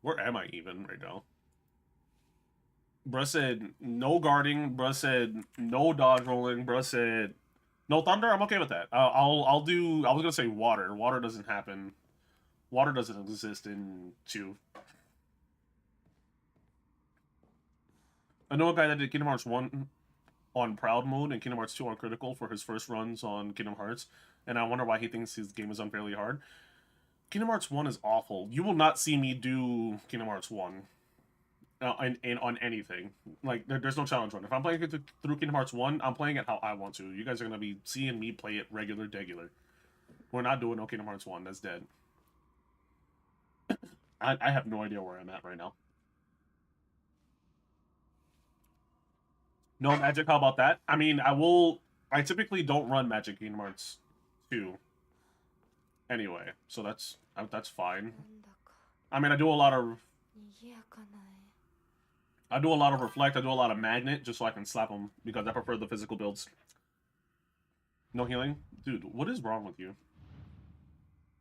Where am I even right now? Bruh said no guarding. Bruh said no dodge rolling. Bruh said no thunder. I'm okay with that. I'll do. I was gonna say water. Water doesn't happen. Water doesn't exist in 2. I know a guy that did Kingdom Hearts 1 on Proud mode and Kingdom Hearts 2 on Critical for his first runs on Kingdom Hearts, and I wonder why he thinks his game is unfairly hard. Kingdom Hearts 1 is awful. You will not see me do Kingdom Hearts 1 on anything. Like, there's no challenge run. If I'm playing it through Kingdom Hearts 1, I'm playing it how I want to. You guys are going to be seeing me play it regular. We're not doing no Kingdom Hearts 1. That's dead. I have no idea where I'm at right now. No magic, how about that? I mean, I typically don't run Magic Kingdom Hearts 2 anyway, so that's fine. I mean, I do a lot of reflect, I do a lot of magnet just so I can slap them because I prefer the physical builds. No healing? Dude, what is wrong with you?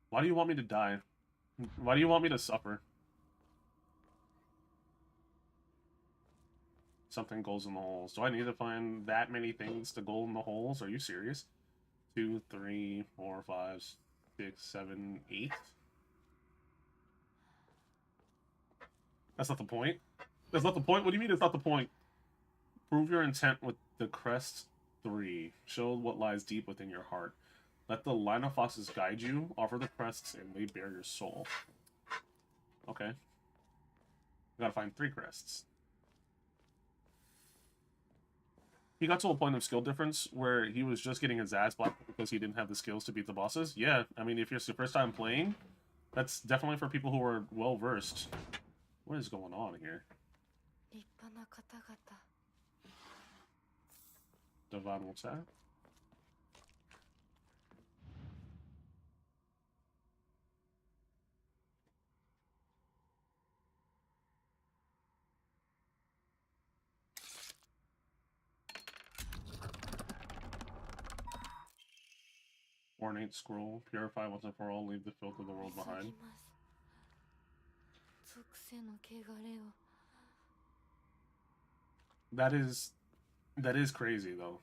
Why do you want me to die? Why do you want me to suffer? Something goes in the holes. Do I need to find that many things to go in the holes? Are you serious? 2, 3, 4, 5, 6, 7, 8. That's not the point. That's not the point? What do you mean it's not the point? Prove your intent with the crest 3. Show what lies deep within your heart. Let the line of foxes guide you. Offer the crests and they bear your soul. Okay. We gotta find 3 crests. He got to a point of skill difference where he was just getting his ass blocked because he didn't have the skills to beat the bosses. Yeah, I mean, if it's your first time playing, that's definitely for people who are well-versed. What is going on here? Devon, what's that? Ornate scroll. Purify once and for all. Leave the filth of the world behind. That is crazy though.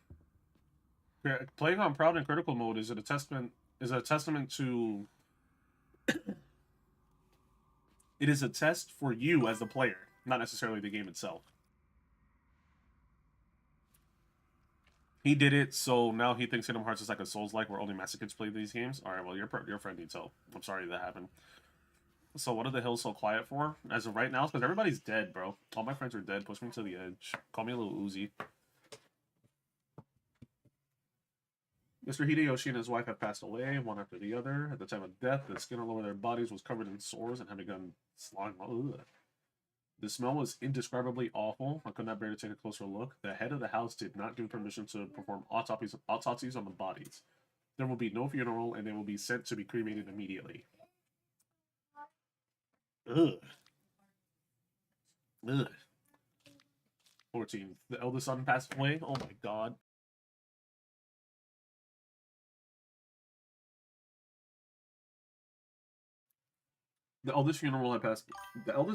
Playing on Proud and Critical mode is a testament to. It is a test for you as the player, not necessarily the game itself. He did it, so now he thinks Kingdom Hearts is like a Souls-like where only master kids play these games. All right, well, your friend needs help. I'm sorry that happened. So what are the hills so quiet for? As of right now, it's because everybody's dead, bro. All my friends are dead. Push me to the edge. Call me a little Uzi. Mr. Hideyoshi and his wife have passed away, one after the other. At the time of death, the skin all over their bodies was covered in sores and had begun slime. Ugh. The smell was indescribably awful. I could not bear to take a closer look. The head of the house did not give permission to perform autopsies on the bodies. There will be no funeral, and they will be sent to be cremated immediately. Ugh. Ugh. 14. The eldest son passed away. Oh my god. The eldest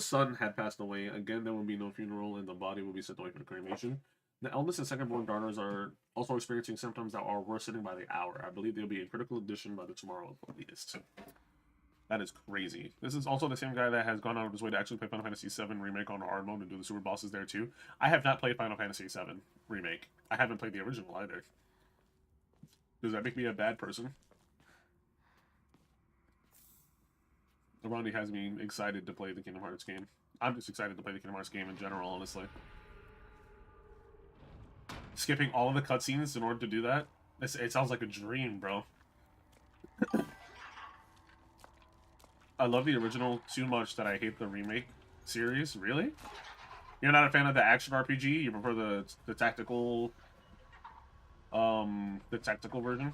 son had passed away. Again, there will be no funeral, and the body will be sent away for cremation. The eldest and second-born daughters are also experiencing symptoms that are worsening by the hour. I believe they'll be in critical condition by the tomorrow at least. That is crazy. This is also the same guy that has gone out of his way to actually play Final Fantasy VII Remake on hard mode and do the super bosses there too. I have not played Final Fantasy VII Remake. I haven't played the original either. Does that make me a bad person? Ronnie has me excited to play the Kingdom Hearts game. I'm just excited to play the Kingdom Hearts game in general, honestly. Skipping all of the cutscenes in order to do that? It sounds like a dream, bro. I love the original too much that I hate the remake series. Really? You're not a fan of the action RPG? You prefer the tactical version?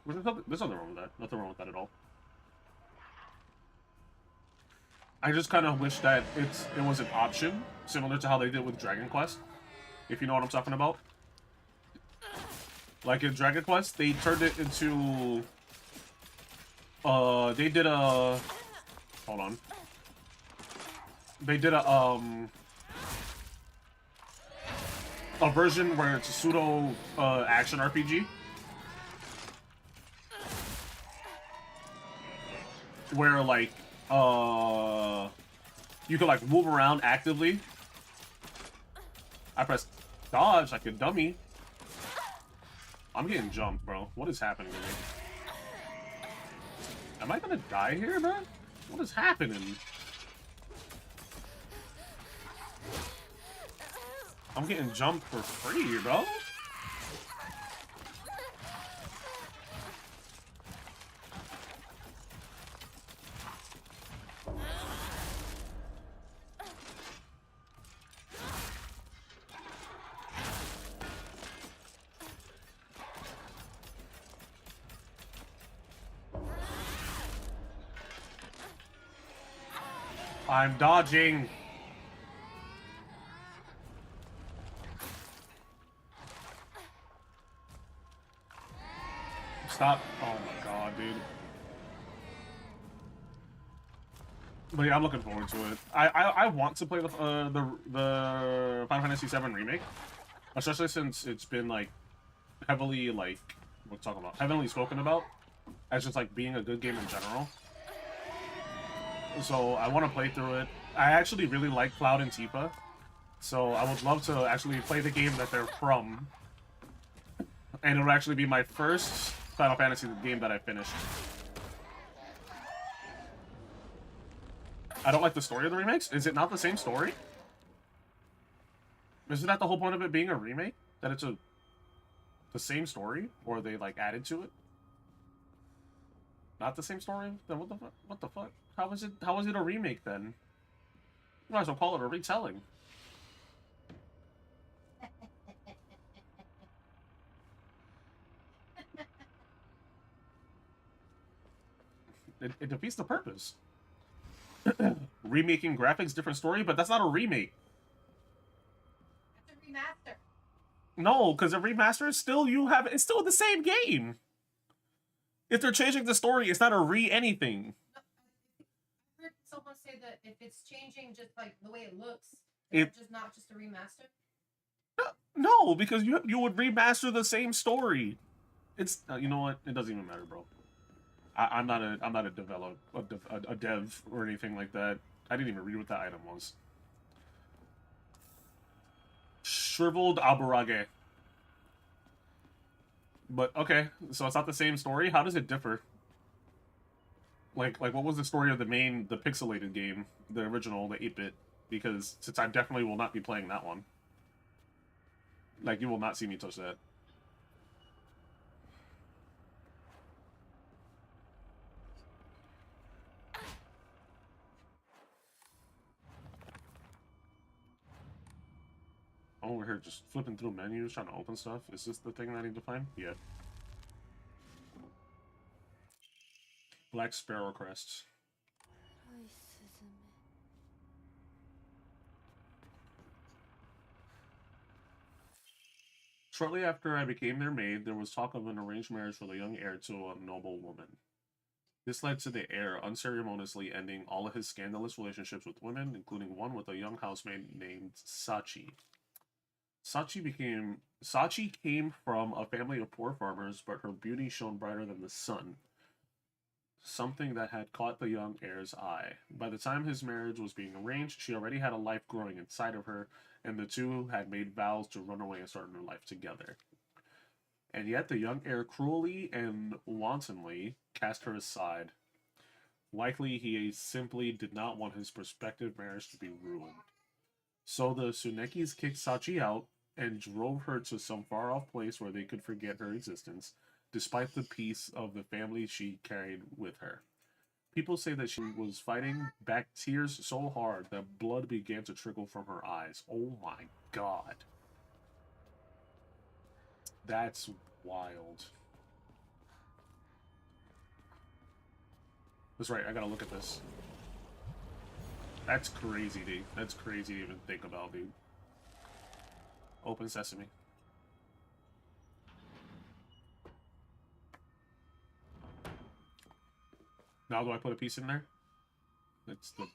There's nothing wrong with that. Nothing wrong with that at all. I just kind of wish that it was an option, similar to how they did with Dragon Quest, if you know what I'm talking about. Like in Dragon Quest, they turned it into... they did a... Hold on. They did a version where it's a pseudo action RPG where like you can like move around actively. I press dodge like a dummy. I'm getting jumped, bro. What is happening to me? Am I gonna die here, man? What is happening? I'm getting jumped for free, bro. I'm dodging. Stop. Oh my god, dude. But yeah, I'm looking forward to it. I want to play the Final Fantasy VII remake, especially since it's been like heavily like what's talking about heavily spoken about as just like being a good game in general. So I want to play through it. I actually really like Cloud and Tifa, so I would love to actually play the game that they're from, and it'll actually be my first Final Fantasy game that I finished. I don't like the story of the remakes. Is it not the same story? Isn't that the whole point of it being a remake? That it's the same story, or they like added to it? Not the same story? Then what the fuck? What the fuck? How is it? How is it a remake then? You might as well call it a retelling. It defeats the purpose. Remaking graphics, different story, but that's not a remake. It's a remaster. No, because a remaster is still it's still the same game. If they're changing the story, it's not a anything. No, I've heard someone say that if it's changing just like the way it looks, It's just not just a remaster. No, because you would remaster the same story. It's you know what? It doesn't even matter, bro. I'm not a a dev or anything like that. I didn't even read what that item was. Shriveled Aburage. But okay, so it's not the same story. How does it differ? Like what was the story of the pixelated game, the original, the 8-bit? Because since I definitely will not be playing that one. Like you will not see me touch that. I'm over here just flipping through menus, trying to open stuff. Is this the thing that I need to find? Yeah. Black Sparrow Crest. Shortly after I became their maid, there was talk of an arranged marriage for the young heir to a noble woman. This led to the heir unceremoniously ending all of his scandalous relationships with women, including one with a young housemaid named Sachi. Sachi came from a family of poor farmers, but her beauty shone brighter than the sun, something that had caught the young heir's eye. By the time his marriage was being arranged, she already had a life growing inside of her, and the two had made vows to run away and start a new life together. And yet the young heir cruelly and wantonly cast her aside. Likely he simply did not want his prospective marriage to be ruined. So the Tsunekis kicked Sachi out and drove her to some far off place where they could forget her existence, despite the peace of the family she carried with her. People say that she was fighting back tears so hard that blood began to trickle from her eyes. Oh my god. That's wild. That's right, I gotta look at this. That's crazy, dude. That's crazy to even think about, dude. Open sesame. Now do I put a piece in there? It's the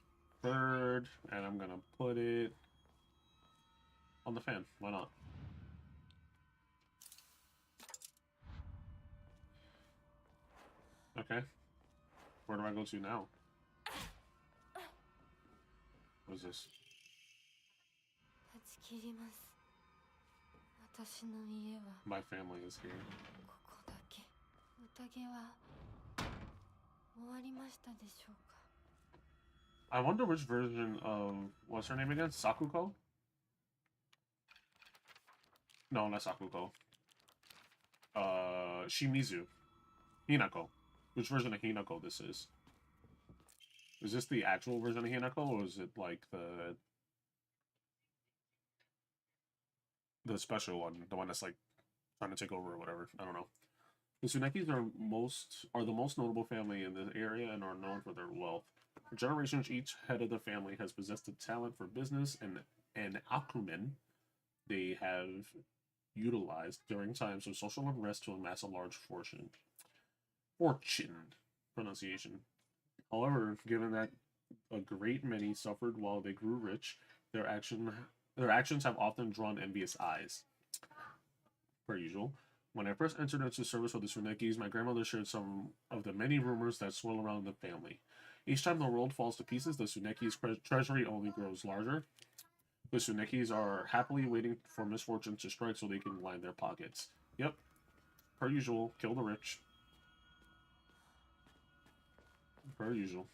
third, and I'm gonna put it on the fan. Why not? Okay. Where do I go to now? What is this? 断ち切ります。私の家は My family is here. ここだけ。宴は終わりましたでしょうか。I wonder which version of what's her name again? Sakuko? No, not Sakuko. Shimizu. Hinako. Which version of Hinako this is? Is this the actual version of Hinako, or is it like the special one, the one that's like trying to take over or whatever? I don't know. The Tsunekis are the most notable family in this area and are known for their wealth. For generations, each head of the family has possessed a talent for business and acumen they have utilized during times of social unrest to amass a large fortune. Pronunciation. However, given that a great many suffered while they grew rich, their actions have often drawn envious eyes. Per usual. When I first entered into service with the Tsunekis, my grandmother shared some of the many rumors that swirl around the family. Each time the world falls to pieces, the Tsunekis' treasury only grows larger. The Tsunekis are happily waiting for misfortune to strike so they can line their pockets. Yep. Per usual, kill the rich. Per usual.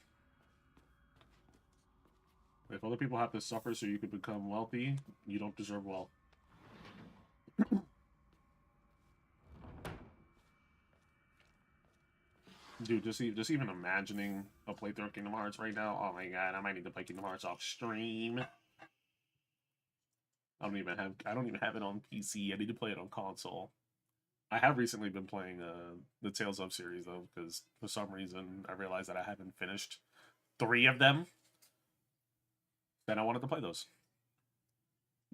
If other people have to suffer so you could become wealthy, you don't deserve wealth. Dude, just even imagining a playthrough of Kingdom Hearts right now, oh my god, I might need to play Kingdom Hearts off stream. I don't even have it on PC. I need to play it on console. I have recently been playing the Tales of series though, because for some reason I realized that I haven't finished 3 of them. Then I wanted to play those.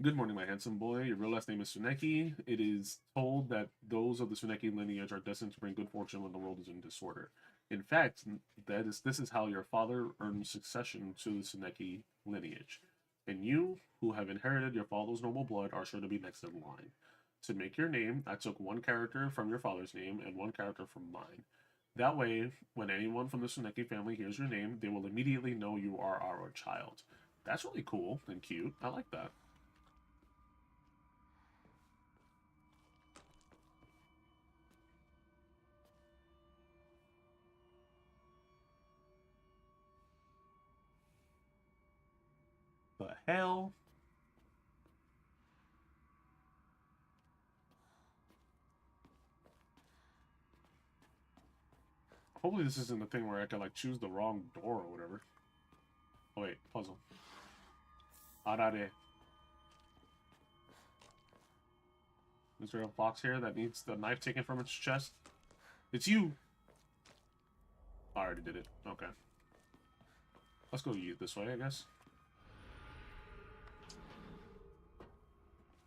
Good morning, my handsome boy. Your real last name is Tsuneki. It is told that those of the Tsuneki lineage are destined to bring good fortune when the world is in disorder. In fact, this is how your father earned succession to the Tsuneki lineage. And you, who have inherited your father's noble blood, are sure to be next in line. To make your name, I took 1 character from your father's name and 1 character from mine. That way, when anyone from the Tsuneki family hears your name, they will immediately know you are our child. That's really cool and cute. I like that. The hell? Hopefully this isn't the thing where I can like choose the wrong door or whatever. Oh wait, puzzle. Arare. Is there a fox here that needs the knife taken from its chest? It's you! I already did it. Okay. Let's go this way, I guess.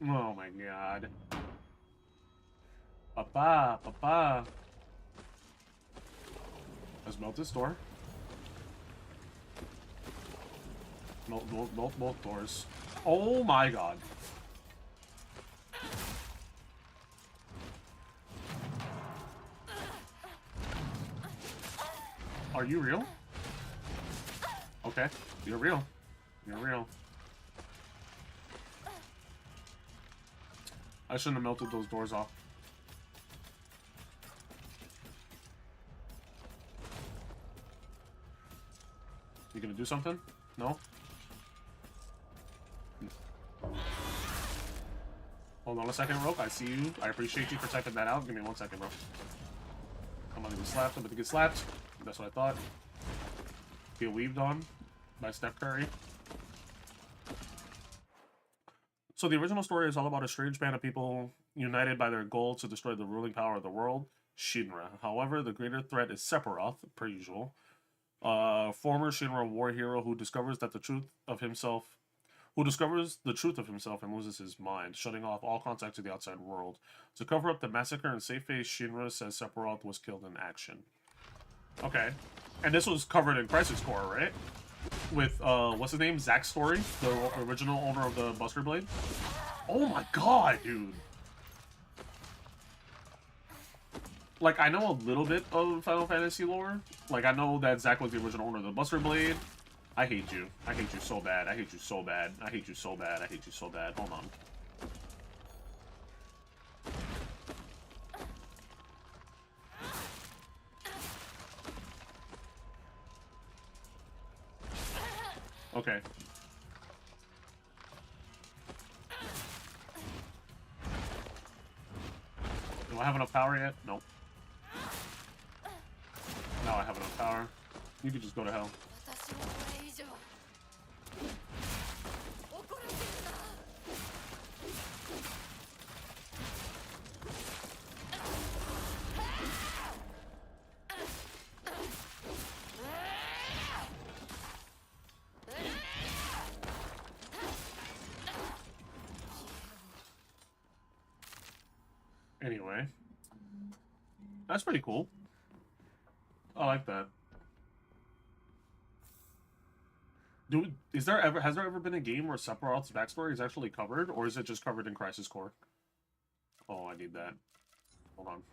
Oh my god. Papa, papa. Let's melt this door. Melt both doors. Oh my god. Are you real? Okay, you're real. You're real. I shouldn't have melted those doors off. You gonna do something? No? Hold on a second, Rope. I see you. I appreciate you for checking that out. Give me 1 second, bro. I'm about to get slapped. I'm about to get slapped. That's what I thought. Get weaved on by Steph Curry. So the original story is all about a strange band of people united by their goal to destroy the ruling power of the world, Shinra. However, the greater threat is Sephiroth, per usual. Former Shinra war hero who discovers the truth of himself and loses his mind, shutting off all contact to the outside world. To cover up the massacre and save face, Shinra says Sephiroth was killed in action. Okay. And this was covered in Crisis Core, right? with what's his name? Zack Story, the original owner of the Buster Blade. Oh my god, dude. Like, I know a little bit of Final Fantasy lore. Like, I know that Zack was the original owner of the Buster Blade. I hate you. I hate you so bad. I hate you so bad. I hate you so bad. I hate you so bad. Hold on. Okay. Do I have enough power yet? Nope. Now I have enough power. You could just go to hell. 私もこれ以上怒らせるな Anyway. That's pretty cool. I like that. Has there ever been a game where Sephiroth's backstory is actually covered, or is it just covered in Crisis Core? Oh, I need that. Hold on.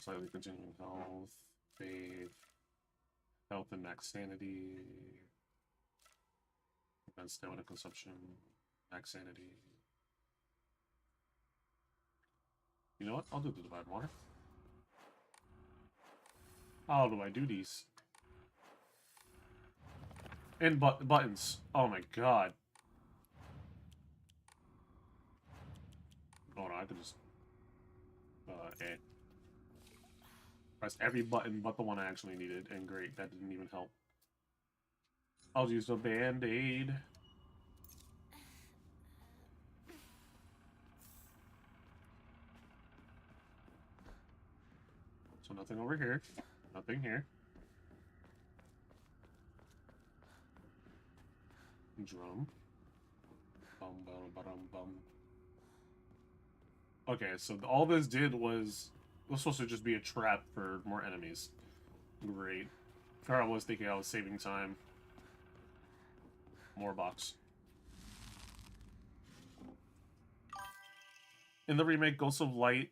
Slightly continuing health, faith, health and max sanity, prevent stamina consumption, max sanity. You know what? I'll do the Divine Water. How do I do these? And buttons. Oh my god. Oh no, I could just... A. Pressed every button but the one I actually needed, and great, that didn't even help. I'll use a band-aid. So nothing over here. Nothing here. Drum. Bum, bum, ba-dum, bum. Okay, so all this did was supposed to just be a trap for more enemies. Great. Or I was thinking I was saving time. More box. In the remake, Ghosts of Light,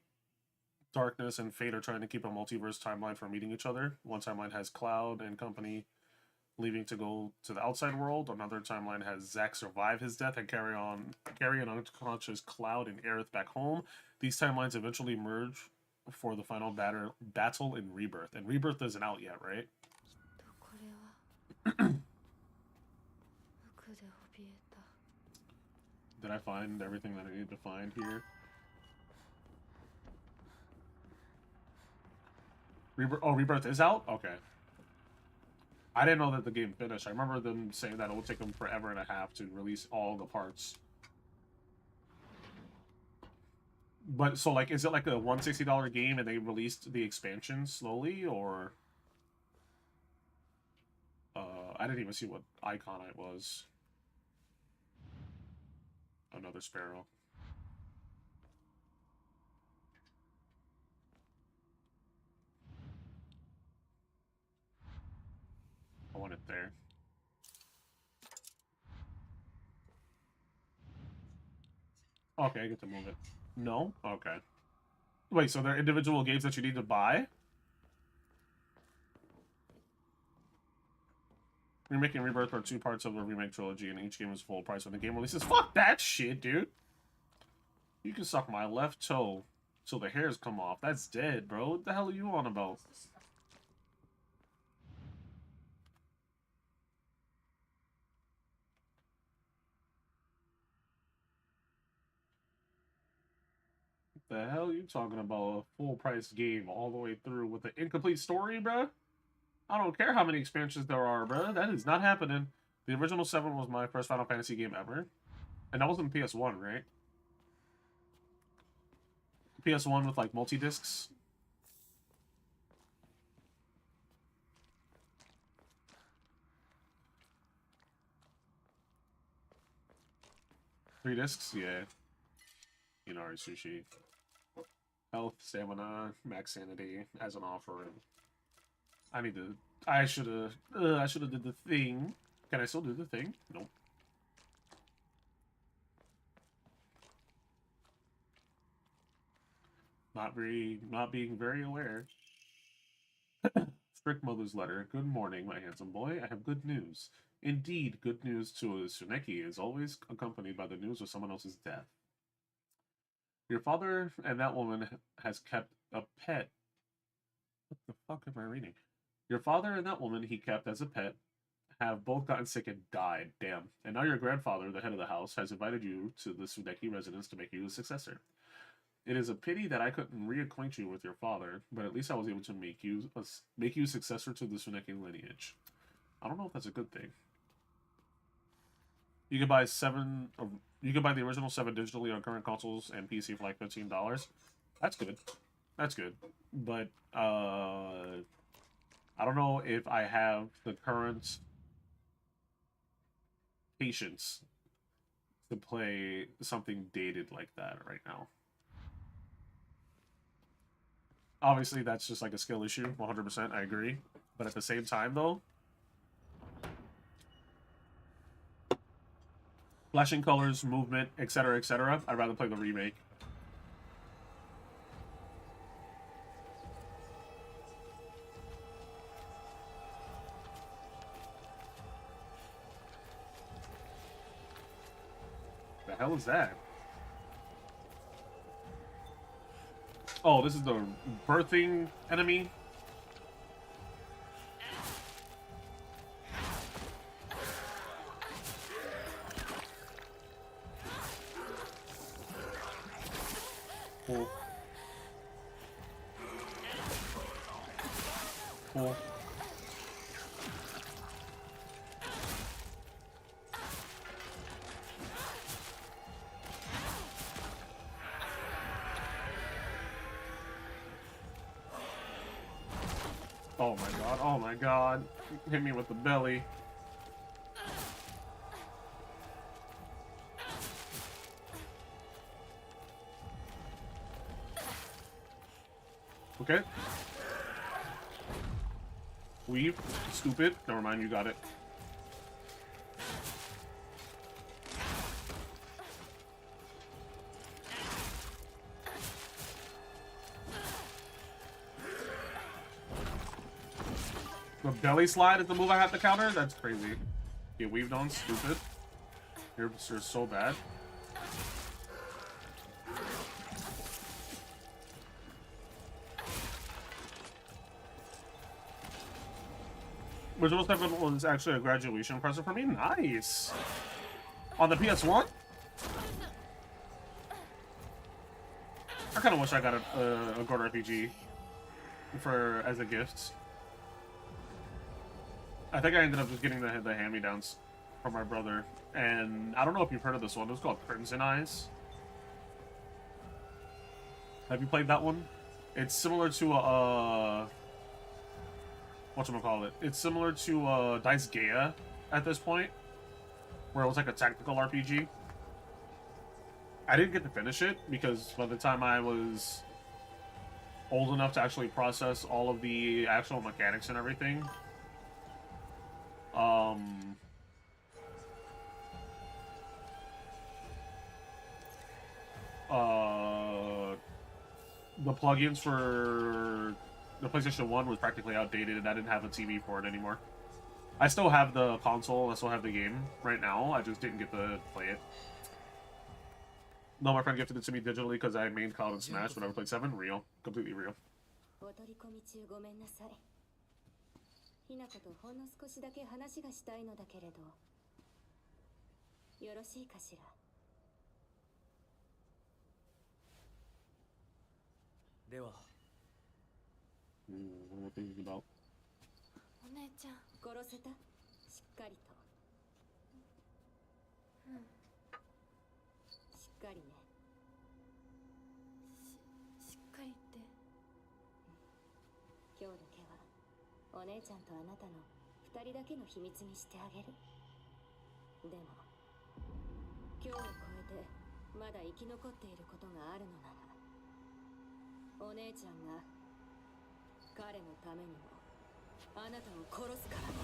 Darkness, and Fate are trying to keep a multiverse timeline from meeting each other. One timeline has Cloud and company leaving to go to the outside world. Another timeline has Zack survive his death and carry an unconscious Cloud and Aerith back home. These timelines eventually merge for the final battle in Rebirth. And Rebirth isn't out yet, right? これは服で怯えた Did I find everything that I needed to find here? Rebirth is out? Okay. I didn't know that the game finished. I remember them saying that it would take them forever and a half to release all the parts. But, so, like, is it like a $160 game and they released the expansion slowly, or... I didn't even see what icon it was. Another sparrow. I want it there. Okay, I get to move it. No? Okay. Wait, so they're individual games that you need to buy? Remake and Rebirth are two parts of a remake trilogy, and each game is full price when the game releases. Fuck that shit, dude! You can suck my left toe till the hairs come off. That's dead, bro. What the hell are you on about? The hell are you talking about? A full price game all the way through with an incomplete story, bro? I don't care how many expansions there are, bro. That is not happening. The original 7 was my first Final Fantasy game ever. And that was in PS1, right? PS1 with, like, multi-discs. Three discs? Yeah. Inari Sushi. Health, stamina, max sanity as an offering. I need to. I should have. I should have did the thing. Can I still do the thing? Nope. Not being very aware. Strict mother's letter. Good morning, my handsome boy. I have good news. Indeed, good news to a Tsuneki is always accompanied by the news of someone else's death. Your father and that woman has kept a pet. What the fuck am I reading? Your father and that woman he kept as a pet have both gotten sick and died. Damn. And now your grandfather, the head of the house, has invited you to the Tsuneki residence to make you his successor. It is a pity that I couldn't reacquaint you with your father, but at least I was able to make you successor to the Tsuneki lineage. I don't know if that's a good thing. You can buy you can buy the original 7 digitally on current consoles and PC for like $15. That's good. That's good. But I don't know if I have the current patience to play something dated like that right now. Obviously, that's just like a skill issue, 100%, I agree. But at the same time, though, flashing colors, movement, etc., I'd rather play the remake. The hell is that? Oh, this is the birthing enemy? Cool. Cool. Oh my god, oh my god. Hit me with the belly. Okay. Weave. Stupid. Never mind, you got it. The belly slide is the move I have to counter? That's crazy. Get weaved on, stupid. You're so bad. Original 7 was actually a graduation present for me. Nice. On the PS1? I kind of wish I got a Gord RPG as a gift. I think I ended up just getting the hand-me-downs from my brother. And I don't know if you've heard of this one. It was called Crimson Eyes. Have you played that one? It's similar to a whatchamacallit? It's similar to Dice Gaea at this point, where it was like a tactical RPG. I didn't get to finish it because by the time I was old enough to actually process all of the actual mechanics and everything, the plugins for the PlayStation 1 was practically outdated, and I didn't have a TV for it anymore. I still have the console, I still have the game right now, I just didn't get to play it. No, my friend gifted it to me digitally because I mained COD and Smash when I played 7. Real. Completely real. お取り込み中ごめんなさい。ひなことほんの少しだけ話がしたいのだけれど、よろしいかしら。では。What am I thinking about? お姉ちゃん。殺せた？しっかりと。うん。しっかりね。しっかりって。今日だけはお姉ちゃんとあなたの2人だけの秘密にしてあげる。でも今日を超えてまだ生き残っていることがあるのなら、お姉ちゃんが彼のためにもあなたを殺すからね。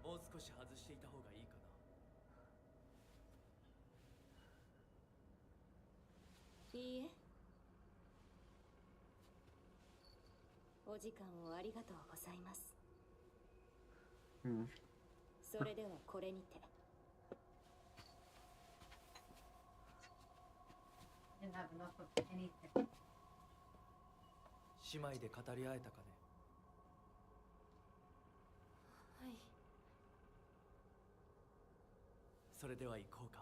もう少し外していた方がいいかな。いいえ。お時間をありがとうございます。Hmm. それではこれにて。 Didn't have enough of anything. 姉妹で語り合えたかね。はい。それでは行こうか。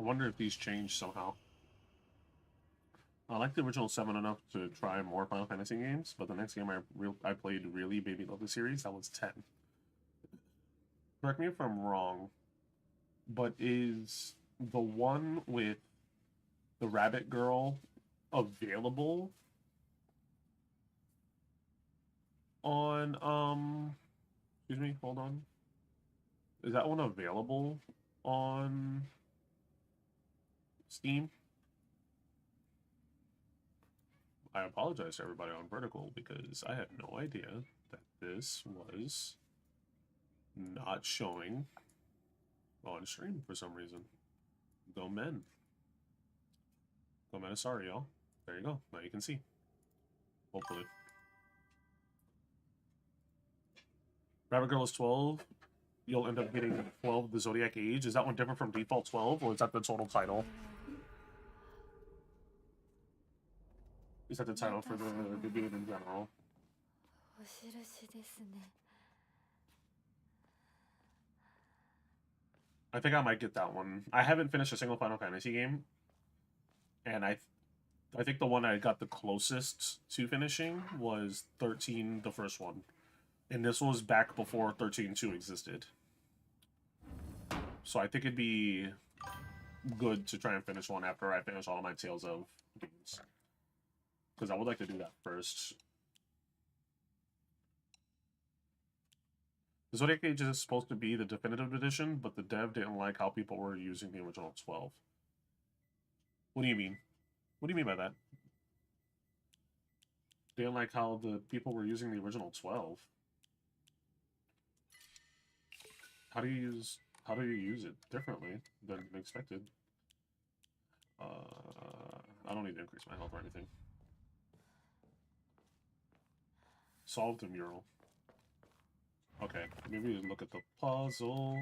I wonder if these changed somehow. I like the original 7 enough to try more Final Fantasy games, but the next game I played really Baby Love the series, that was 10. Correct me if I'm wrong, but is the one with the rabbit girl available on excuse me, hold on. Is that one available on Steam? I apologize to everybody on Vertical because I had no idea that this was not showing on stream for some reason. Go men. Go men, sorry y'all. There you go. Now you can see. Hopefully. Rabbit Girl is 12. You'll end up getting 12 the Zodiac Age. Is that one different from default 12, or is that the total title? Is that the title for the game in general? お印ですね。 I think I might get that one. I haven't finished a single Final Fantasy game, and I think the one I got the closest to finishing was 13, the first one. And this was back before 13.2 existed. So I think it'd be good to try and finish one after I finish all of my Tales of games. Because I would like to do that first. The Zodiac Age is supposed to be the definitive edition, but the dev didn't like how people were using the original 12. What do you mean? What do you mean by that? They didn't like how the people were using the original 12. How do you use it differently than expected? I don't need to increase my health or anything. Solve the mural. Okay, maybe look at the puzzle.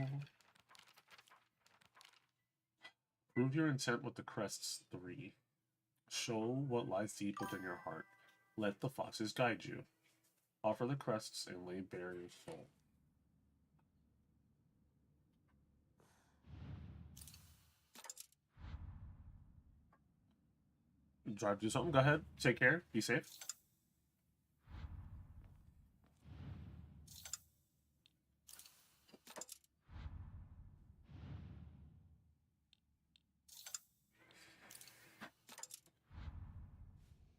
Prove your intent with the crests 3. Show what lies deep within your heart. Let the foxes guide you. Offer the crests and lay bare your soul. Drive to do something. Go ahead. Take care. Be safe.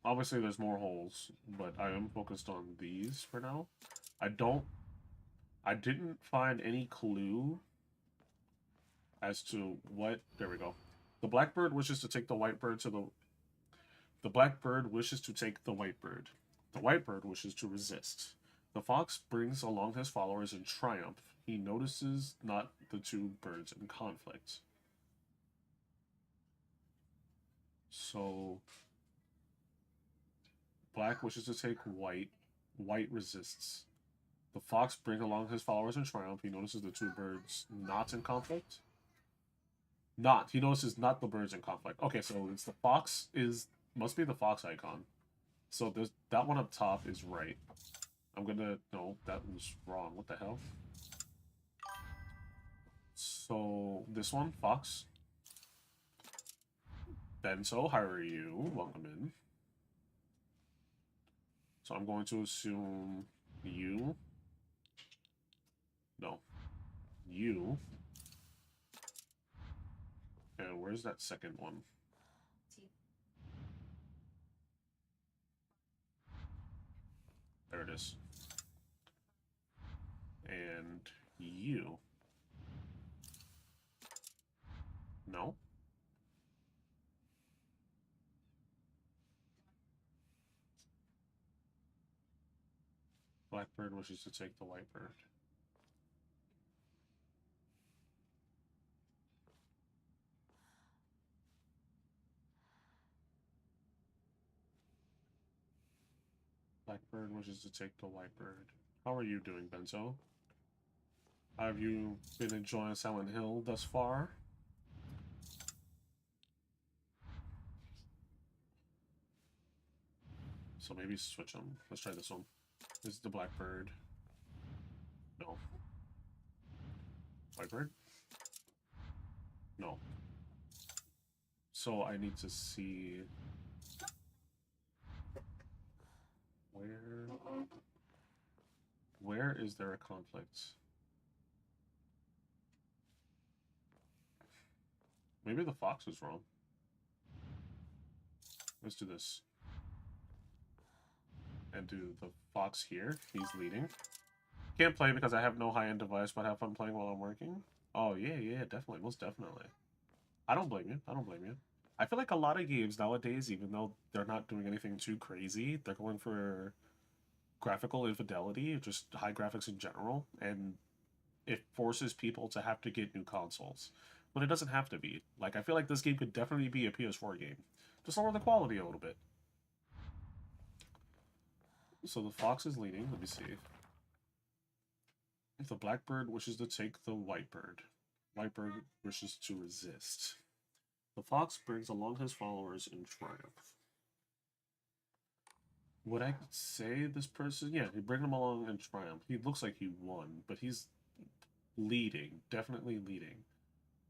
Obviously, there's more holes, but I am focused on these for now. I didn't find any clue as to what... There we go. The blackbird wishes to take the white bird to the... The blackbird wishes to take the white bird. The white bird wishes to resist. The fox brings along his followers in triumph. He notices not the two birds in conflict. So... Black wishes to take white. White resists. The fox brings along his followers in triumph. He notices the two birds not in conflict. Not. He notices not the birds in conflict. Okay, so it's the fox is... Must be the fox icon. So there's that one up top is right. I'm gonna... No, that was wrong. What the hell? So this one, fox. Benso, how are you? Welcome in. So I'm going to assume you. No. You. And where's that second one? There it is. and you. No? Blackbird wishes to take the Whitebird. Blackbird wishes to take the Whitebird. How are you doing, Benzo? Have you been enjoying Silent Hill thus far? So maybe switch them. Let's try this one. This is the Blackbird. No. Whitebird? No. So I need to see where is there a conflict? Maybe the fox was wrong. Let's do this. And do the fox here. He's leading. Can't play because I have no high-end device, but have fun playing while I'm working. Oh, yeah, definitely. Most definitely. I don't blame you. I don't blame you. I feel like a lot of games nowadays, even though they're not doing anything too crazy, they're going for graphical infidelity, just high graphics in general, and it forces people to have to get new consoles. When it doesn't have to be. Like, I feel like this game could definitely be a PS4 game. Just lower the quality a little bit. So the fox is leading. Let me see. If the Blackbird wishes to take the Whitebird, Whitebird wishes to resist. The fox brings along his followers in triumph. Would I say this person? Yeah, he bring them along in triumph. He looks like he won, but he's leading. Definitely leading.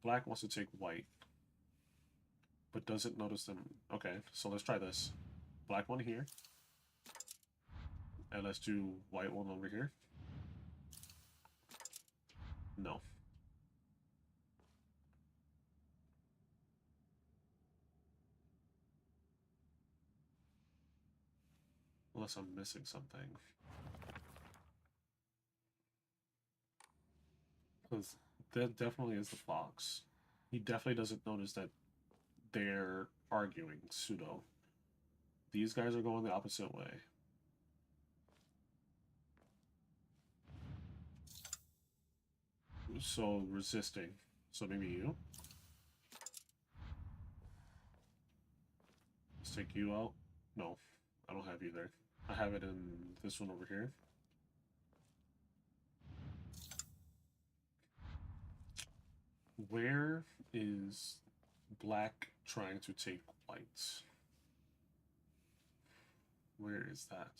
Black wants to take white, but doesn't notice them. Okay, so let's try this. Black one here. And let's do white one over here. No. Unless I'm missing something. Because that definitely is the fox. He definitely doesn't notice that they're arguing, pseudo. These guys are going the opposite way. So, resisting. So maybe you? Let's take you out. No, I don't have you there. I have it in this one over here. Where is black trying to take white? Where is that?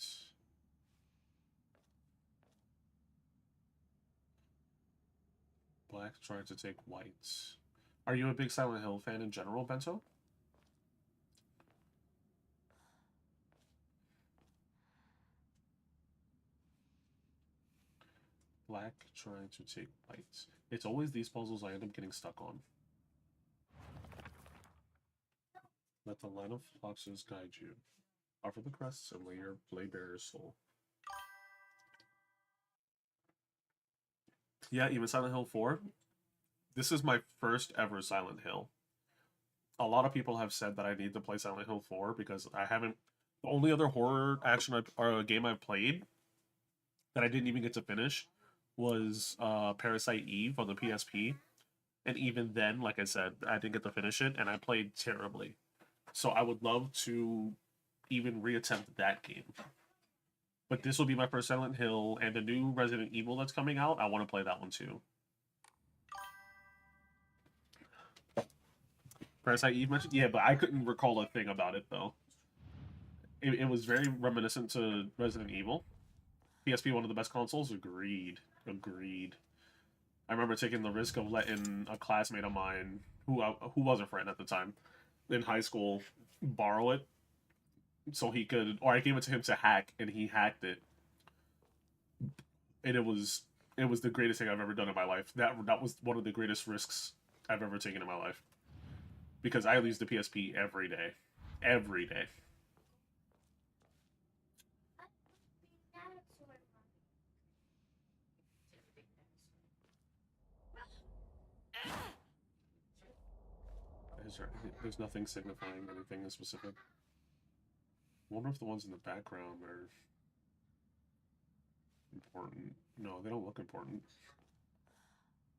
Black trying to take white. Are you a big Silent Hill fan in general, Bento? Black trying to take white. It's always these puzzles I end up getting stuck on. Let the line of foxes guide you. Offer the crests and lay your blade bearer's soul. Yeah, even Silent Hill 4. This is my first ever Silent Hill. A lot of people have said that I need to play Silent Hill 4 because I haven't. The only other horror action or game I've played that I didn't even get to finish was Parasite Eve on the PSP. And even then, like I said, I didn't get to finish it, and I played terribly. So I would love to even reattempt that game. But this will be my first Silent Hill, and the new Resident Evil that's coming out, I want to play that one too. Parasite Eve mentioned? Yeah, but I couldn't recall a thing about it, though. It was very reminiscent to Resident Evil. PSP, one of the best consoles? Agreed. Agreed. I remember taking the risk of letting a classmate of mine, who was a friend at the time, in high school, borrow it so he could, or I gave it to him to hack, and he hacked it. And it was the greatest thing I've ever done in my life. That was one of the greatest risks I've ever taken in my life. Because I use the PSP every day. Every day. There's nothing signifying anything in specific. I wonder if the ones in the background are important. No, they don't look important.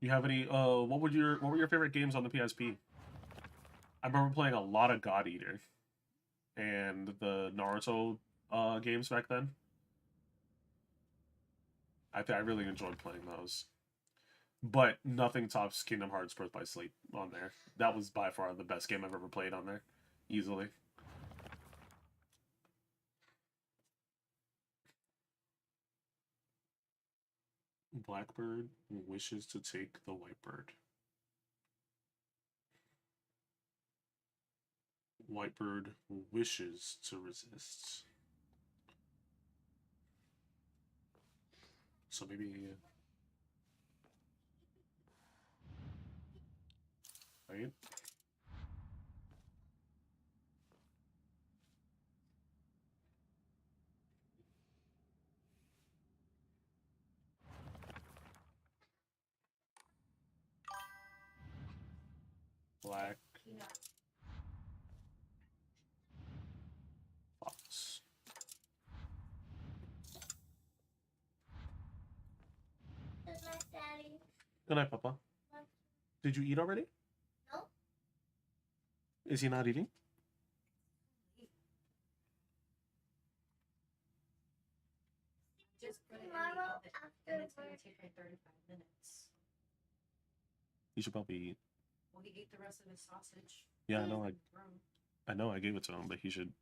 You have any? What were your favorite games on the PSP? I remember playing a lot of God Eater and the Naruto games back then. I really enjoyed playing those. But nothing tops Kingdom Hearts Birth by Sleep on there. That was by far the best game I've ever played on there. Easily. Blackbird wishes to take the Whitebird. Whitebird wishes to resist. So maybe... Right? Black Fox. Good night, Daddy. Good night, Papa. Did you eat already? No. Is he not eating? Just put it in the Tomorrow oven, after and it's gonna work. take like 35 minutes. You should probably eat. Well, he ate the rest of his sausage. Yeah, I know. From I know. I gave it to him, but he should.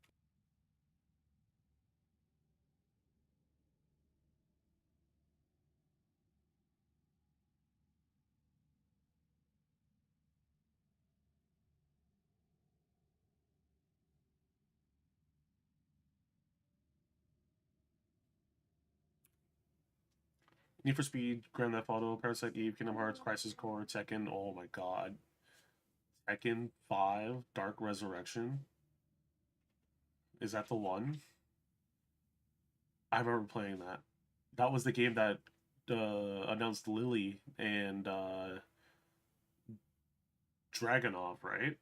Need for Speed, Grand Theft Auto, Parasite Eve, Kingdom Hearts, Crisis Core, Tekken. Oh my god. Tekken 5, Dark Resurrection. Is that the one? I remember playing that. That was the game that announced Lily and Dragunov, right?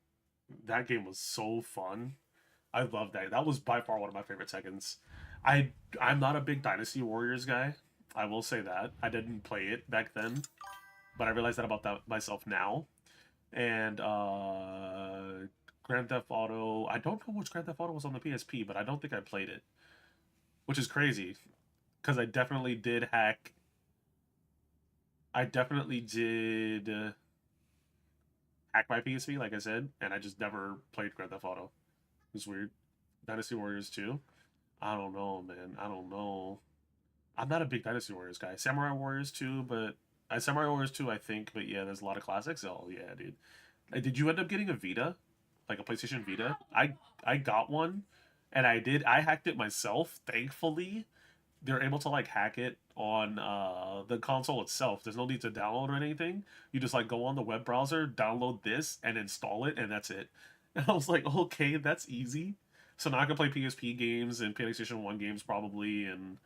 That game was so fun. I love that. That was by far one of my favorite Tekkens. I'm not a big Dynasty Warriors guy. I will say that. I didn't play it back then, but I realize that about that myself now. And Grand Theft Auto. I don't know which Grand Theft Auto was on the PSP, but I don't think I played it, which is crazy because I definitely did hack. I definitely did hack my PSP, like I said, and I just never played Grand Theft Auto. It's weird. Dynasty Warriors 2. I don't know, man. I don't know. I'm not a big Dynasty Warriors guy. Samurai Warriors 2, but Samurai Warriors 2, I think. But yeah, there's a lot of classics. Oh yeah, dude. Did you end up getting a Vita, like a PlayStation Vita? I got one, and I hacked it myself. Thankfully, they're able to like hack it on the console itself. There's no need to download or anything. You just like go on the web browser, download this, and install it, and that's it. And I was like, okay, that's easy. So now I can play PSP games and PlayStation 1 games probably, and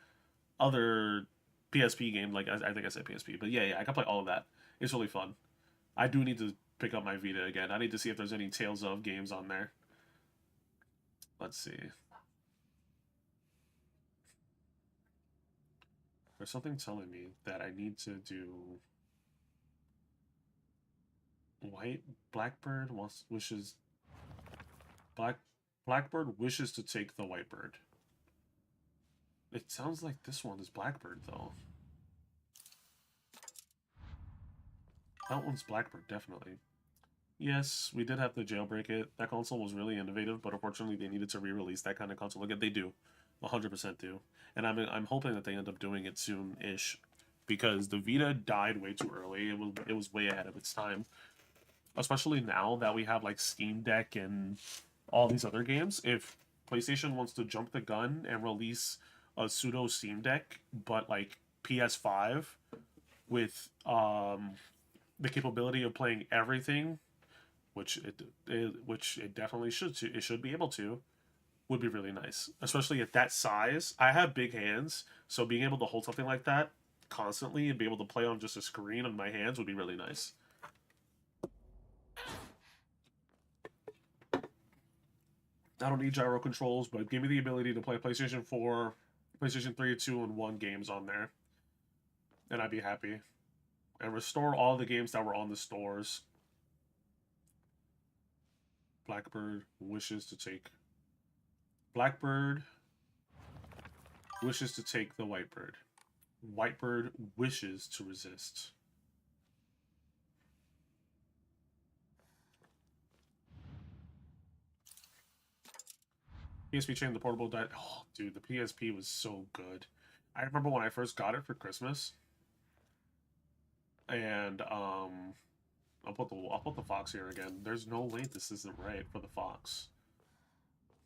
other PSP games. Like I think I said PSP, but yeah, I can play all of that. It's really fun. I do need to pick up my Vita again. I need to see if there's any Tales of games on there. Let's see. There's something telling me that I need to do White Blackbird wishes Blackbird wishes to take the Whitebird. It sounds like this one is Blackbird though. That one's Blackbird, definitely. Yes, we did have to jailbreak it. That console was really innovative, but unfortunately they needed to re-release that kind of console again. They do. 100% do. And I'm hoping that they end up doing it soon-ish. Because the Vita died way too early. It was way ahead of its time. Especially now that we have like Steam Deck and all these other games. If PlayStation wants to jump the gun and release a pseudo Steam Deck, but like PS5 with the capability of playing everything, which it definitely should be able to, would be really nice, especially at that size. I have big hands, so being able to hold something like that constantly and be able to play on just a screen on my hands would be really nice. I don't need gyro controls, but give me the ability to play PlayStation 4, PlayStation 3, 2, and 1 games on there. And I'd be happy. And restore all the games that were on the stores. Blackbird wishes to take... Blackbird wishes to take the Whitebird. Whitebird wishes to resist. PSP chain, the portable died. Oh, dude, the PSP was so good. I remember when I first got it for Christmas, and I'll put the Fox here again. There's no way this isn't right for the Fox.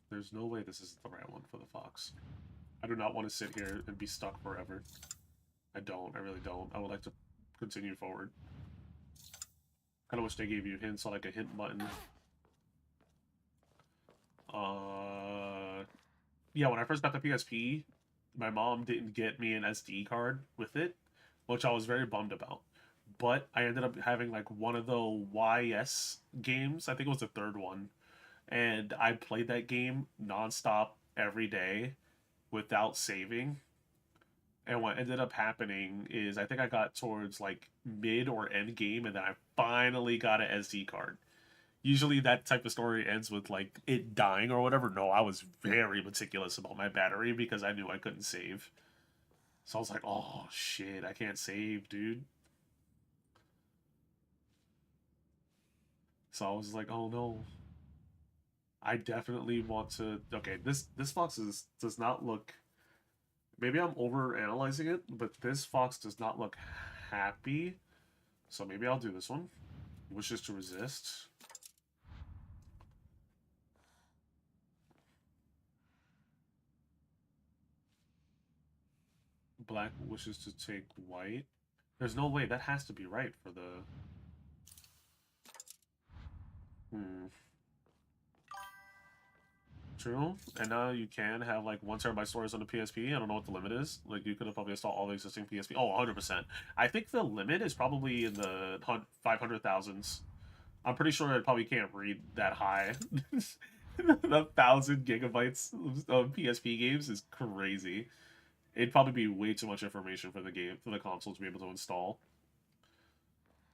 There's no way this isn't the right one for the Fox. I do not want to sit here and be stuck forever. I don't. I really don't. I would like to continue forward. Kind of wish they gave you hints on like a hint button. Yeah, when I first got the PSP, my mom didn't get me an SD card with it, which I was very bummed about. But I ended up having like one of the YS games. I think it was the third one. And I played that game nonstop every day without saving. And what ended up happening is I think I got towards like mid or end game, and then I finally got an SD card. Usually that type of story ends with like it dying or whatever. No, I was very meticulous about my battery because I knew I couldn't save. So I was like, oh shit, I can't save, dude. So I was like, oh no. I definitely want to... Okay, this fox does not look... Maybe I'm over analyzing it, but this fox does not look happy. So maybe I'll do this one. Wishes to resist. Black wishes to take white. There's no way. That has to be right for the... True. And now you can have like 1 terabyte storage on the PSP. I don't know what the limit is. Like you could have probably installed all the existing PSP. Oh, 100%. I think the limit is probably in the 500,000s. I'm pretty sure I probably can't read that high. The 1,000 gigabytes of PSP games is crazy. It'd probably be way too much information for the console to be able to install.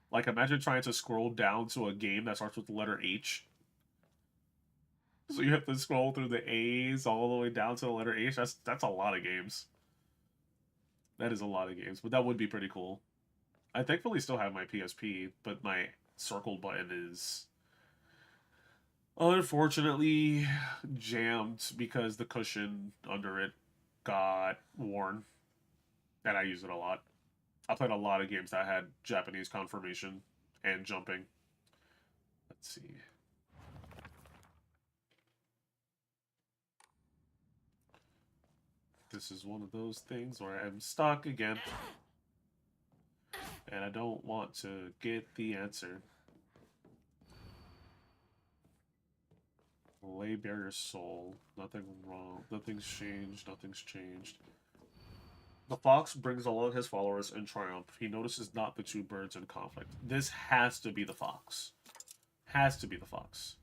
Like imagine trying to scroll down to a game that starts with the letter H. So you have to scroll through the A's all the way down to the letter H. That's a lot of games. That is a lot of games, but that would be pretty cool. I thankfully still have my PSP, but my circle button is unfortunately jammed because the cushion under it got worn, and I use it a lot. I played a lot of games that had Japanese confirmation and jumping. Let's see. This is one of those things where I'm stuck again. And I don't want to get the answer. Lay bare your soul. Nothing wrong. Nothing's changed. Nothing's changed. The fox brings along his followers in triumph. He notices not the 2 birds in conflict. This has to be the fox. Has to be the fox.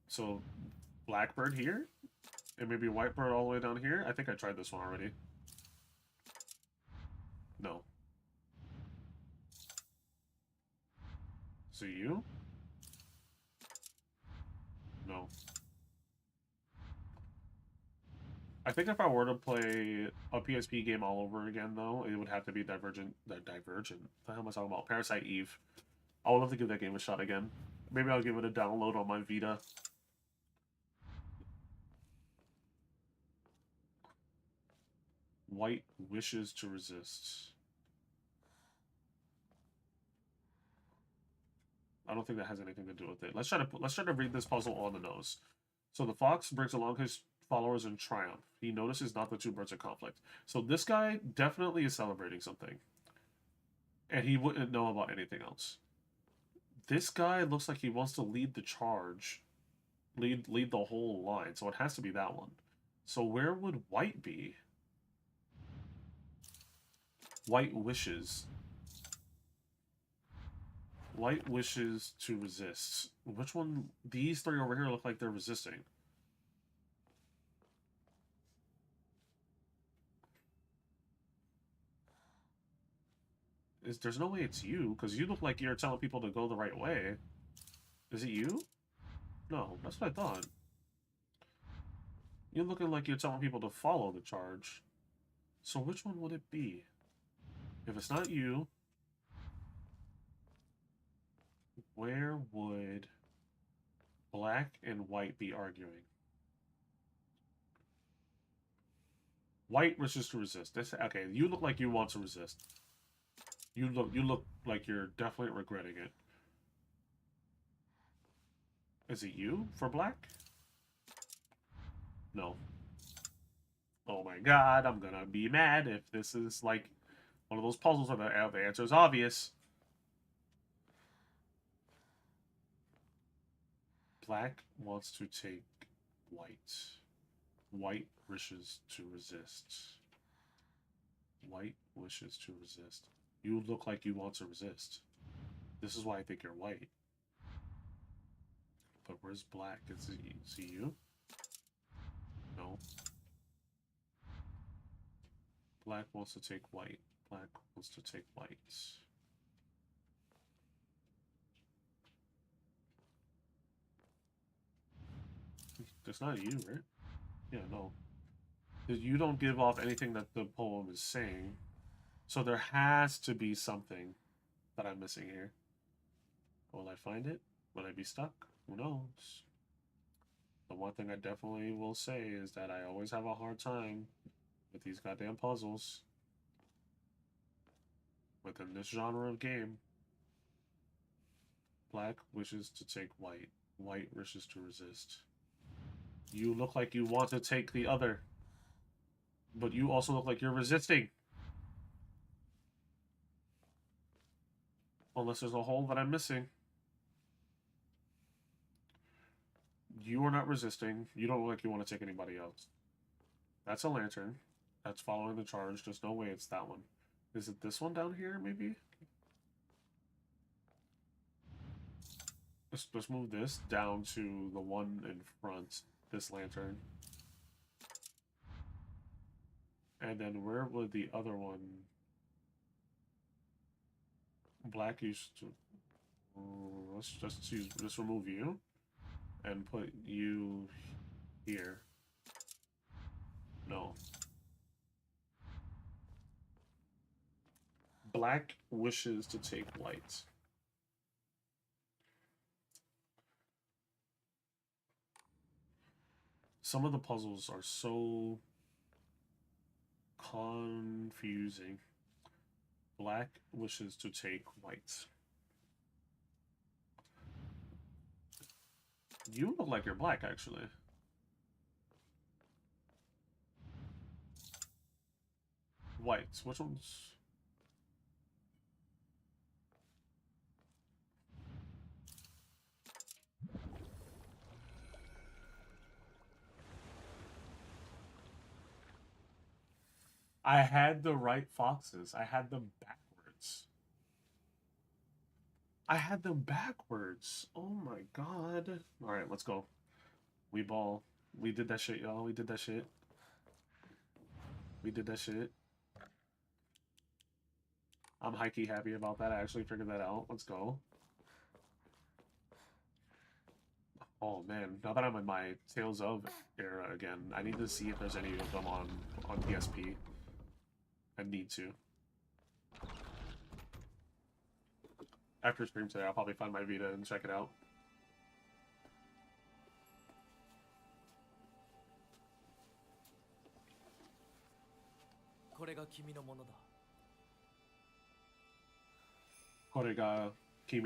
So, Blackbird here? And maybe Whitebird all the way down here? I think I tried this one already. No. So you? No. I think if I were to play a PSP game all over again, though, it would have to be Divergent. Divergent? What the hell am I talking about? Parasite Eve. I would love to give that game a shot again. Maybe I'll give it a download on my Vita. White wishes to resist. I don't think that has anything to do with it. Let's try to read this puzzle on the nose. So the fox brings along his followers in triumph. He notices not the 2 birds in conflict. So this guy definitely is celebrating something. And he wouldn't know about anything else. This guy looks like he wants to lead the charge. Lead the whole line. So it has to be that one. So where would white be? White wishes. White wishes to resist. Which one? These three over here look like they're resisting. There's no way it's you, because you look like you're telling people to go the right way. Is it you? No, that's what I thought. You're looking like you're telling people to follow the charge. So which one would it be? If it's not you, where would black and white be arguing? White wishes to resist. Okay, you look like you want to resist. You look like you're definitely regretting it. Is it you for black? No. Oh my god, I'm gonna be mad if this is like one of those puzzles where the answer is obvious. Black wants to take white. White wishes to resist. White wishes to resist. You look like you want to resist. This is why I think you're white. But where's black? Is it you? No. Black wants to take white. Black wants to take white. It's not you, right? Yeah, no. You don't give off anything that the poem is saying. So there has to be something that I'm missing here. Will I find it? Will I be stuck? Who knows? The one thing I definitely will say is that I always have a hard time with these goddamn puzzles. Within this genre of game. Black wishes to take white. White wishes to resist. You look like you want to take the other. But you also look like you're resisting. Unless there's a hole that I'm missing. You are not resisting. You don't look like you want to take anybody else. That's a lantern. That's following the charge. There's no way it's that one. Is it this one down here, maybe? Let's move this down to the one in front. This lantern. And then where would the other one... Black used to... Let's just remove you. And put you here. No. Black wishes to take white. Some of the puzzles are so confusing. Black wishes to take white. You look like you're black, actually. White. Which one's... I had the right foxes. I had them backwards. I had them backwards. Oh my god. Alright, let's go. We ball. We did that shit, y'all. We did that shit. We did that shit. I'm high-key happy about that. I actually figured that out. Let's go. Oh man, now that I'm in my Tales of era again, I need to see if there's any of them on PSP. I need to. After stream today, I'll probably find my Vita and check it out. Kore ga kimi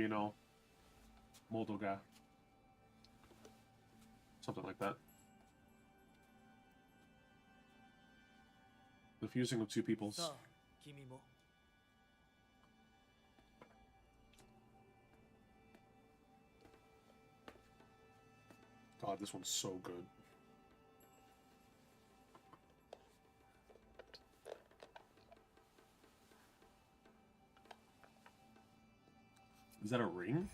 no moto ga. Something like that. The fusing of two peoples. God, this one's so good. Is that a ring?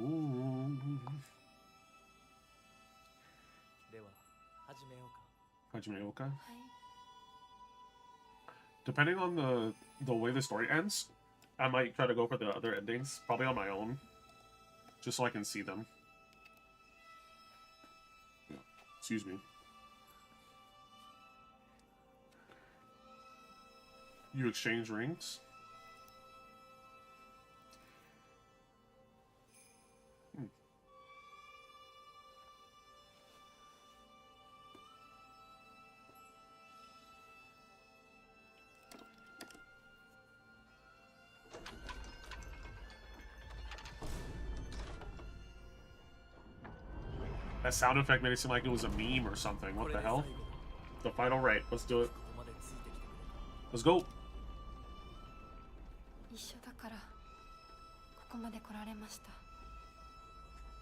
Ooh. では始めようか。 Hajime-oka. はい。 Depending on the way the story ends, I might try to go for the other endings, probably on my own, just so I can see them. Excuse me. You exchange rings? That sound effect made it seem like it was a meme or something. こ What れ the で hell? 最後だ。 The final right. Let's do it. ここまでついてきてくれた。 Let's go. 一緒だからここまで来られました。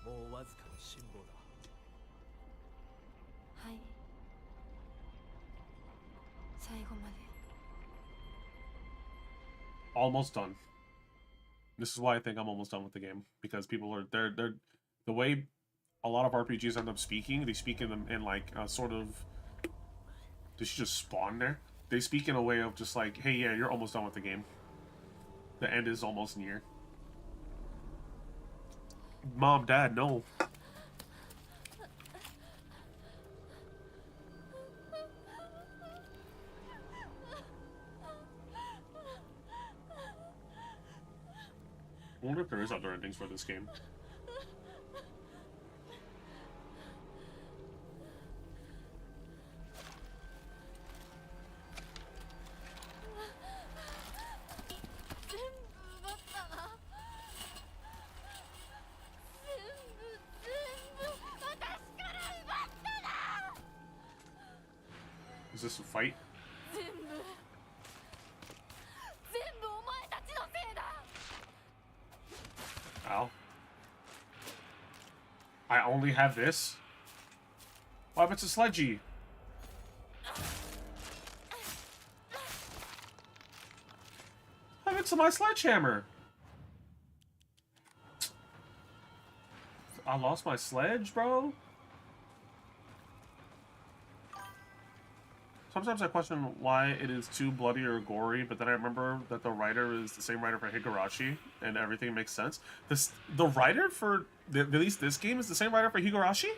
もうわずかの辛抱だ。はい。最後まで。 Almost done. This is why I think I'm almost done with the game, because people are they're the way a lot of RPGs end up speaking. They speak in them in like a sort of. Did she just spawn there? They speak in a way of just like, hey, yeah, you're almost done with the game. The end is almost near. Mom, Dad, no. I wonder if there is other endings for this game. 全部奪ったな。全部私から奪ったな。 Is this a fight? 全部お前たちのせいだ。 Ow. I only have this? What happened to Sledgy? What happened to my sledgehammer? I lost my sledge, bro? Sometimes I question why it is too bloody or gory, but then I remember that the writer is the same writer for Higurashi, and everything makes sense. The writer for at least this game is the same writer for Higurashi?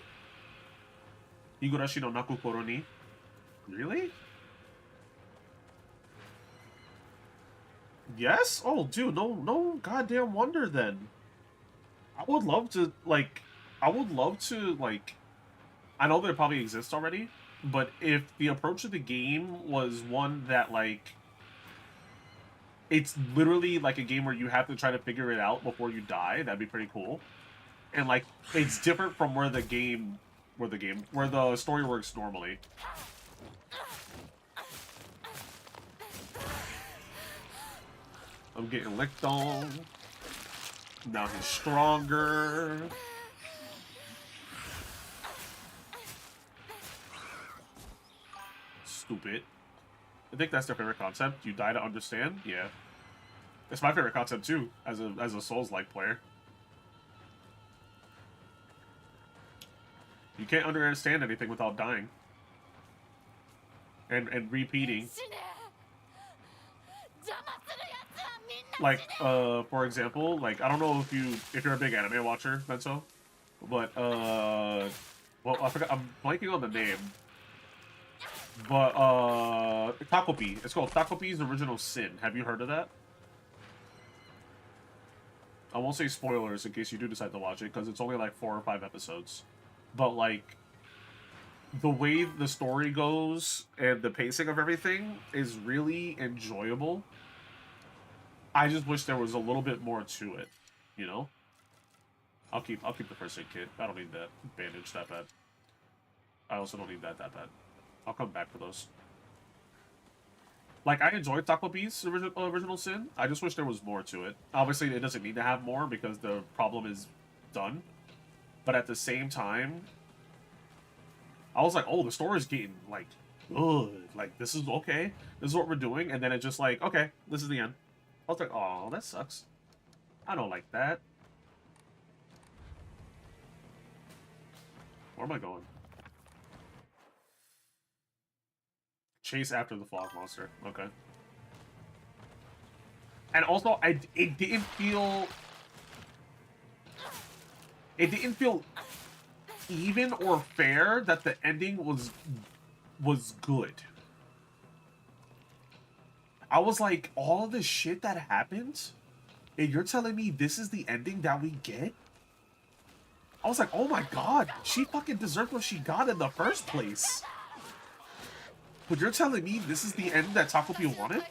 Higurashi no Nakukoro ni? Really? Yes? Oh, dude, no goddamn wonder then. I would love to, like, I know that it probably exists already, but if the approach of the game was one that, like, it's literally like a game where you have to try to figure it out before you die, that'd be pretty cool. And, like, it's different from where the story works normally. I'm getting licked on. Now he's stronger. Stupid. I think that's their favorite concept. You die to understand? Yeah. It's my favorite concept too, as a Souls-like player. You can't understand anything without dying. And repeating. Like, for example, like, I don't know if you're a big anime watcher, Benso, but, well, I forgot, I'm blanking on the name. But, Takopi. It's called Takopi's Original Sin. Have you heard of that? I won't say spoilers in case you do decide to watch it, because it's only like 4 or 5 episodes. But, like, the way the story goes and the pacing of everything is really enjoyable. I just wish there was a little bit more to it, you know? I'll keep the first aid kit. I don't need that bandage that bad. I also don't need that bad. I'll come back for those. Like, I enjoyed Taco B's original Sin. I just wish there was more to it. Obviously, it doesn't need to have more because the problem is done. But at the same time, I was like, oh, the story's getting, like, good. Like, this is okay. This is what we're doing. And then it's just like, okay, this is the end. was like, oh, that sucks. I don't like that. Where am I going? Chase after the fog monster. Okay. And also, it didn't feel even or fair that the ending was good. I was like, all of the shit that happened, and you're telling me this is the ending that we get? I was like, oh my god, she fucking deserved what she got in the first place. But you're telling me this is the end that Takopi wanted?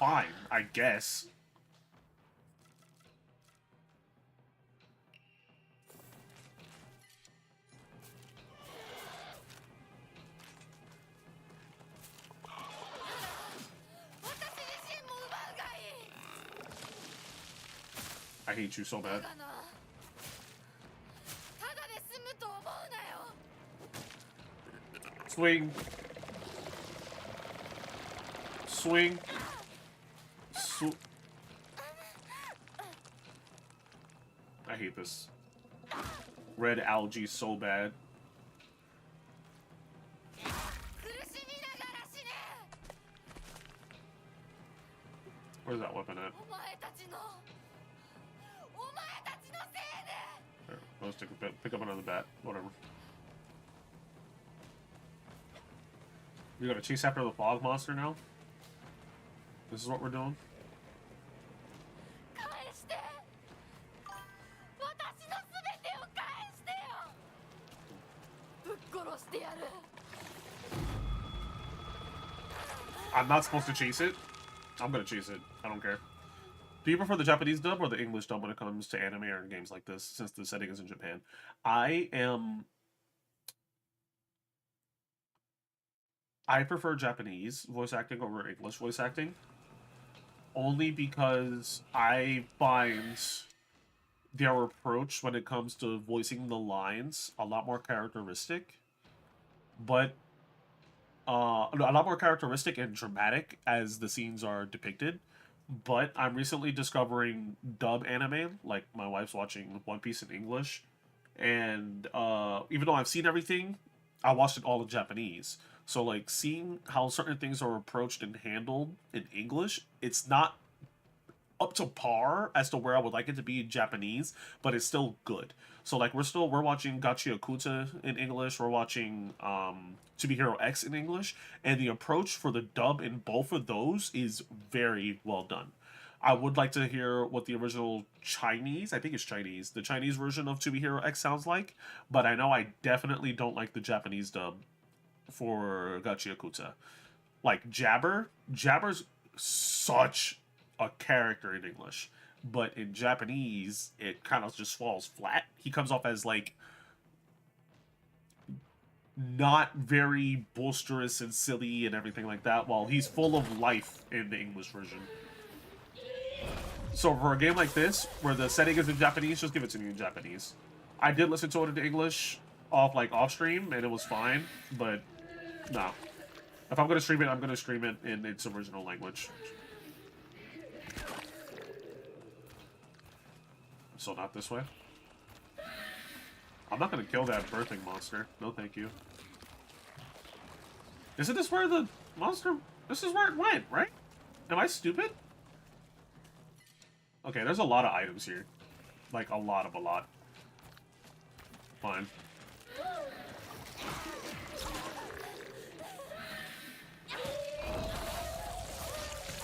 Fine, I guess. I hate you so bad. Swing. Swing. I hate this. Red algae so bad. Where's that weapon at? There, let's pick up another bat. Whatever. We gotta chase after the fog monster now? This is what we're doing? I'm not supposed to chase it? I'm gonna chase it. I don't care. Do you prefer the Japanese dub or the English dub when it comes to anime or games like this, since the setting is in Japan? I prefer Japanese voice acting over English voice acting. Only because I find their approach when it comes to voicing the lines a lot more characteristic. But a lot more characteristic and dramatic as the scenes are depicted. But I'm recently discovering dub anime, like my wife's watching One Piece in English, and even though I've seen everything, I watched it all in Japanese. So like seeing how certain things are approached and handled in English, it's not up to par as to where I would like it to be in Japanese, but it's still good. So like we're watching Gachi Okuta in English, we're watching To Be Hero X in English, and the approach for the dub in both of those is very well done. I would like to hear what the original Chinese, I think it's Chinese, the Chinese version of To Be Hero X sounds like, but I know I definitely don't like the Japanese dub for Gachi Okuta. Like Jabber's such a character in English, but in Japanese it kind of just falls flat. He comes off as like not very boisterous and silly and everything like that, while he's full of life in the English version. So for a game like this, where the setting is in Japanese, just give it to me in Japanese. I did listen to it in English off stream, and it was fine, but no. If I'm gonna stream it, I'm gonna stream it in its original language. So not this way. I'm not gonna kill that birthing monster. No, thank you. Isn't this where the monster... This is where it went, right? Am I stupid? Okay, there's a lot of items here. Like, a lot. Fine.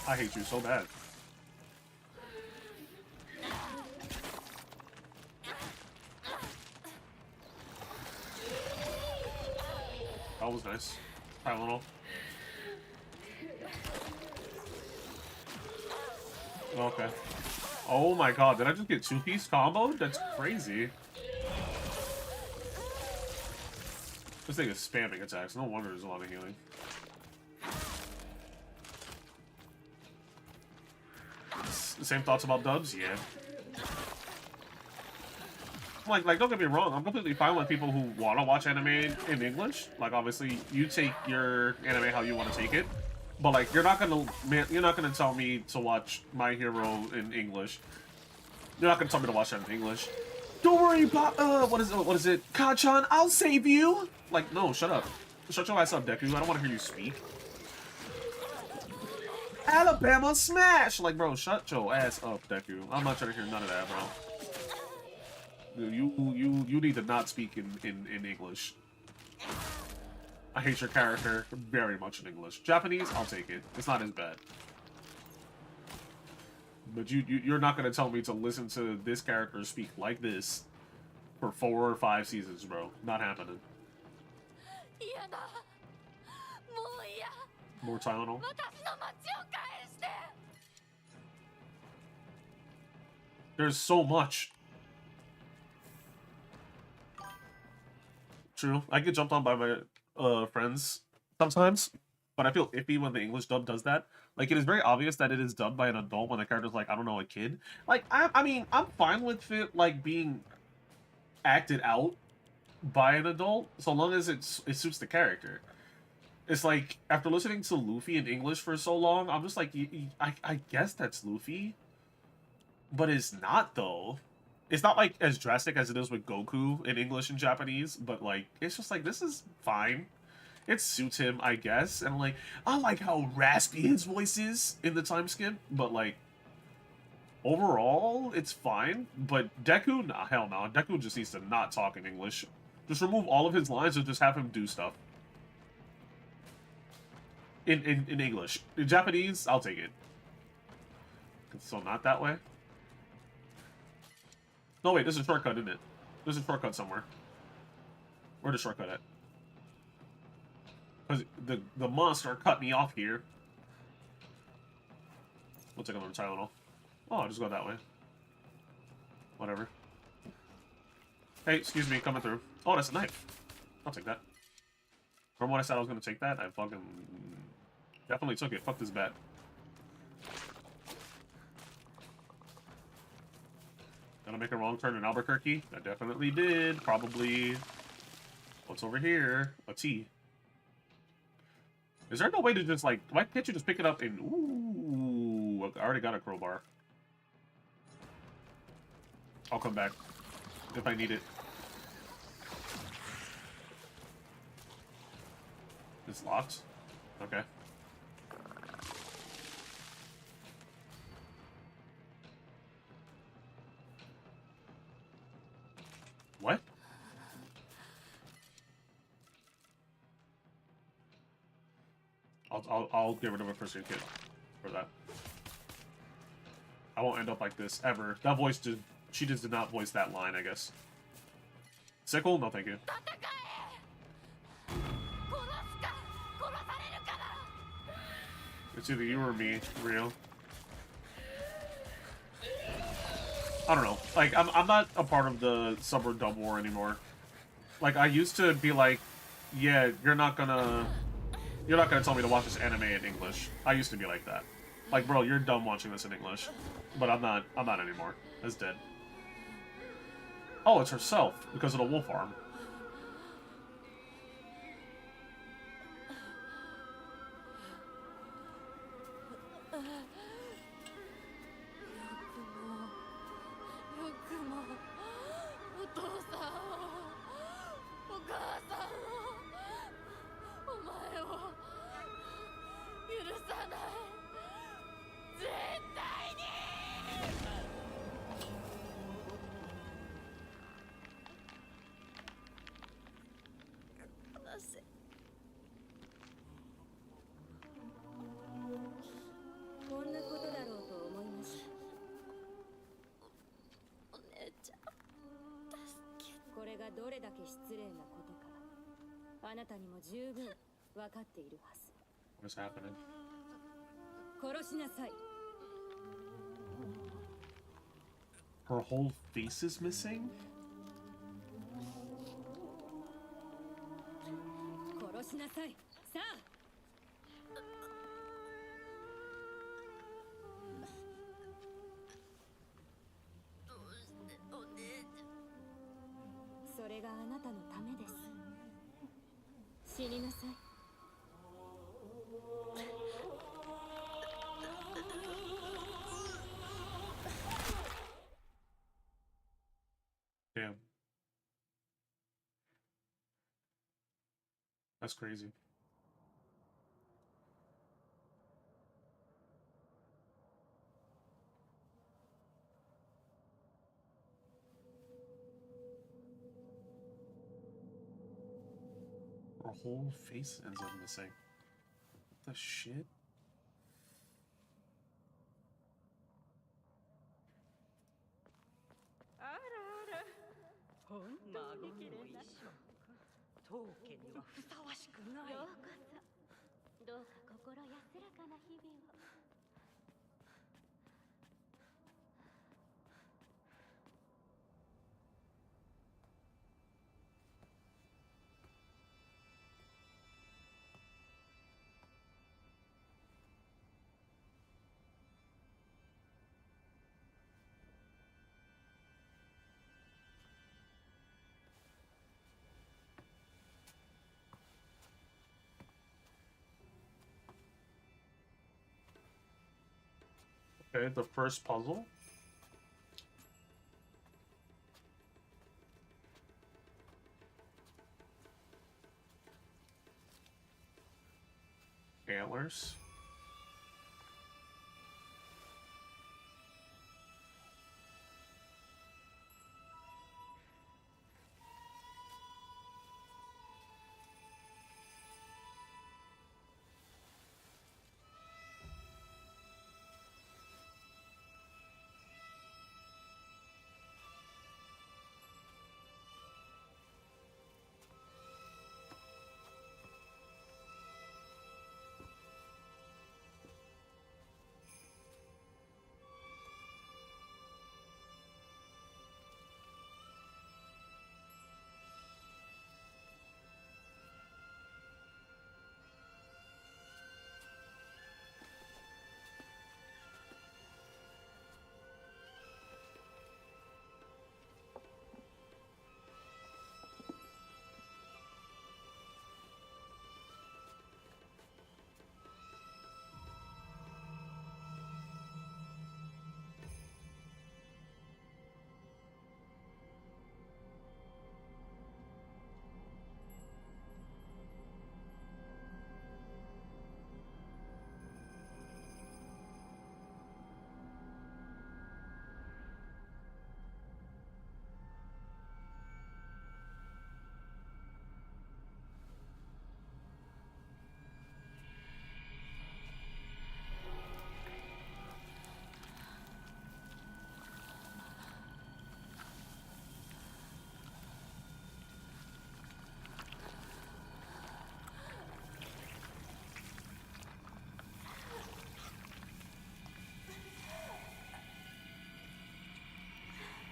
I hate you so bad. That was nice. Tylenol. Okay. Oh my god, did I just get two-piece comboed? That's crazy. This thing is spamming attacks. No wonder there's a lot of healing. Same thoughts about dubs? Yeah. Like, don't get me wrong, I'm completely fine with people who want to watch anime in English. Like, obviously, you take your anime how you want to take it. But like, you're not gonna tell me to watch My Hero in English. You're not gonna tell me to watch that in English. Don't worry about what is it? Kachan, I'll save you. Like, no, shut up. Shut your ass up, Deku. I don't want to hear you speak. Alabama smash! Like, bro, shut your ass up, Deku. I'm not trying to hear none of that, bro. You need to not speak in English. I hate your character very much in English. Japanese, I'll take it. It's not as bad. But you're not gonna tell me to listen to this character speak like this for 4 or 5 seasons, bro. Not happening. 嫌だもう嫌 More Tylenol. 私の街を返して There's so much. True. I get jumped on by my friends sometimes, but I feel iffy when the English dub does that. Like, it is very obvious that it is dubbed by an adult when the character's like, I don't know, a kid. Like, I mean, I'm fine with it, like, being acted out by an adult, so long as it suits the character. It's like, after listening to Luffy in English for so long, I'm just like, I guess that's Luffy. But it's not, though. It's not, like, as drastic as it is with Goku in English and Japanese, but, like, it's just like, this is fine. It suits him, I guess. And, like, I like how raspy his voice is in the time skip, but, like, overall, it's fine. But Deku, nah, hell no. Deku just needs to not talk in English. Just remove all of his lines and just have him do stuff. In English. In Japanese, I'll take it. So not that way? No, wait, there's a shortcut, isn't it? There's a shortcut somewhere. Where's the shortcut at? Because the monster cut me off here. We'll take another Tylenol. Oh, I'll just go that way. Whatever. Hey, excuse me, coming through. Oh, that's a knife. I'll take that. From what I said I was going to take that, I fucking definitely took it. Fuck this bat. Gonna make a wrong turn in Albuquerque? I definitely did. Probably. What's over here? A T. Is there no way to just, like, why can't you just pick it up and... Ooh, I already got a crowbar. I'll come back if I need it. It's locked? Okay. What? I'll get rid of a first aid kit for that. I won't end up like this ever. That voice she just did not voice that line, I guess. Sickle? No, thank you. It's either you or me, real. I don't know. Like, I'm not a part of the sub or dub war anymore. Like, I used to be like, yeah, you're not gonna tell me to watch this anime in English. I used to be like that. Like, bro, you're dumb watching this in English. But I'm not anymore. That's dead. Oh, it's herself, because of the wolf arm. What's happening? Her whole face is missing? That's crazy. Her whole face ends up missing. What the shit? Okay, the first puzzle. Antlers.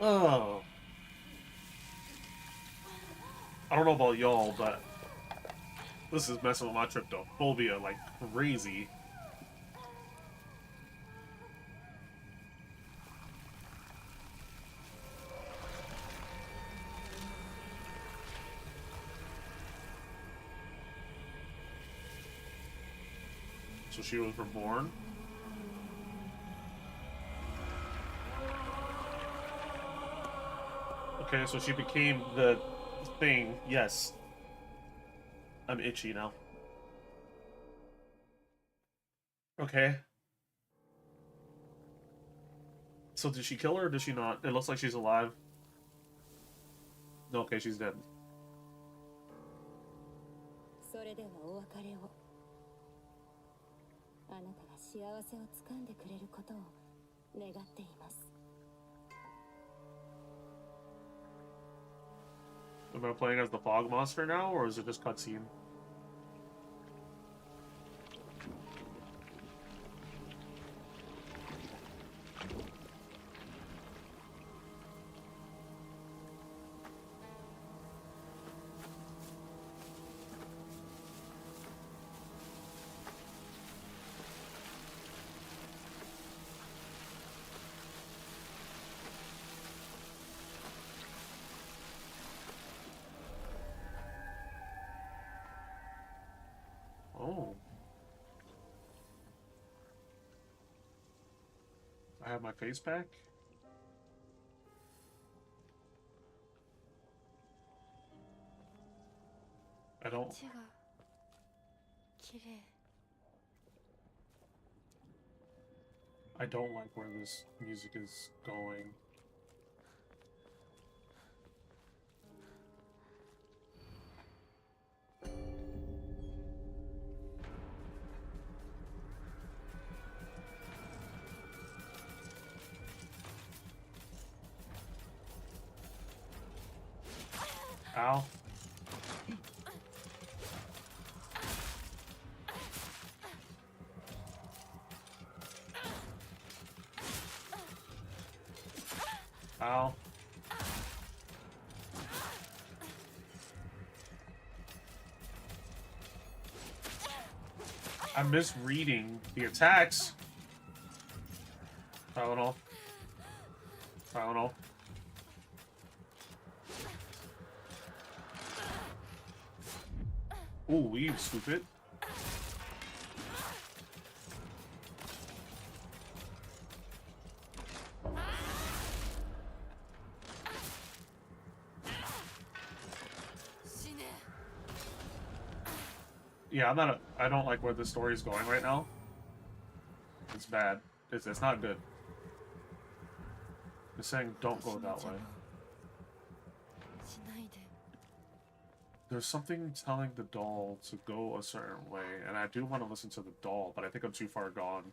Oh. I don't know about y'all, but this is messing with my tryptophobia like crazy. So she was reborn. Okay, so she became the thing. Yes. I'm itchy now. Okay. So did she kill her or did she not? It looks like she's alive. No, okay, she's dead. それではお別れを。あなたが幸せをつかんでくれることを願っています。 Am I playing as the fog monster now, or is it just cutscene? Oh. I have my face back? I don't. 血が綺麗。 I don't like where this music is going. Ow. Ow. I'm misreading the attacks. Tylenol. Tylenol. Ooh, weave, stupid. Yeah, I don't like where the story is going right now. It's bad. It's not good. It's saying don't go that way. しないで。 There's something telling the doll to go a certain way, and I do want to listen to the doll, but I think I'm too far gone.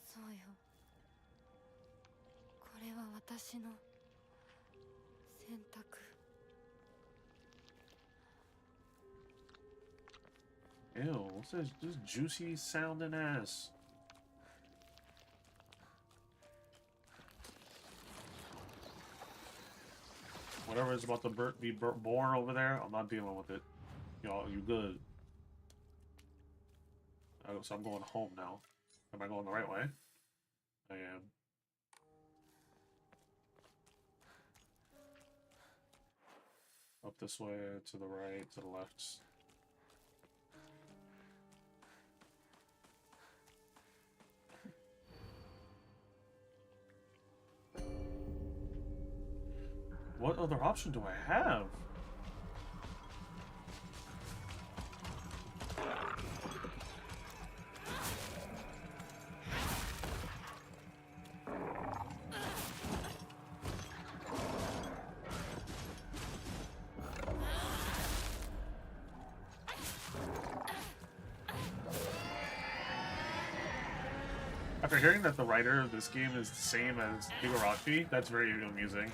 そうよ。これは私の選択。 Ew, what's this juicy sounding ass? Whatever is about to be born over there, I'm not dealing with it. Y'all, you good. So I'm going home now. Am I going the right way? I am. Up this way, to the right, to the left. What other option do I have? After hearing that the writer of this game is the same as Higurashi, that's very amusing.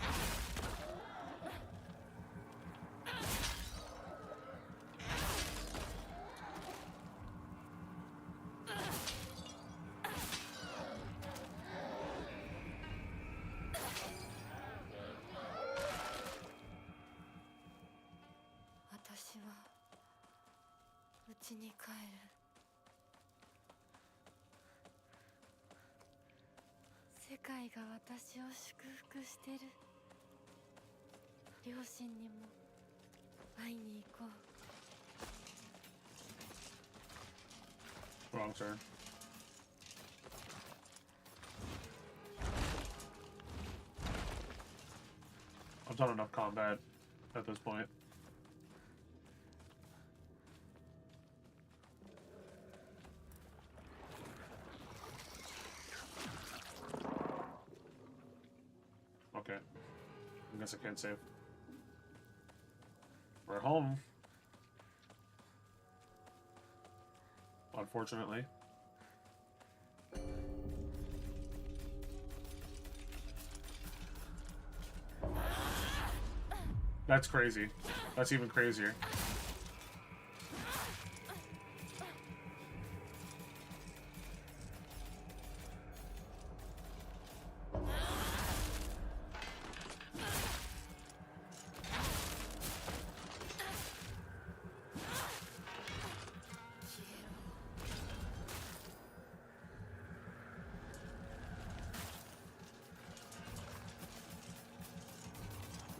Wrong turn. I've done enough combat at this point. Okay. I guess I can't save. We're at home. Unfortunately. That's crazy. That's even crazier.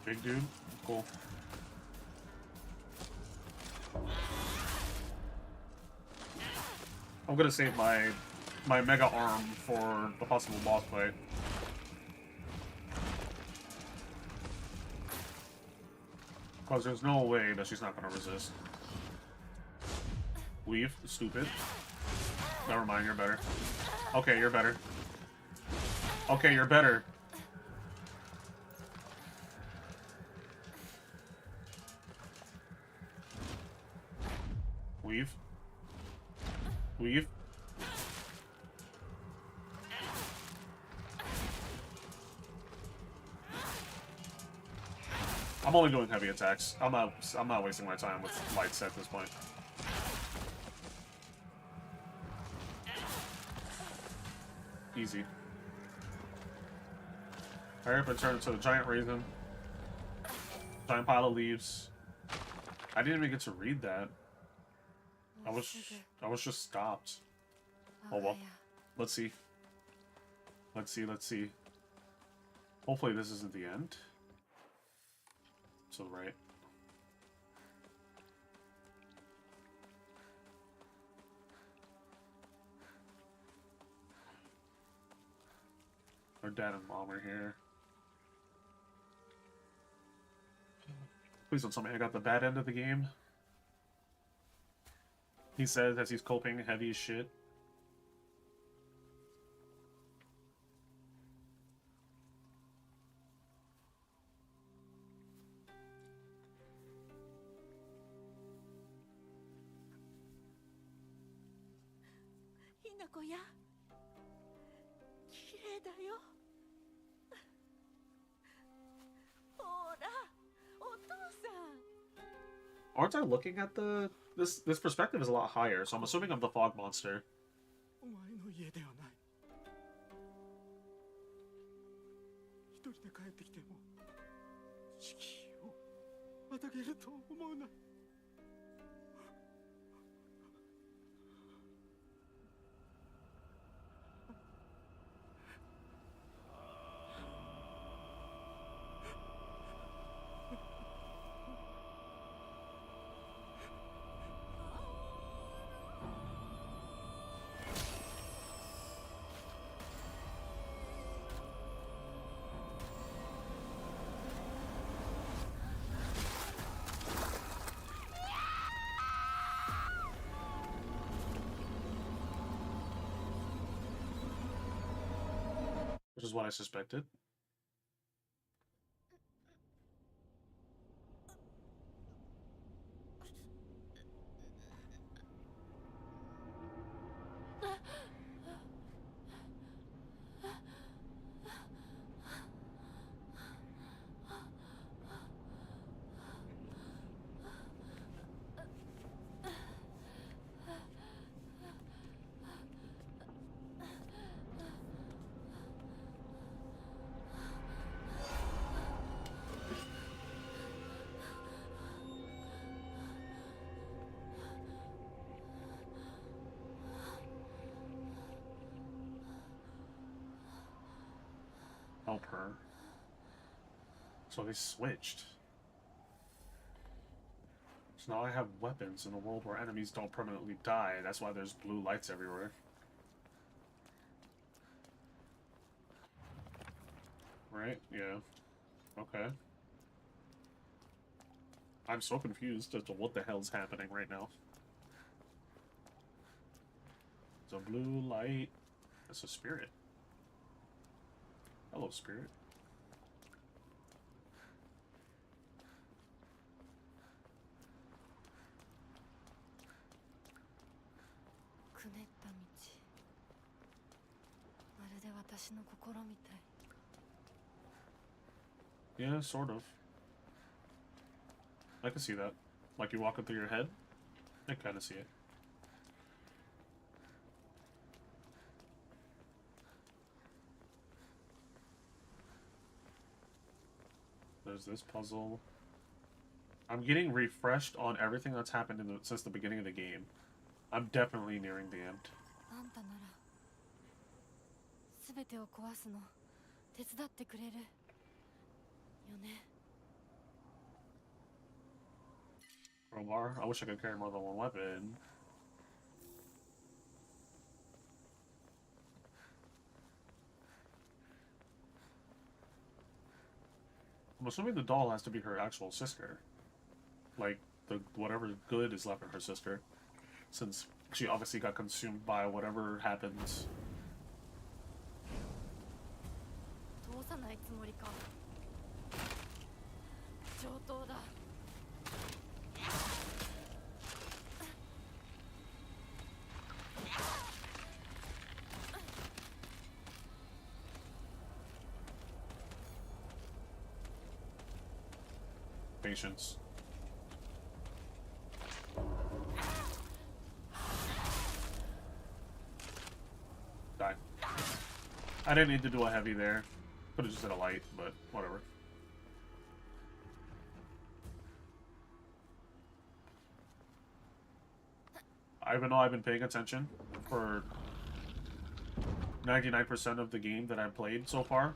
Big dude? Cool. I'm gonna save my mega arm for the possible boss fight. Because there's no way that she's not gonna resist. Weave, stupid. Never mind, you're better. Okay, you're better. Okay, you're better. Weave. Weave. I'm only doing heavy attacks. I'm not wasting my time with lights at this point. Easy. Alright, but turn into a giant raisin. Giant pile of leaves. I didn't even get to read that. I was just stopped. Oh well. Let's see. Let's see. Hopefully this isn't the end. To the right. Our dad and mom are here. Please don't tell me I got the bad end of the game. He says as he's coping heavy as shit. Aren't I looking at this perspective is a lot higher, so I'm assuming I'm the fog monster. お前の家ではない。一人で帰ってきても敷居をまたげると思うな。Which is what I suspected. Help her. So they switched. So now I have weapons in a world where enemies don't permanently die. That's why there's blue lights everywhere. Right? Yeah. Okay. I'm so confused as to what the hell's happening right now. It's a blue light. That's a spirit. Hello, spirit. Yeah, sort of. I can see that. Like you walking through your head? I kind of see it. There's this puzzle. I'm getting refreshed on everything that's happened since the beginning of the game. I'm definitely nearing the end. Crowbar? I wish I could carry more than one weapon. I'm assuming the doll has to be her actual sister. like the whatever good is left in her sister, since she obviously got consumed by whatever happens. 通さないつもりか。上等だ。 Patience. Die. I didn't need to do a heavy there. Could have just did a light, but whatever. Even though I've been paying attention for 99% of the game that I've played so far,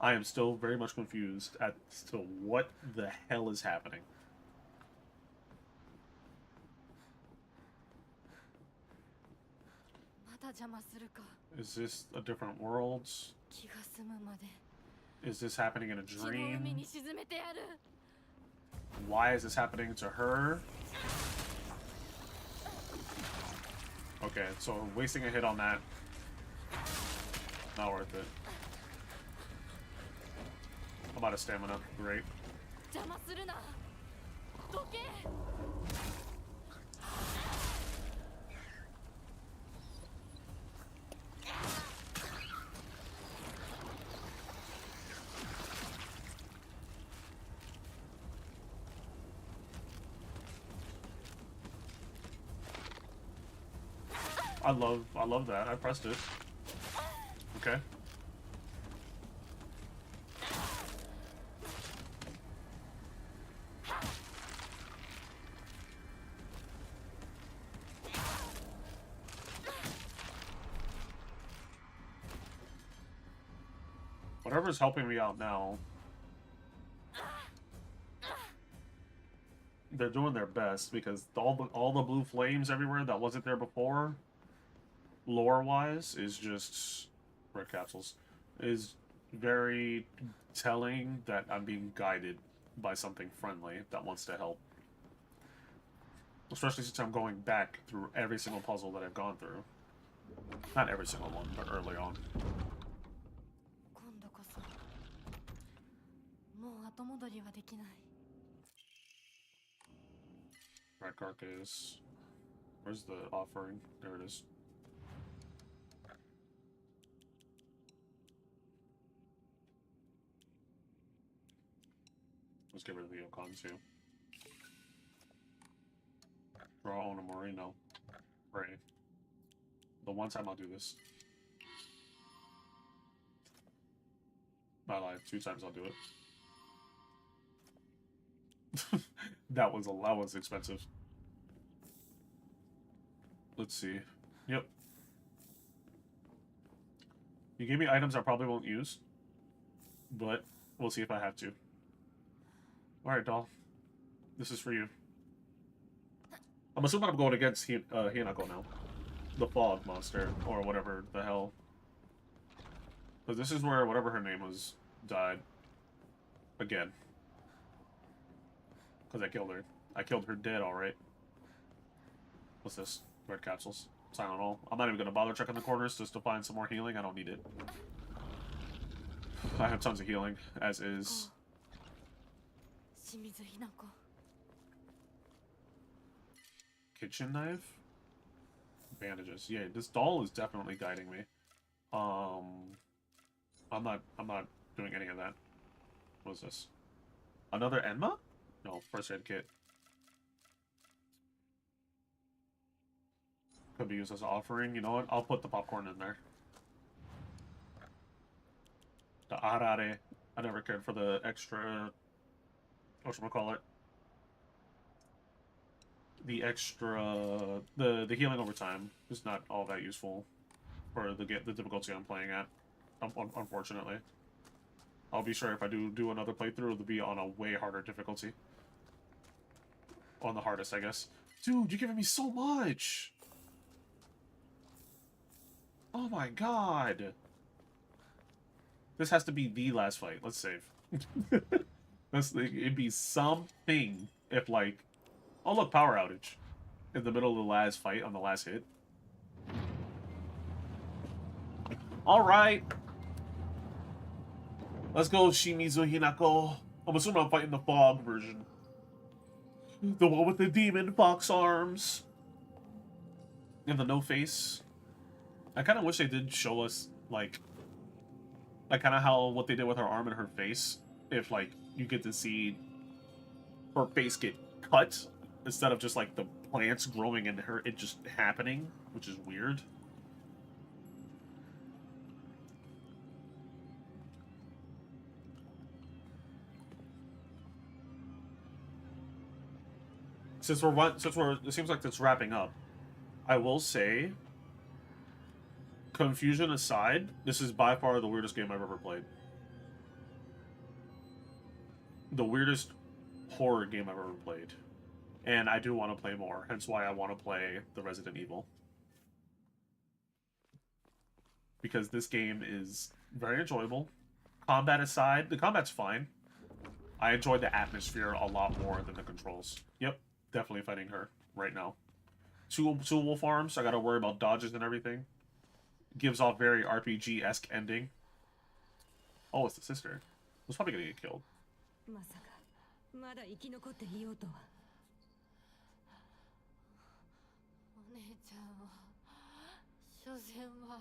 I am still very much confused as to what the hell is happening. Is this a different world? Is this happening in a dream? Why is this happening to her? Okay, so wasting a hit on that, not worth it. I'm out of stamina. Great. I love that. I pressed it. Okay. Whatever's helping me out now, they're doing their best, because all the blue flames everywhere that wasn't there before, lore-wise, is just red capsules, is very telling that I'm being guided by something friendly that wants to help. Especially since I'm going back through every single puzzle that I've gone through. Not every single one, but early on. Red carcass. Where's the offering? There it is. Let's get rid of the Yokon too. Draw on a Moreno. Pray. The one time I'll do this. I lied. 2 times I'll do it. that was expensive. Let's see. Yep. You gave me items I probably won't use, but we'll see if I have to. Alright, doll. This is for you. I'm assuming I'm going against Hinako now. The fog monster, or whatever the hell. Because this is where whatever her name was died. Again. Because I killed her. I killed her dead, alright. What's this? Red capsules. Silent all. I'm not even going to bother checking the corners just to find some more healing. I don't need it. I have tons of healing, as is. Kitchen knife? Bandages. Yeah, this doll is definitely guiding me. I'm not doing any of that. What is this? Another Enma? No, first aid kit. Could be used as an offering. You know what? I'll put the popcorn in there. The arare. I never cared for the extra... whatchamacallit? The extra... The healing over time is not all that useful for the difficulty I'm playing at, unfortunately. I'll be sure if I do another playthrough, it'll be on a way harder difficulty. On the hardest, I guess. Dude, you're giving me so much! Oh my god! This has to be the last fight. Let's save. It'd be something if, like, Oh look, power outage. In the middle of the last fight on the last hit. Alright. Let's go, Shimizu Hinako. I'm assuming I'm fighting the fog version. The one with the demon fox arms. And the no face. I kind of wish they did show us, like kind of how, what they did with her arm and her face. If, like, you get to see her face get cut, instead of just, like, the plants growing and her, it just happening, which is weird. It seems like it's wrapping up. I will say, confusion aside, this is by far the weirdest game I've ever played. The weirdest horror game I've ever played. And I do want to play more, hence why I want to play the Resident Evil. Because this game is very enjoyable. Combat aside, the combat's fine. I enjoyed the atmosphere a lot more than the controls. Yep, definitely fighting her right now. Two wolf arms, I gotta worry about dodges and everything. Gives off very RPG-esque ending. Oh, it's the sister. Who's probably gonna get killed. まさかまだ生き残っていようとは。お姉ちゃんは所詮は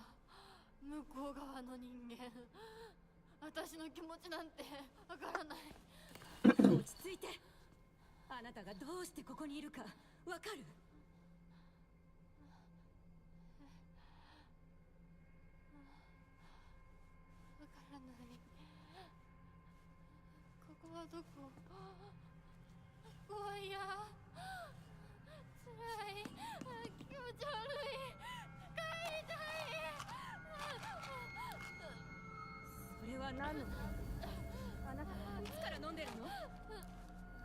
向こう側の人間。私の気持ちなんてわからない。落ち着いて。あなたがどうしてここにいるかわかる？わからない。ここはどこ？怖いや。辛い。気持ち悪い。帰りたい。それは何の？あなたいつから飲んでるの？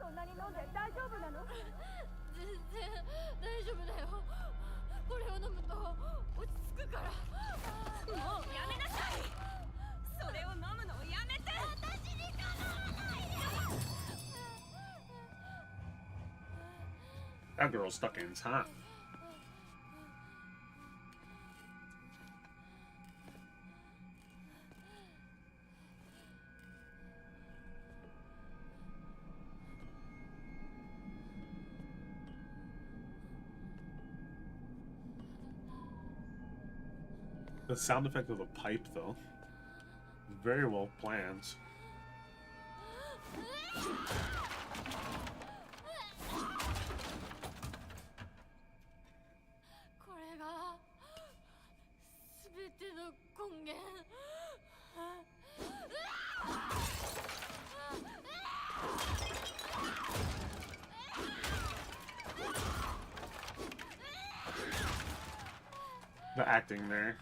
そんなに飲んで大丈夫なの？全然大丈夫だよ。これを飲むと落ち着くから。もうやめなさい。それを飲むのをやめて。私にかなわないで。 That girl's stuck in time. The sound effect of a pipe, though. Very well planned. The acting there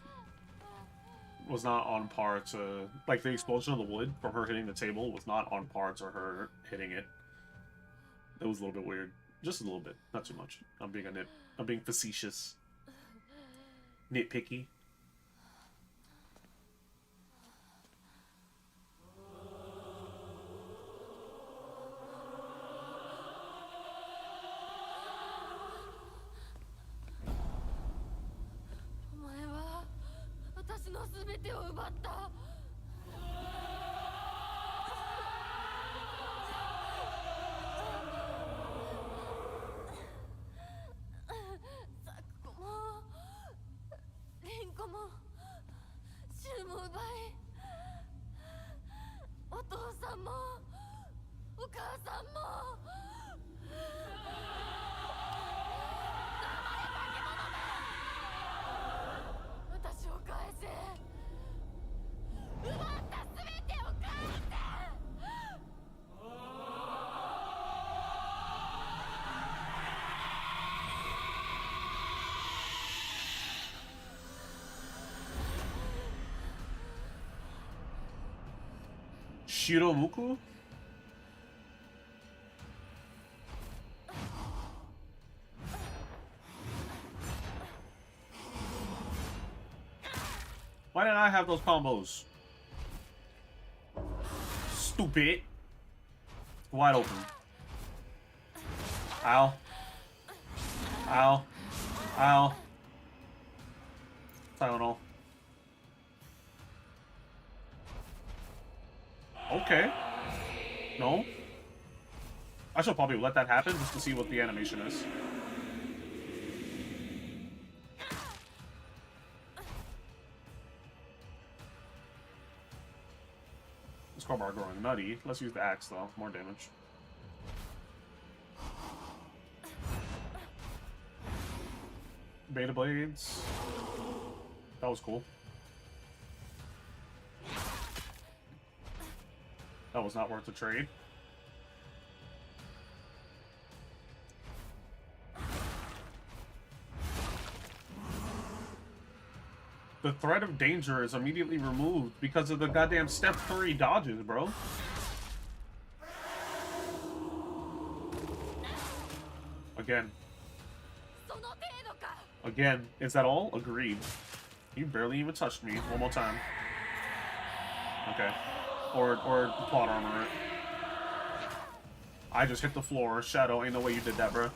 was not on par to, like, the explosion of the wood from her hitting the table was not on par to her hitting it. It was a little bit weird. Just a little bit. Not too much. I'm being facetious. Nitpicky. Shiromuku? Why didn't I have those combos? Stupid. Wide open. Ow. Ow. Ow. Tylenol. Okay. No. I should probably let that happen just to see what the animation is. This crowbar growing nutty. Let's use the axe though. More damage. Beta blades. That was cool. That was not worth the trade. The threat of danger is immediately removed because of the goddamn Steph Curry dodges, bro. Again. Again. Is that all? Agreed. You barely even touched me. One more time. Okay. Or plot armor it. I just hit the floor. Shadow, ain't no way you did that, bro.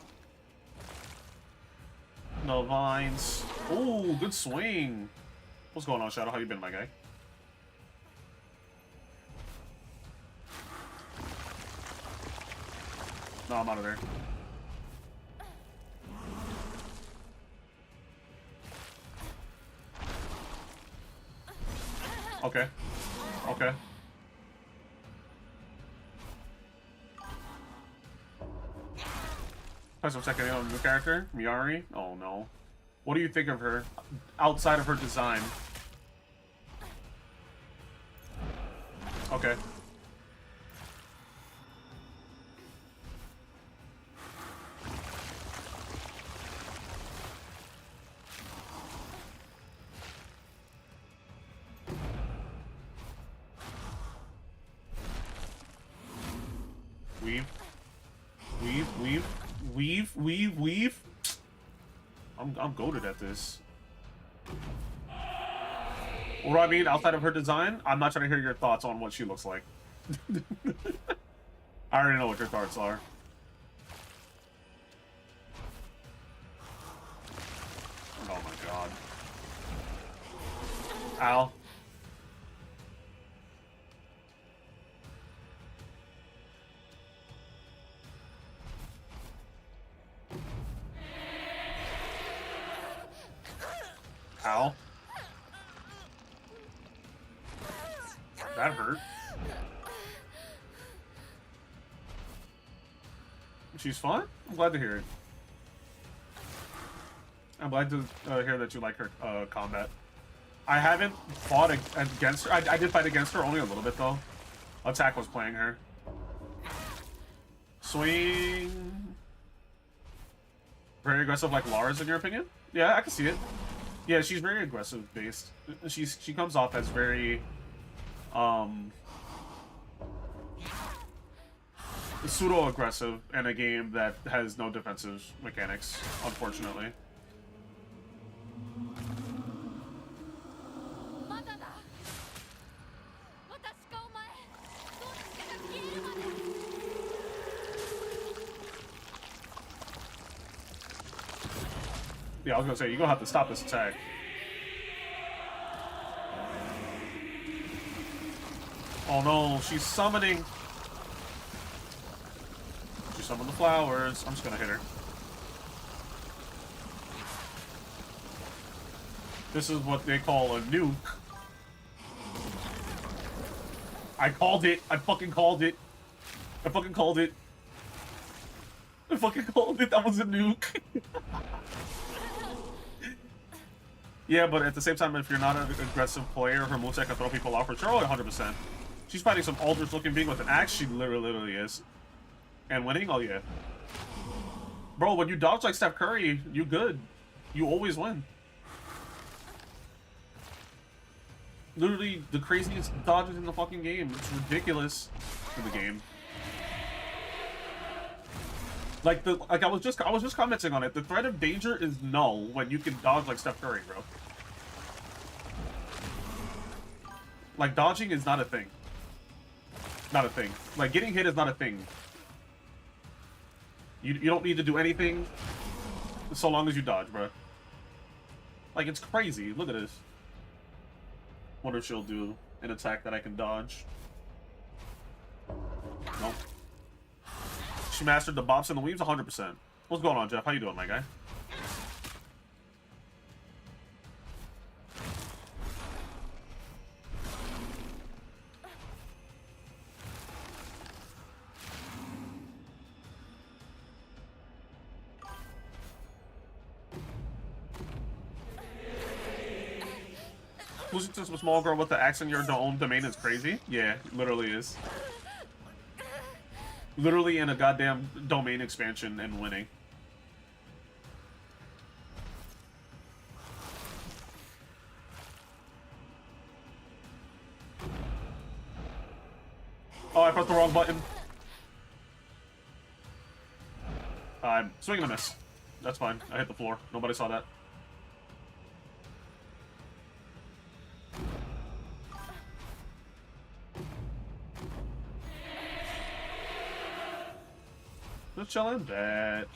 No vines. Ooh, good swing. What's going on, Shadow? How you been, my guy? No, I'm out of there. Okay. Okay. Press some second on the character, Miyari. Oh no. What do you think of her outside of her design? Okay. Weave. Weave, weave, weave, weave, weave. I'm goated at this. What do I mean outside of her design? I'm not trying to hear your thoughts on what she looks like. I already know what your thoughts are. Oh my god. Ow. Ow. That hurt. She's fun? I'm glad to hear it. I'm glad to hear that you like her combat. I haven't fought against her. I did fight against her only a little bit, though. Attack was playing her. Swing. Very aggressive like Lars, in your opinion? Yeah, I can see it. Yeah, she's very aggressive based. She comes off as very pseudo aggressive in a game that has no defensive mechanics, unfortunately. Yeah, I was gonna say, you're gonna have to stop this attack. Oh no, she's summoning. She summoned the flowers. I'm just gonna hit her. This is what they call a nuke. I called it. I fucking called it. I fucking called it. I fucking called it. That was a nuke. Yeah, but at the same time, if you're not an aggressive player, her moveset can throw people off for sure. 100%. She's fighting some Aldrich-looking being with an axe. She literally is. And winning? Oh, yeah. Bro, when you dodge like Steph Curry, you good. You always win. Literally, the craziest dodges in the fucking game. It's ridiculous for the game. Like I was just commenting on it. The threat of danger is null when you can dodge like Steph Curry, bro. Like dodging is not a thing. Not a thing. Like getting hit is not a thing. You don't need to do anything. So long as you dodge, bro. Like, it's crazy. Look at this. Wonder if she'll do an attack that I can dodge. Nope. She mastered the bops and the weaves 100%. What's going on, Jeff? How you doing, my guy? Losing to some small girl with the axe in your own domain is crazy? Yeah, literally is. Literally in a goddamn domain expansion and winning. Oh, I pressed the wrong button. I'm swinging a miss. That's fine. I hit the floor. Nobody saw that. Just chilling. Bet.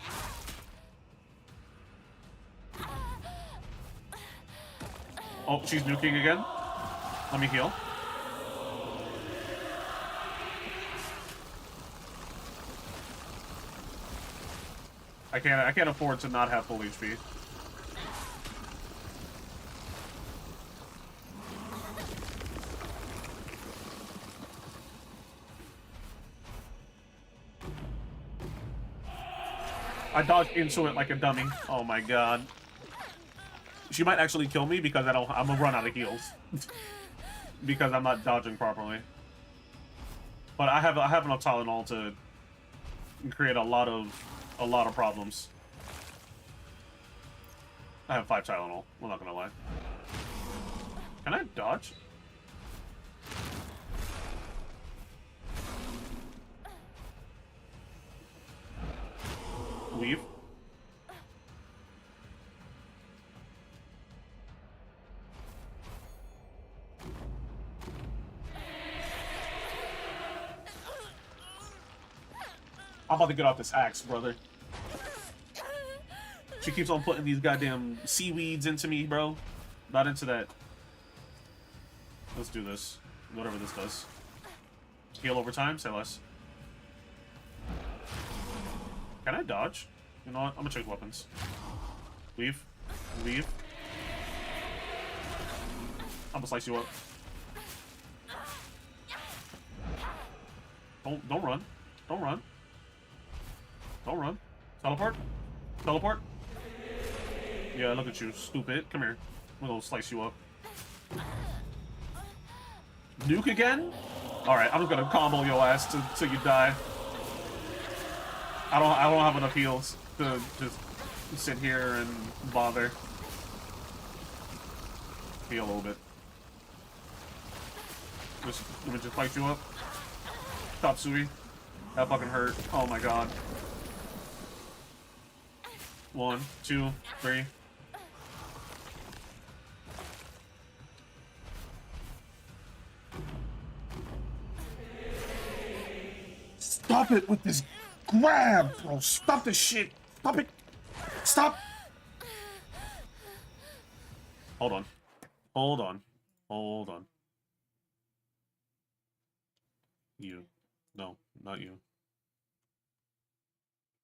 Oh, she's nuking again. Let me heal. I can't afford to not have full HP. I dodged into it like a dummy. Oh my god. She might actually kill me because I'm gonna run out of heals. Because I'm not dodging properly. But I have enough Tylenol to create a lot of problems. I have 5 Tylenol. I'm not gonna lie. Can I dodge? Leave. I'm about to get off this axe, brother. She keeps on putting these goddamn seaweeds into me, bro. Not into that. Let's do this. Whatever this does. Heal over time? Say less. Can I dodge? You know what? I'm gonna check weapons. Leave. Leave. I'm gonna slice you up. Don't run. Don't run. Don't run. Teleport. Teleport. Yeah, look at you, stupid. Come here. I'm gonna slice you up. Nuke again? Alright, I'm just gonna combo your ass till you die. I don't have enough heals to just sit here and bother. Heal a little bit. Let me just fight you up. Stop, Sui. That fucking hurt. Oh my god. 1, 2, 3. Stop it with this grab, bro. Stop this shit. Stop it. Stop. Hold on. Hold on. Hold on. You. No, not you.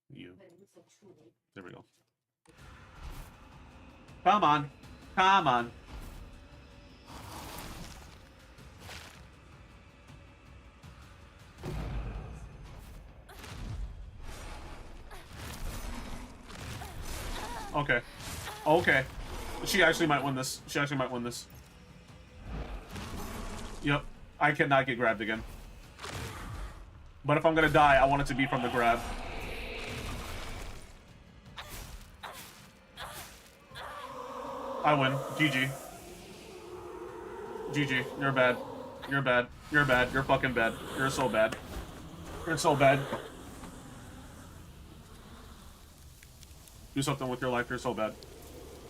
You. There we go. Come on. Come on. Okay. Okay. She actually might win this. She actually might win this. Yep. I cannot get grabbed again. But if I'm gonna die, I want it to be from the grab. I win. GG. GG. You're bad. You're bad. You're bad. You're fucking bad. You're so bad. You're so bad. Do something with your life. You're so bad.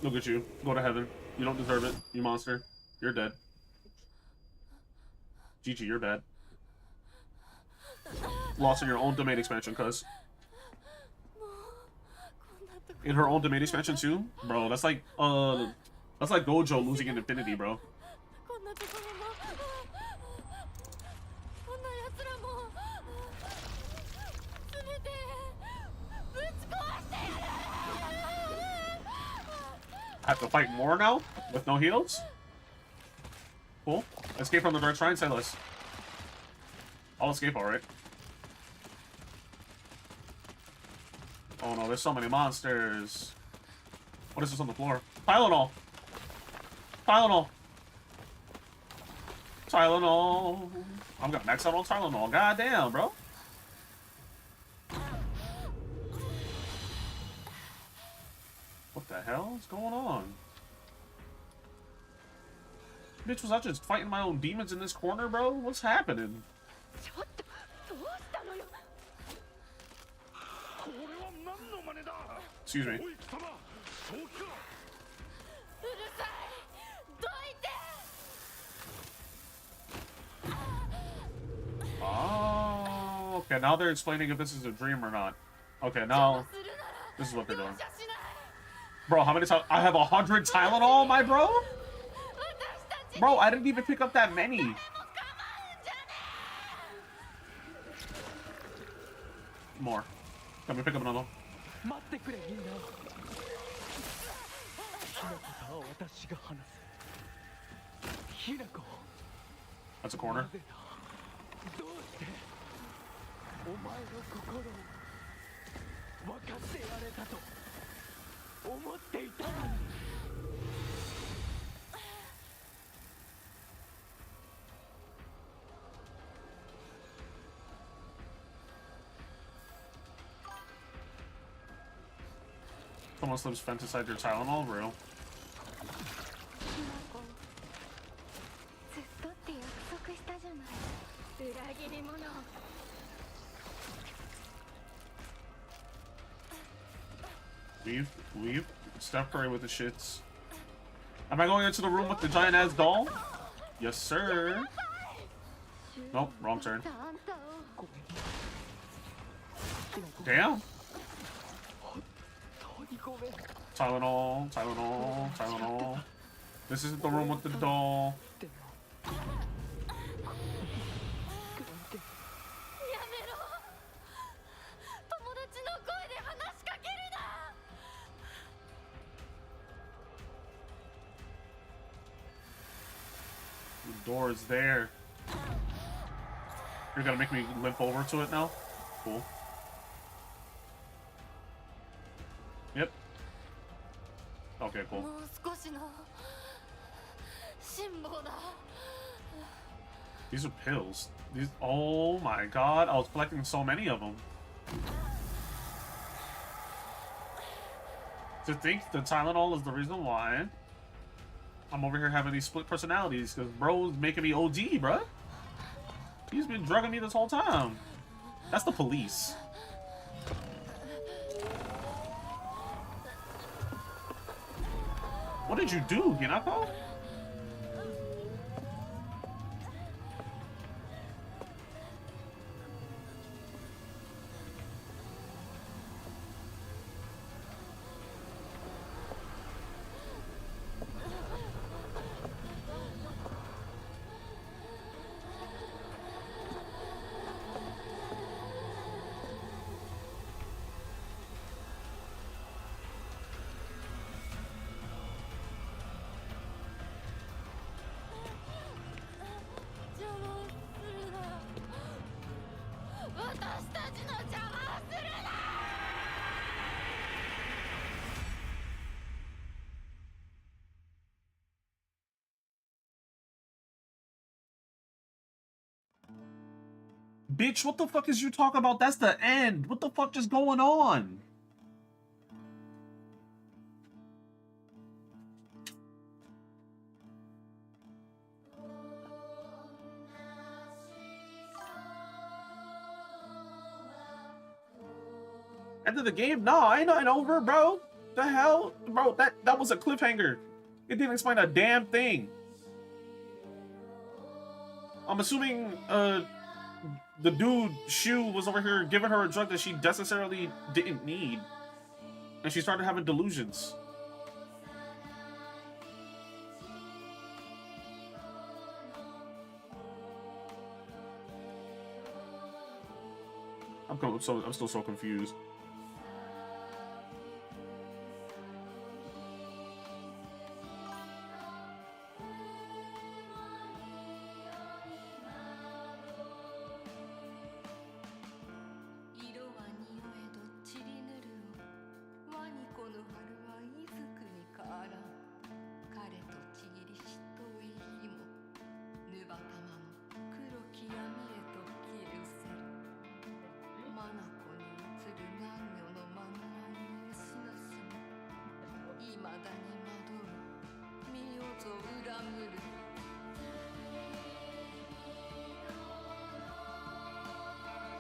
Look at you. Go to heaven. You don't deserve it. You monster. You're dead. GG, you're bad. Lost in your own domain expansion, cuz. In her own domain expansion too? Bro, that's like Gojo losing in Infinity, bro. こんなところもこんな奴らも全てぶち壊してやる I have to fight more now? With no heals? Cool. Escape from the Dark Shrine, say less. I'll escape, alright. Oh no, there's so many monsters. What is this on the floor? Tylenol! Tylenol! Tylenol! I'm gonna max out on Tylenol. God damn, bro. What the hell is going on? Bitch, was I just fighting my own demons in this corner, bro? What's happening? ちょっとどうしたのよ Excuse me. うるさいどいて Oh, okay, now they're explaining if this is a dream or not. Okay, now するなら this is what they're 容 doing. 赦しない Bro, how many times? I have 100 Tylenol, my bro? 私たち Bro, I didn't even pick up that many. も構うんじゃね More. Let me pick up another one. 待ってくれみんなひな子とは私が話すひな子 That's a corner. なぜだどうしてお前の心を分かってやれたと思っていたのに Someone slips fence inside your Tylenol, real. ひなこずっとって約束したじゃない裏切り者 Leave. Steph Curry with the shits. Am I going into the room with the giant ass doll? Yes, sir. Nope, wrong turn. あんたを Damn. 本当にごめん Tylenol, Tylenol, Tylenol. This isn't the room with the doll. でもなんてやめろ友達の声で話しかけるな The door is there. You're gonna make me limp over to it now? Cool. Yep. Okay, cool. もう少しの辛抱だ These are pills. These. Oh my god! I was collecting so many of them. To think the Tylenol is the reason why I'm over here having these split personalities, because bro's making me OD, bruh. He's been drugging me this whole time. That's the police. What did you do, Hinako? Bitch, what the fuck is you talking about? That's the end. What the fuck is going on? End of the game? Nah, ain't nothing over, bro. The hell? Bro, that was a cliffhanger. It didn't explain a damn thing. I'm assuming, the dude, Shu, was over here giving her a drug that she necessarily didn't need. And she started having delusions. I'm still so confused.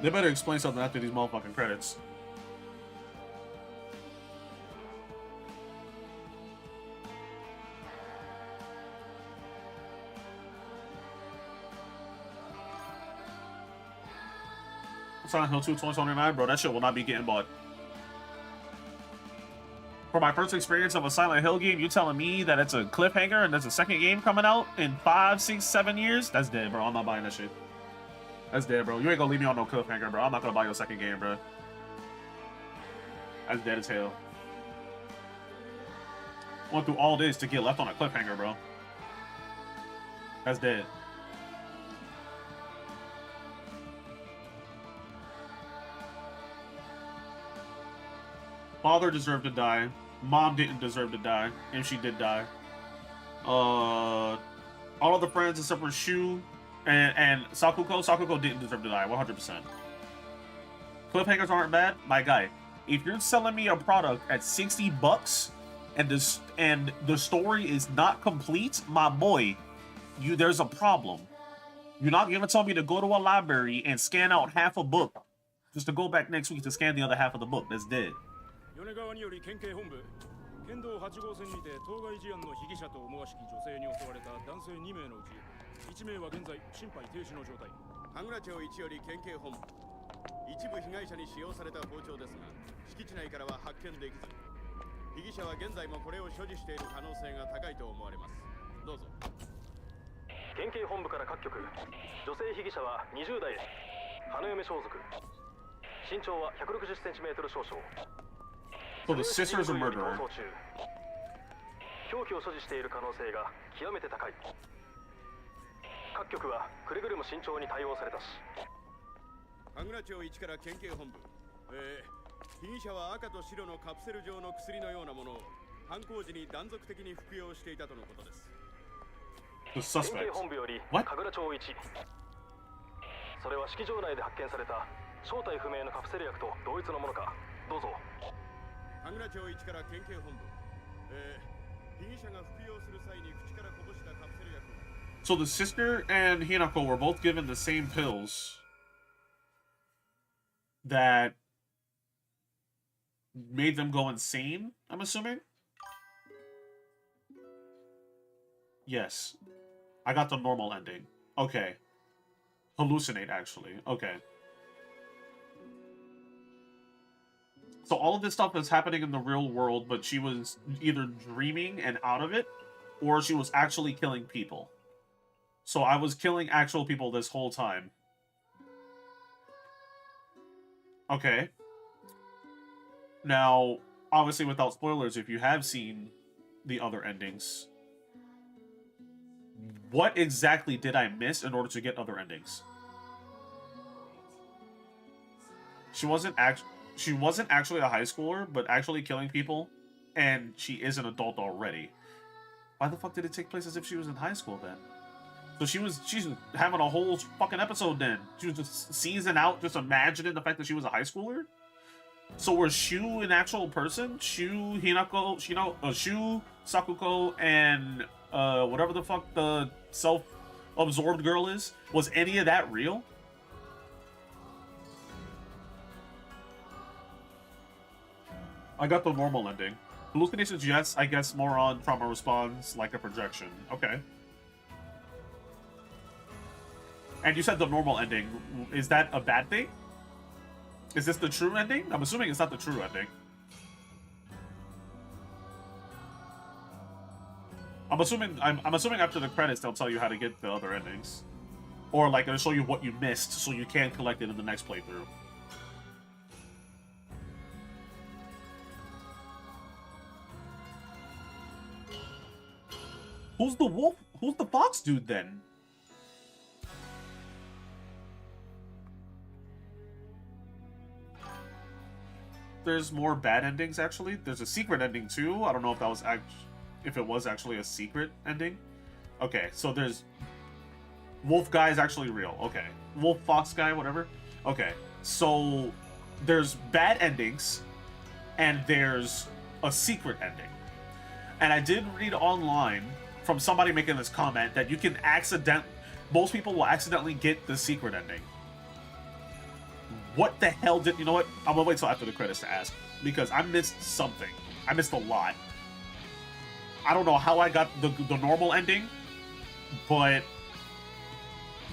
They better explain something after these motherfucking credits. Silent Hill 2 2029, bro, that shit will not be getting bought. For my first experience of a Silent Hill game, you telling me that it's a cliffhanger and there's a second game coming out in 5, 6, 7 years? That's dead, bro. I'm not buying that shit. That's dead, bro. You ain't gonna leave me on no cliffhanger, bro. I'm not gonna buy your second game, bro. That's dead as hell. Went through all this to get left on a cliffhanger, bro. That's dead. Father deserved to die. Mom didn't deserve to die, and she did die. All of the friends except for Shu and Sakuko. Sakuko didn't deserve to die, 100%. Cliffhangers aren't bad, my guy. If you're selling me a product at $60 and the story is not complete, my boy, there's a problem. You're not gonna tell me to go to a library and scan out half a book just to go back next week to scan the other half of the book. That's dead. 米川により県警本部県道8号線にて当該事案の被疑者と思わしき女性に襲われた男性2名のうち1名は現在心肺停止の状態羽倉町1より県警本部一部被害者に使用された包丁ですが敷地内からは発見できず被疑者は現在もこれを所持している可能性が高いと思われますどうぞ県警本部から各局女性被疑者は20代花嫁装束身長は 160cm 少々 So the sister is a murderer. 凶器を所持している可能性が極めて高い。各局はくれぐれも慎重に対応されたし。羽倉町1から県警本部。被疑者は赤と白のカプセル状の薬のようなものを犯行時に断続的に服用していたとのことです。The suspect. 県警本部より神楽町1。それは式場内で発見された正体不明のカプセル薬と同一のものか。どうぞ。 羽倉町1から県警本部。被疑者が服用する際に口からこぼしたカプセル薬。 So the sister and Hinako were both given the same pills that made them go insane, I'm assuming? Yes. I got the normal ending. Okay. Hallucinate, actually. Okay. So all of this stuff is happening in the real world, but she was either dreaming and out of it, or she was actually killing people. So I was killing actual people this whole time. Okay. Now, obviously without spoilers, if you have seen the other endings, what exactly did I miss in order to get other endings? She wasn't actually a high schooler, but actually killing people, and she is an adult already. Why the fuck did it take place as if she was in high school then? So she's having a whole fucking episode then. She was just season out, just imagining the fact that she was a high schooler? So was Shu an actual person? Shu, Hinako, Shu, Sakuko, and whatever the fuck the self-absorbed girl is? Was any of that real? I got the normal ending. Hallucinations, yes. I guess more on trauma response, like a projection. Okay. And you said the normal ending. Is that a bad thing? Is this the true ending? I'm assuming it's not the true ending. I'm assuming after the credits they'll tell you how to get the other endings, or like they'll show you what you missed so you can collect it in the next playthrough. Who's the wolf? Who's the fox dude then? There's more bad endings actually. There's a secret ending too. I don't know if that was if it was actually a secret ending. Okay, so there's wolf guy is actually real. Okay, wolf fox guy, whatever. Okay, so there's bad endings, and there's a secret ending. And I did read online from somebody making this comment that you can most people will accidentally get the secret ending. What the hell did... You know what? I'm gonna wait till after the credits to ask, because I missed something. I missed a lot. I don't know how I got the normal ending, but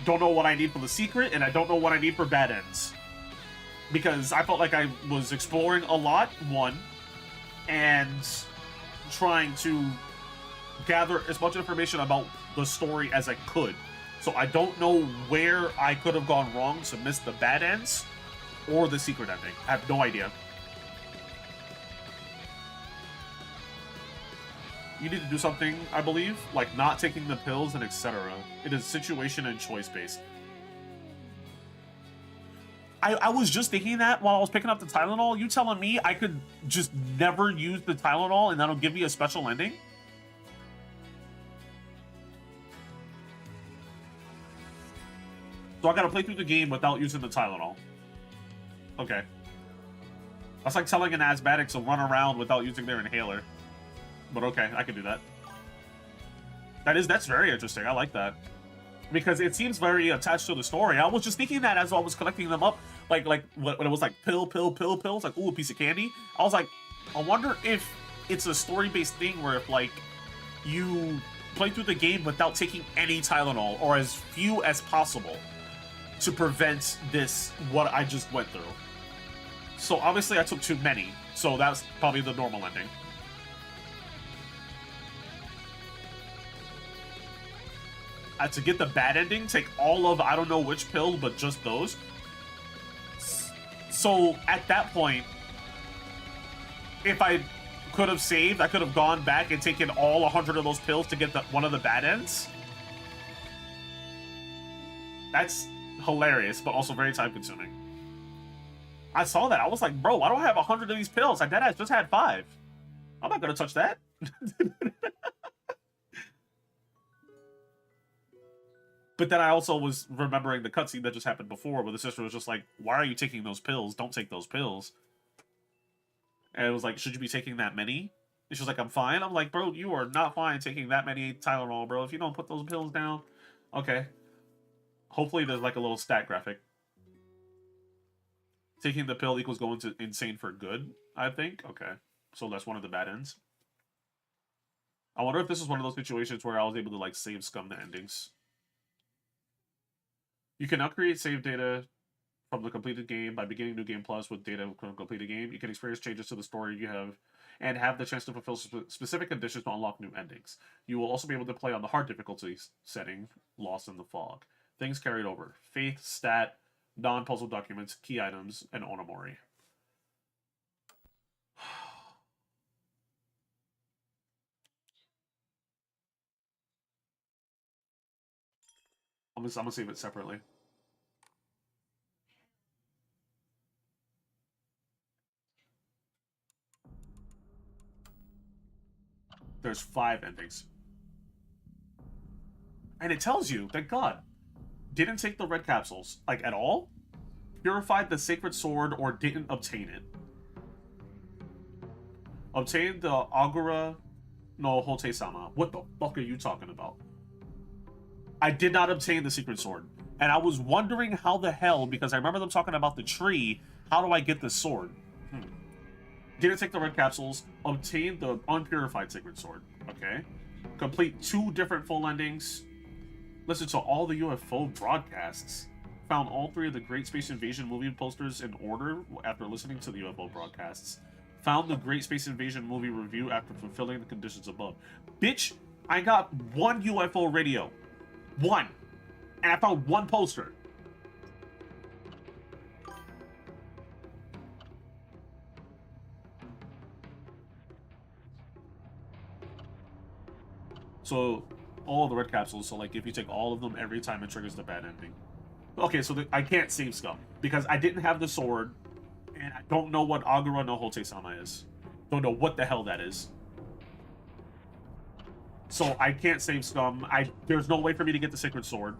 don't know what I need for the secret, and I don't know what I need for bad ends. Because I felt like I was exploring a lot, one, and trying to gather as much information about the story as I could. So I don't know where I could have gone wrong to miss the bad ends or the secret ending. I have no idea. You need to do something, I believe, like not taking the pills and etc. It is situation and choice based. I was just thinking that while I was picking up the Tylenol. You telling me I could just never use the Tylenol and that'll give me a special ending? So I gotta play through the game without using the Tylenol. Okay. That's like telling an asthmatic to run around without using their inhaler. But okay, I can do that. That's very interesting. I like that. Because it seems very attached to the story. I was just thinking that as I was collecting them up, like when it was like pill, it's like, ooh, a piece of candy. I was like, I wonder if it's a story-based thing where if like you play through the game without taking any Tylenol or as few as possible to prevent this, what I just went through. So obviously I took too many, so that's probably the normal ending. To get the bad ending, take all of, I don't know which pill, but just those. So at that point, if I could have saved, I could have gone back and taken all 100 of those pills to get one of the bad ends. That's hilarious, but also very time consuming. I saw that. I was like, bro, why do I have 100 of these pills? Like, that just had 5. I'm not going to touch that. But then I also was remembering the cutscene that just happened before where the sister was just like, why are you taking those pills? Don't take those pills. And it was like, should you be taking that many? And she was like, I'm fine. I'm like, bro, you are not fine taking that many Tylenol, bro. If you don't put those pills down. Okay. Hopefully there's like a little stat graphic. Taking the pill equals going to insane for good, I think. Okay. So that's one of the bad ends. I wonder if this is one of those situations where I was able to like save scum the endings. You can now create save data from the completed game by beginning New Game Plus with data from completed game. You can experience changes to the story you have and have the chance to fulfill specific conditions to unlock new endings. You will also be able to play on the hard difficulty setting, Lost in the Fog. Things carried over. Faith, stat, non-puzzle documents, key items, and Onamori. I'm gonna save it separately. There's 5 endings. And it tells you, thank God, didn't take the red capsules, like at all, purified the sacred sword or didn't obtain it. Obtained the Agura no Hote-sama. What the fuck are you talking about? I did not obtain the secret sword. And I was wondering how the hell, because I remember them talking about the tree, how do I get this sword? Didn't take the red capsules. Obtained the unpurified sacred sword. Okay. Complete 2 different full endings. Listen to all the UFO broadcasts. Found all 3 of the Great Space Invasion movie posters in order after listening to the UFO broadcasts. Found the Great Space Invasion movie review after fulfilling the conditions above. Bitch, I got one UFO radio. One. And I found one poster. So, all of the red capsules, so like if you take all of them every time, it triggers the bad ending. Okay, so I can't save Scum because I didn't have the sword, and I don't know what Agura no Hote-sama is. Don't know what the hell that is. So I can't save Scum. There's no way for me to get the Sacred Sword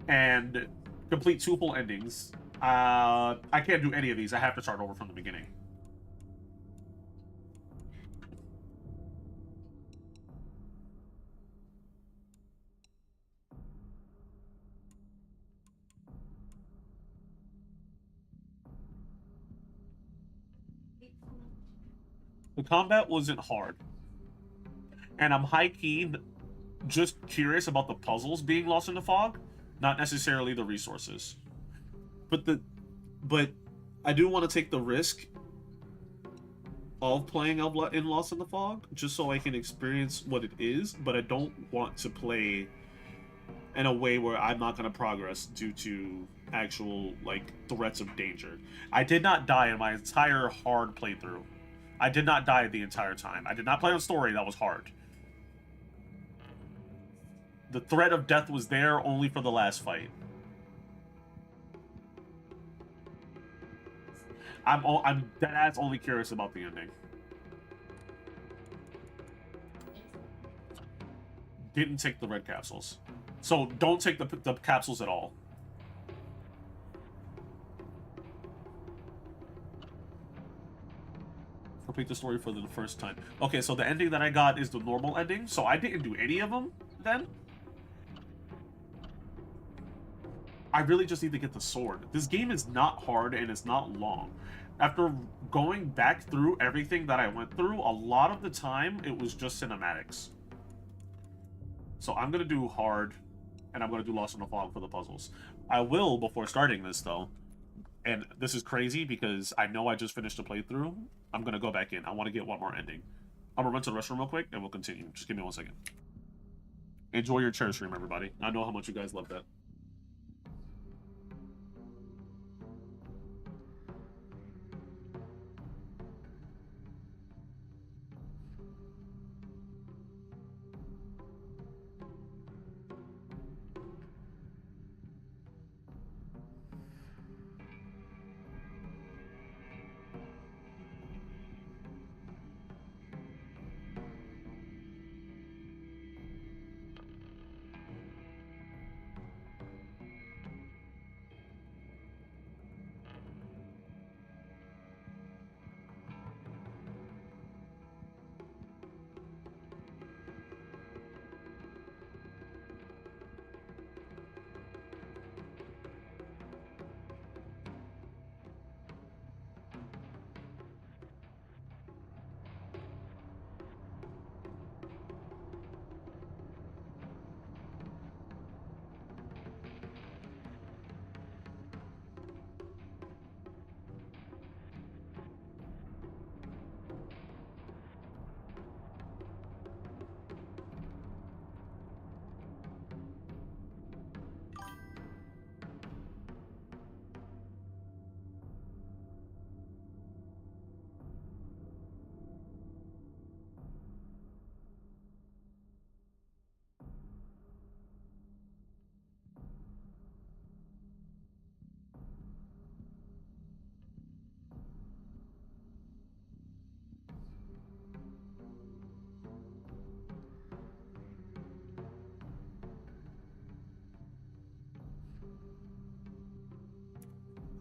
and complete 2 full endings. I can't do any of these. I have to start over from the beginning. The combat wasn't hard. And I'm high-key just curious about the puzzles being lost in the fog, not necessarily the resources. But I do want to take the risk of playing in Lost in the Fog, just so I can experience what it is, but I don't want to play in a way where I'm not going to progress due to actual, like, threats of danger. I did not die in my entire hard playthrough. I did not die the entire time. I did not play on story that was hard. The threat of death was there only for the last fight. I'm deadass only curious about the ending. Didn't take the red capsules. So don't take the capsules at all. Complete the story for the first time. Okay, so the ending that I got is the normal ending, so I didn't do any of them then. I really just need to get the sword. This game is not hard and it's not long. After going back through everything that I went through, a lot of the time it was just cinematics. So I'm going to do hard, and I'm going to do Lost in the Fog for the puzzles. I will, before starting this though, and this is crazy because I know I just finished a playthrough, I'm going to go back in. I want to get one more ending. I'm going to run to the restroom real quick, and we'll continue. Just give me 1 second. Enjoy your chair stream, everybody. I know how much you guys love that.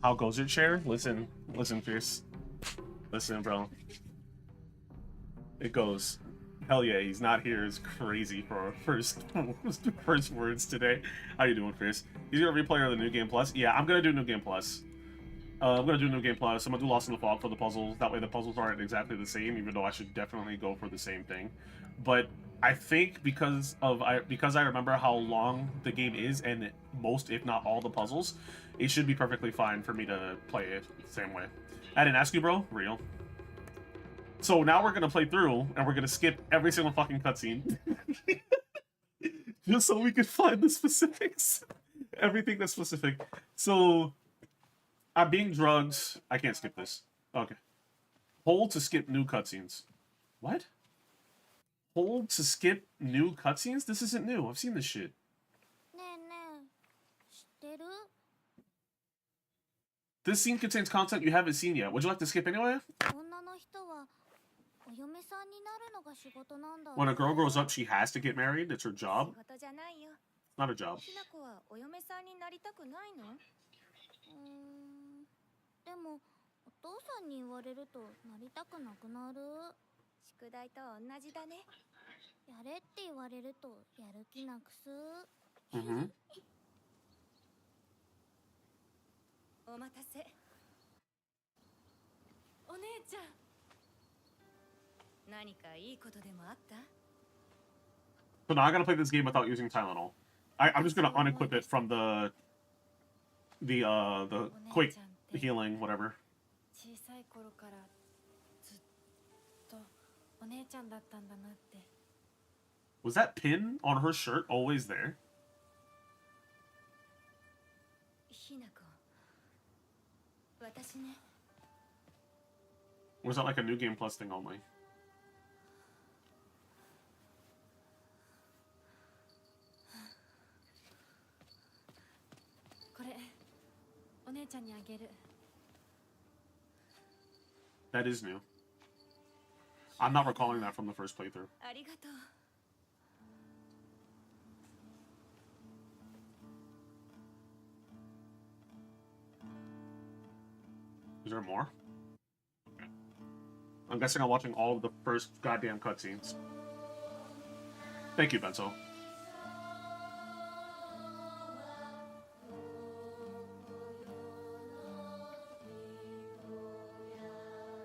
How goes your chair? Listen, Fierce. Listen, bro. It goes, hell yeah, he's not here is crazy for our first words today. How you doing, Fierce? He's gonna replay the New Game Plus? Yeah, I'm gonna do New Game Plus. I'm gonna do New Game Plus. I'm gonna do Lost in the Fog for the puzzles. That way the puzzles aren't exactly the same, even though I should definitely go for the same thing. But I think because I remember how long the game is and most, if not all, the puzzles, it should be perfectly fine for me to play it the same way. I didn't ask you, bro. Real. So now we're gonna play through, and we're gonna skip every single fucking cutscene. Just so we can find the specifics. Everything that's specific. So, I'm being drugged. I can't skip this. Okay. Hold to skip new cutscenes. What? Hold to skip new cutscenes? This isn't new. I've seen this shit. ねえねえ知ってる This scene contains content you haven't seen yet. Would you like to skip anyway? 女の人はお嫁さんになるのが仕事なんだ When a girl grows up, she has to get married. It's her job. 仕事じゃないよ。 Not a job. ひな子はお嫁さんになりたくないの？でもお父さんに言われるとなりたくなくなる宿題と同じだね。やれって言われるとやる気なくす Mm-hmm. お待たせ。お姉ちゃん 何かいいことでもあった？ So now I gotta play this game without using Tylenol. I'm just gonna unequip it from the quick healing, whatever. 小さい頃からずっとお姉ちゃんだったんだなって Was that pin on her shirt always there? ひな子。私ね。 Or is that like a new game plus thing only? これお姉ちゃんにあげる That is new. I'm not recalling that from the first playthrough. ありがとう。 Is there more? Okay. I'm guessing I'm watching all of the first goddamn cutscenes. Thank you, Benzo.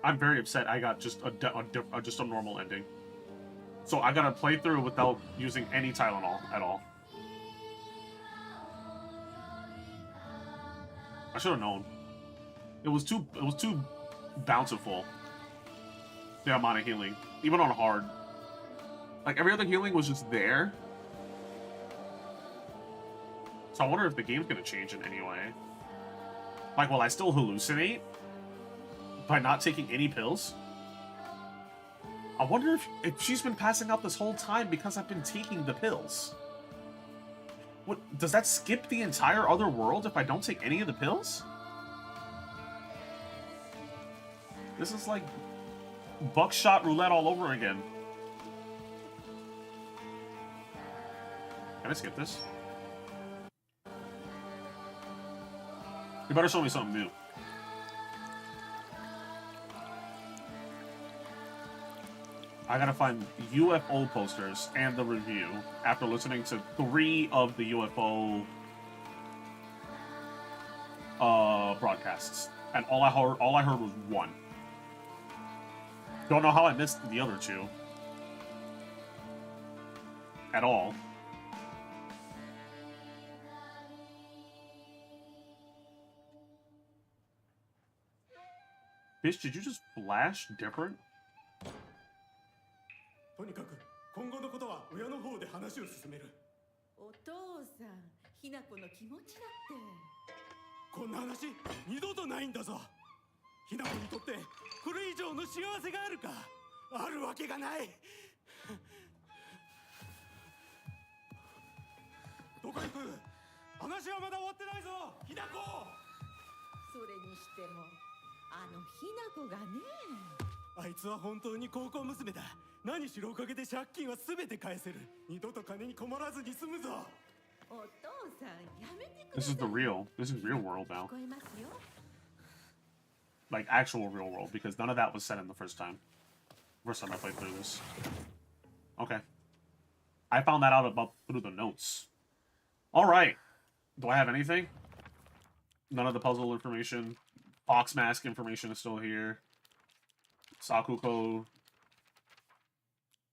I'm very upset I got just a normal ending. So I gotta play through without using any Tylenol at all. I should have known. It was too bountiful. The amount of healing. Even on hard. Like every other healing was just there. So I wonder if the game's gonna change in any way. Like, will I still hallucinate? By not taking any pills? I wonder if she's been passing out this whole time because I've been taking the pills. What, does that skip the entire other world if I don't take any of the pills? This is like buckshot roulette all over again. Can I skip this? You better show me something new. I gotta find UFO posters and the review after listening to 3 of the UFO broadcasts, and all I heard was 1. Don't know how I missed the other 2 at all. Bitch, did you just flash different? とにかく今後のことは親の方で話を進める。お父さん、ひな子の気持ちだって。こんな話二度とないんだぞ。ひな子にとってこれ以上の幸せがあるか？あるわけがない。どこ行く？話はまだ終わってないぞ、ひな子。それにしても、あのひな子がね。あいつは本当に高校娘だ。何しろおかげで借金は全て返せる。二度と金に困らずに済むぞ。お父さん、やめてくだ This さい。 is the real. This is real world 聞 now. こえますよ。Like actual real world, because none of that was said in the first time. First time I played through this. Okay. I found that out about through the notes. Alright. Do I have anything? None of the puzzle information. Fox mask information is still here. Sakuko.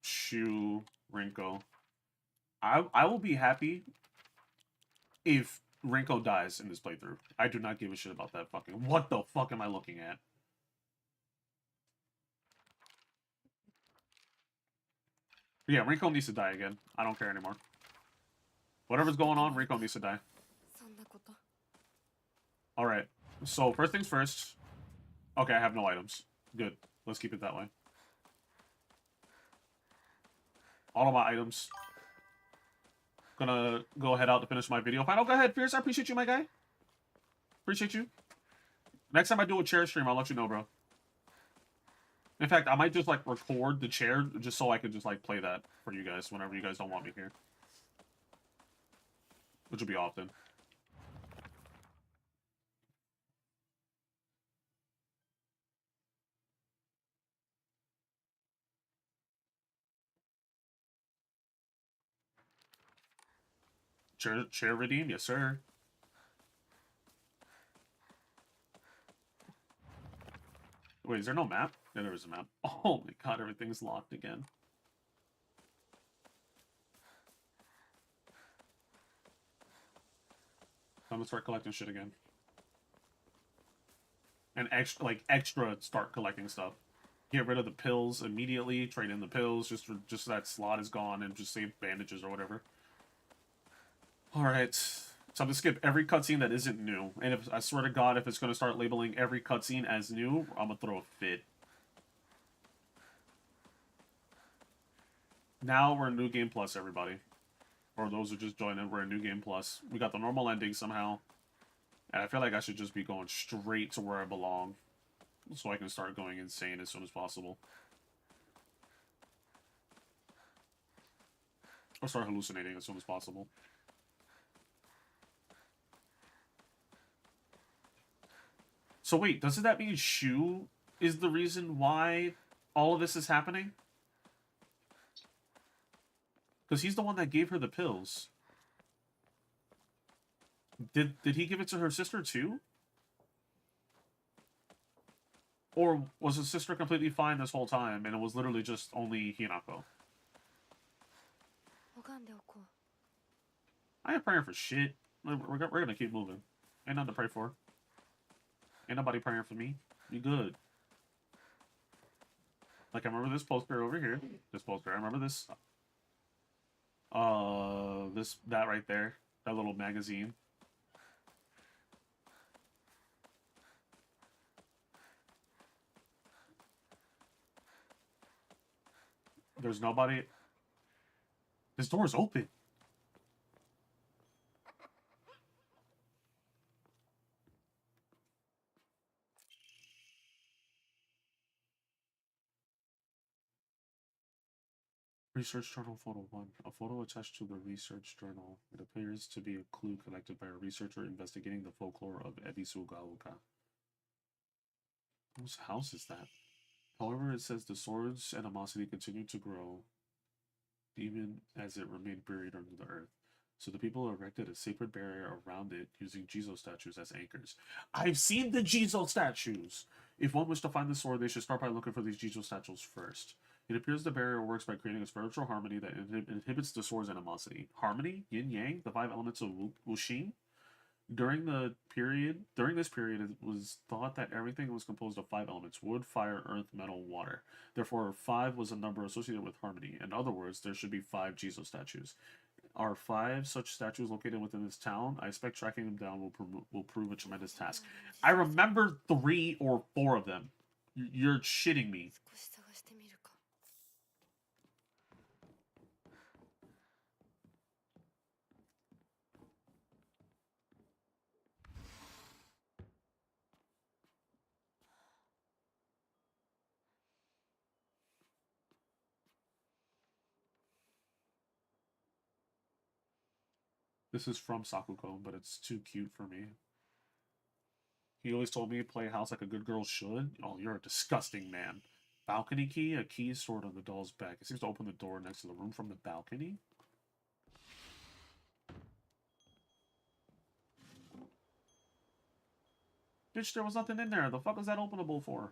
Shu. Rinko. I will be happy if Rinko dies in this playthrough. I do not give a shit about that fucking... What the fuck am I looking at? Yeah, Rico needs to die again. I don't care anymore. Whatever's going on, Rico needs to die. そんなこと Alright. So, first things first. Okay, I have no items. Good. Let's keep it that way. All of my items. Gonna go head out to finish my video. Final, go ahead, Fierce. I appreciate you, my guy. Appreciate you. Next time I do a chair stream, I'll let you know, bro. In fact, I might just, like, record the chair just so I can just, like, play that for you guys whenever you guys don't want me here. Which will be often. Chair redeem? Yes, sir. Wait, is there no map? Yeah, there is a map. Oh my god, everything's locked again. I'm gonna start collecting shit again. And extra start collecting stuff. Get rid of the pills immediately, trade in the pills, just so that slot is gone, and just save bandages or whatever. Alright. So I'm gonna skip every cutscene that isn't new. And if I swear to god, if it's gonna start labeling every cutscene as new, I'm gonna throw a fit. Now we're in New Game Plus, everybody. Or those who just joined in, we're in New Game Plus. We got the normal ending somehow. And I feel like I should just be going straight to where I belong. So I can start going insane as soon as possible. Or start hallucinating as soon as possible. So wait, doesn't that mean Shu is the reason why all of this is happening? Because he's the one that gave her the pills. Did he give it to her sister too? Or was his sister completely fine this whole time and it was literally just only Hinako? 拝んでおこう I ain't praying for shit. We're gonna keep moving. Ain't nothing to pray for. Ain't nobody praying for me. You good. Like, I remember this poster over here. This poster. I remember this. That right there. That little magazine. There's nobody. This door is open. Research Journal Photo 1. A photo attached to the research journal. It appears to be a clue collected by a researcher investigating the folklore of Ebisugaoka. Whose house is that? However, it says the sword's animosity continued to grow, even as it remained buried under the earth. So the people erected a sacred barrier around it using Jizo statues as anchors. I've seen the Jizo statues! If one wishes to find the sword, they should start by looking for these Jizo statues first. It appears the barrier works by creating a spiritual harmony that inhibits the sword's animosity. Harmony? Yin-yang? The 5 elements of Wuxing? During this period, it was thought that everything was composed of 5 elements: wood, fire, earth, metal, water. Therefore, 5 was a number associated with harmony. In other words, there should be 5 Jizo statues. Are 5 such statues located within this town? I expect tracking them down will prove a tremendous task. I remember 3 or 4 of them. You're shitting me. 少し探してみるか This is from Sakuko, but it's too cute for me. He always told me to play house like a good girl should. Oh, you're a disgusting man. Balcony key? A key is stored on the doll's back. It seems to open the door next to the room from the balcony. Bitch, there was nothing in there. The fuck is that openable for?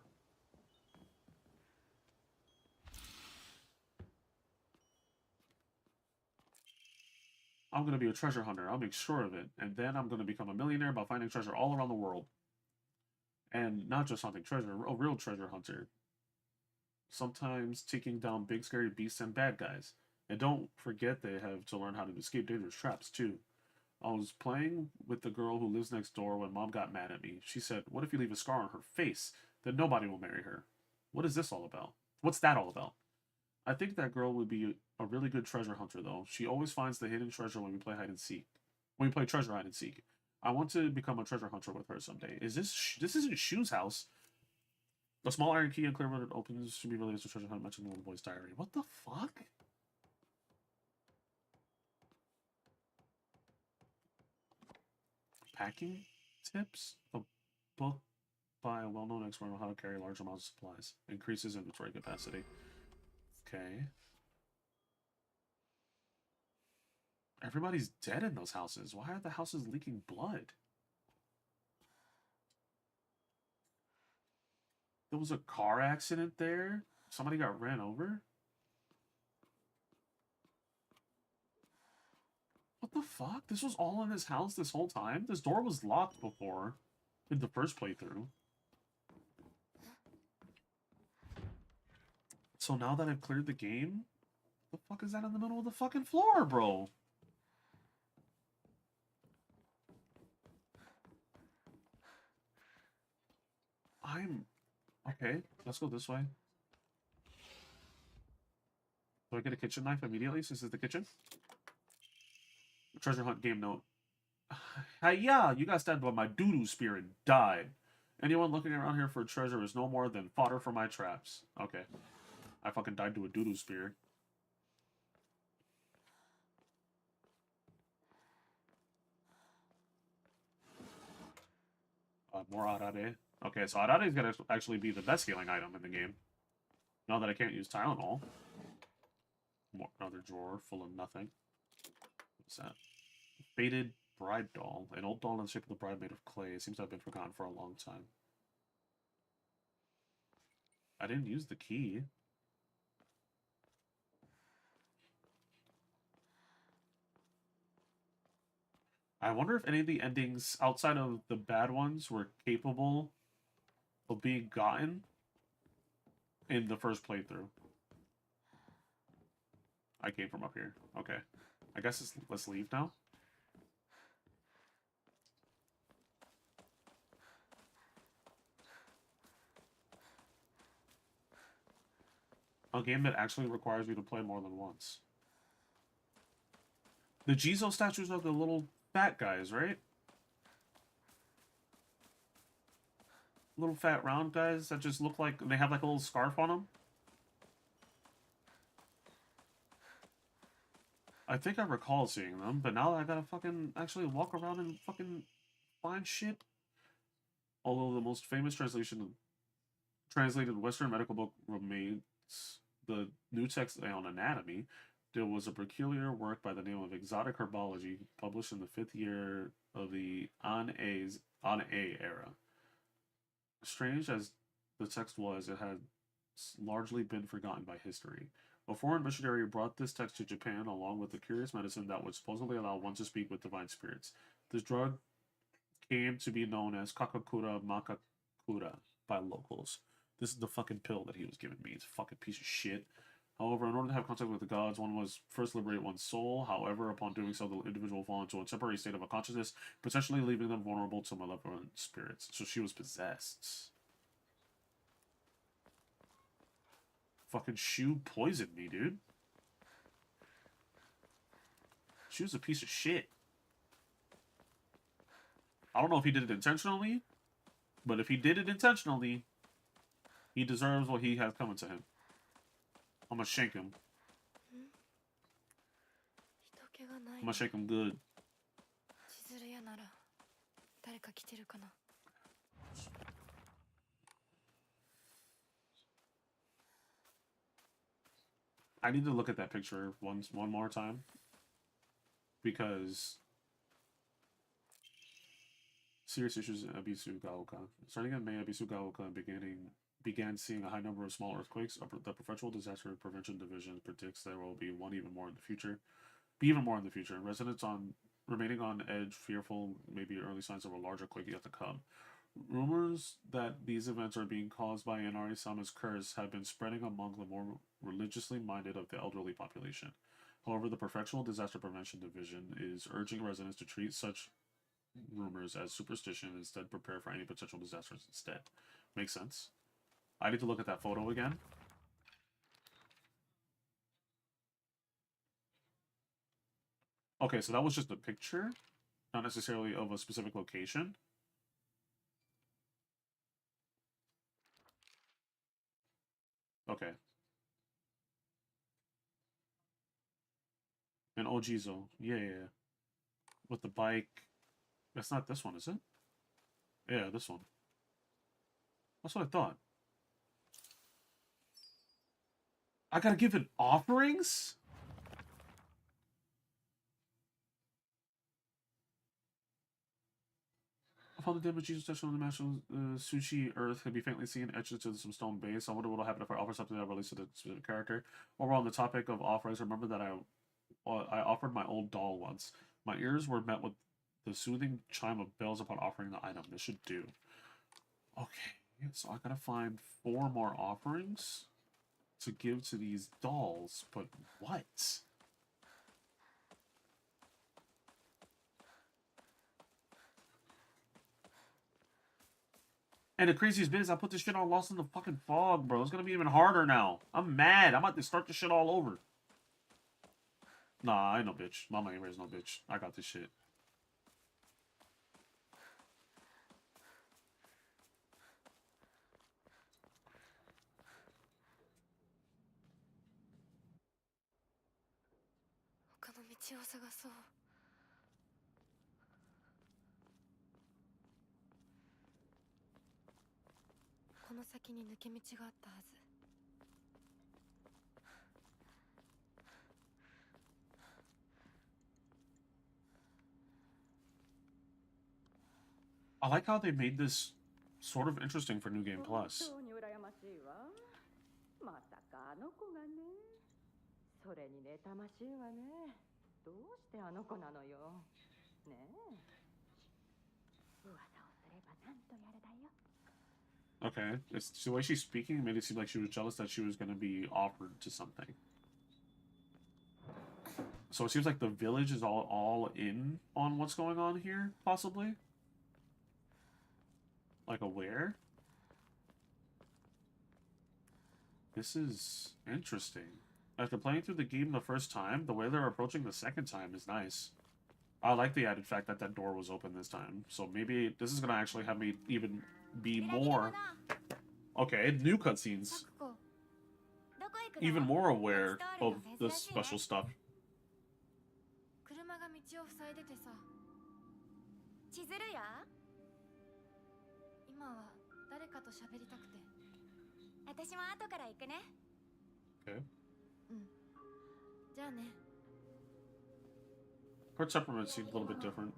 I'm gonna be a treasure hunter. I'll make sure of it. And then I'm gonna become a millionaire by finding treasure all around the world. And not just hunting treasure, a real treasure hunter. Sometimes taking down big scary beasts and bad guys. And don't forget they have to learn how to escape dangerous traps, too. I was playing with the girl who lives next door when Mom got mad at me. She said, "What if you leave a scar on her face? Then nobody will marry her." What is this all about? What's that all about? I think that girl would be a really good treasure hunter, though. She always finds the hidden treasure when we play hide and seek. When we play treasure hide and seek. I want to become a treasure hunter with her someday. Is this isn't Shu's house? A small iron key and clear when it opens should be related to treasure hunt mentioned in the little boy's diary. What the fuck? Packing tips? A book by a well-known expert on how to carry large amounts of supplies. Increases inventory capacity. Okay. Everybody's dead in those houses. Why are the houses leaking blood? There was a car accident there? Somebody got ran over? What the fuck? This was all in his house this whole time? This door was locked before in the first playthrough. So now that I've cleared the game, the fuck is that in the middle of the fucking floor, bro? Okay, let's go this way. Do I get a kitchen knife immediately since it's the kitchen? Treasure hunt game note. Hey, yeah, you got stabbed by my doo-doo spear and died. Anyone looking around here for treasure is no more than fodder for my traps. Okay. I fucking died to a doo-doo spear. More Arare. Okay, so Arare is gonna actually be the best healing item in the game. Now that I can't use Tylenol. Another drawer full of nothing. What's that? Faded bride doll. An old doll in the shape of the bride made of clay. It seems to have been forgotten for a long time. I didn't use the key. I wonder if any of the endings outside of the bad ones were capable of being gotten in the first playthrough. I came from up here. Okay. I guess let's leave now. A game that actually requires you to play more than once. The Jizo statues are the little fat guys, right? Little fat round guys that just look like they have like a little scarf on them. I think I recall seeing them, but now I gotta fucking actually walk around and fucking find shit. Although the most famous translated Western medical book remains the new text on anatomy, there was a peculiar work by the name of Exotic Herbology, published in the 5th year of the A.A. era. Strange as the text was, it had largely been forgotten by history. A foreign missionary brought this text to Japan along with a curious medicine that would supposedly allow one to speak with divine spirits. This drug came to be known as Kakakura Makakura by locals. This is the fucking pill that he was giving me. It's a fucking piece of shit. However, in order to have contact with the gods, one must first liberate one's soul. However, upon doing so, the individual will fall into a temporary state of unconsciousness, potentially leaving them vulnerable to malevolent spirits. So she was possessed. Fucking Shu poisoned me, dude. She was a piece of shit. I don't know if he did it intentionally, but if he did it intentionally, he deserves what he has coming to him. I'm gonna shank him. I'm gonna shake him good. I need to look at that picture one more time. Because serious issues in Abisu Gaoka. Starting in May, Abisu Gaoka began seeing a high number of small earthquakes. The Perpetual Disaster Prevention Division predicts there will be even more in the future. Residents remaining on edge, fearful, maybe early signs of a larger quake yet to come. Rumors that these events are being caused by Inari Sama's curse have been spreading among the more religiously minded of the elderly population. However, the Prefectural Disaster Prevention Division is urging residents to treat such rumors as superstition and instead prepare for any potential disasters instead. Makes sense. I need to look at that photo again. Okay, so that was just a picture, not necessarily of a specific location. Okay. And Ojizo. Yeah. With the bike. That's not this one, is it? Yeah, this one. That's what I thought. I gotta give it offerings? Upon the damage Jesus touched on the national sushi earth can be faintly seen etched into some stone base. I wonder what will happen if I offer something that relates to the specific character. While we're on the topic of offerings, remember that I offered my old doll once. My ears were met with the soothing chime of bells upon offering the item. This should do. Okay, so I gotta find 4 more offerings to give to these dolls, but what? And the craziest bit is I put this shit on Lost in the fucking Fog, bro. It's gonna be even harder now. I'm mad. I'm about to start this shit all over. Nah, I ain't no bitch. Mama ain't raised no bitch. I got this shit. I like how they made this sort of interesting for New Game Plus. 本当に羨ましいわ。まさかあの子がね。それに妬ましいわね。どうしてあの子なのよ。ねえ。噂をすればなんとやらだよ。Okay, it's the way she's speaking made it seem like she was jealous that she was going to be offered to something. So it seems like the village is all in on what's going on here, possibly? Like aware? This is interesting. After playing through the game the first time, the way they're approaching the second time is nice. I like the added fact that that door was open this time. So maybe this is going to actually have me even be more... Okay, new cutscenes. Even more aware of the special stuff. 車が道を塞いでてさ。千鶴や？今は誰かと喋りたくて。私も後から行くね。Okay. うん。じゃあね。Her temperament seems a little bit different.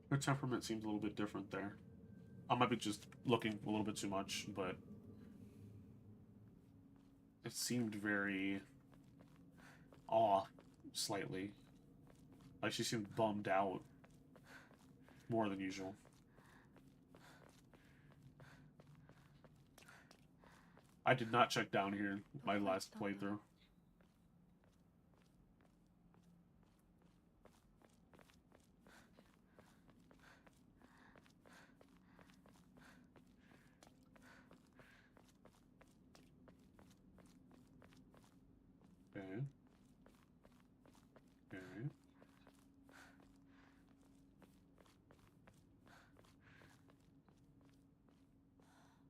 Her temperament seems a little bit different there. I might be just looking a little bit too much, but it seemed very off, slightly. Like she seemed bummed out more than usual. I did not check down here my last playthrough. Okay. Okay.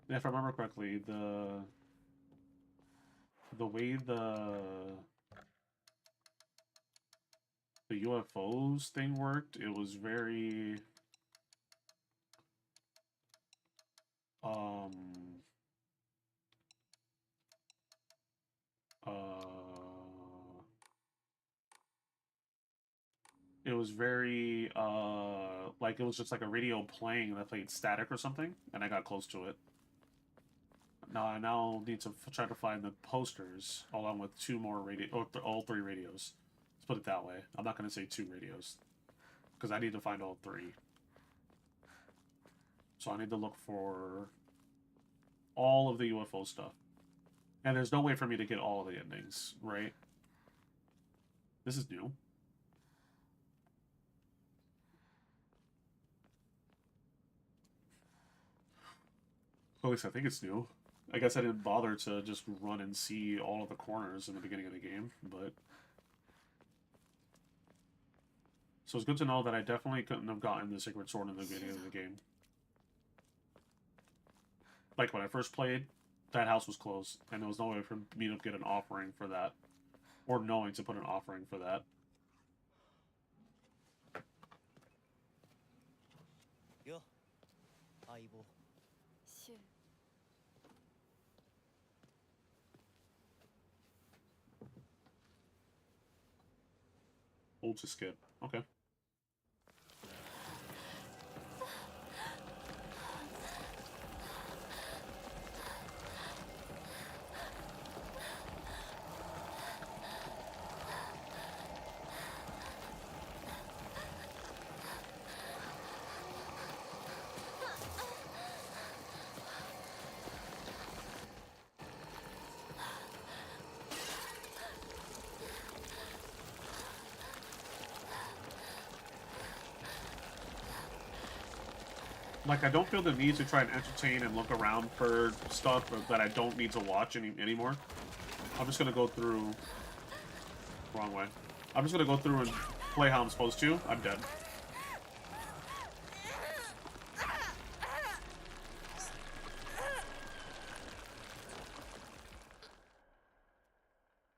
Yeah, if I remember correctly, the way the UFOs thing worked, it was very it was very like it was just like a radio playing that played static or something, and I got close to it. Now I need to try to find the posters along with 2 more radio, or all 3 radios. Let's put it that way. I'm not gonna say 2 radios because I need to find all 3. So I need to look for all of the UFO stuff. And there's no way for me to get all of the endings, right? This is new. At least I think it's new. I guess I didn't bother to just run and see all of the corners in the beginning of the game, but... So it's good to know that I definitely couldn't have gotten the Sacred Sword in the beginning of the game. Like, when I first played, that house was closed, and there was no way for me to get an offering for that. Or knowing to put an offering for that. Yo, A.B.A. シュウ Hold to skip. Okay. Like, I don't feel the need to try and entertain and look around for stuff that I don't need to watch anymore. I'm just gonna go through... Wrong way. I'm just gonna go through and play how I'm supposed to. I'm dead.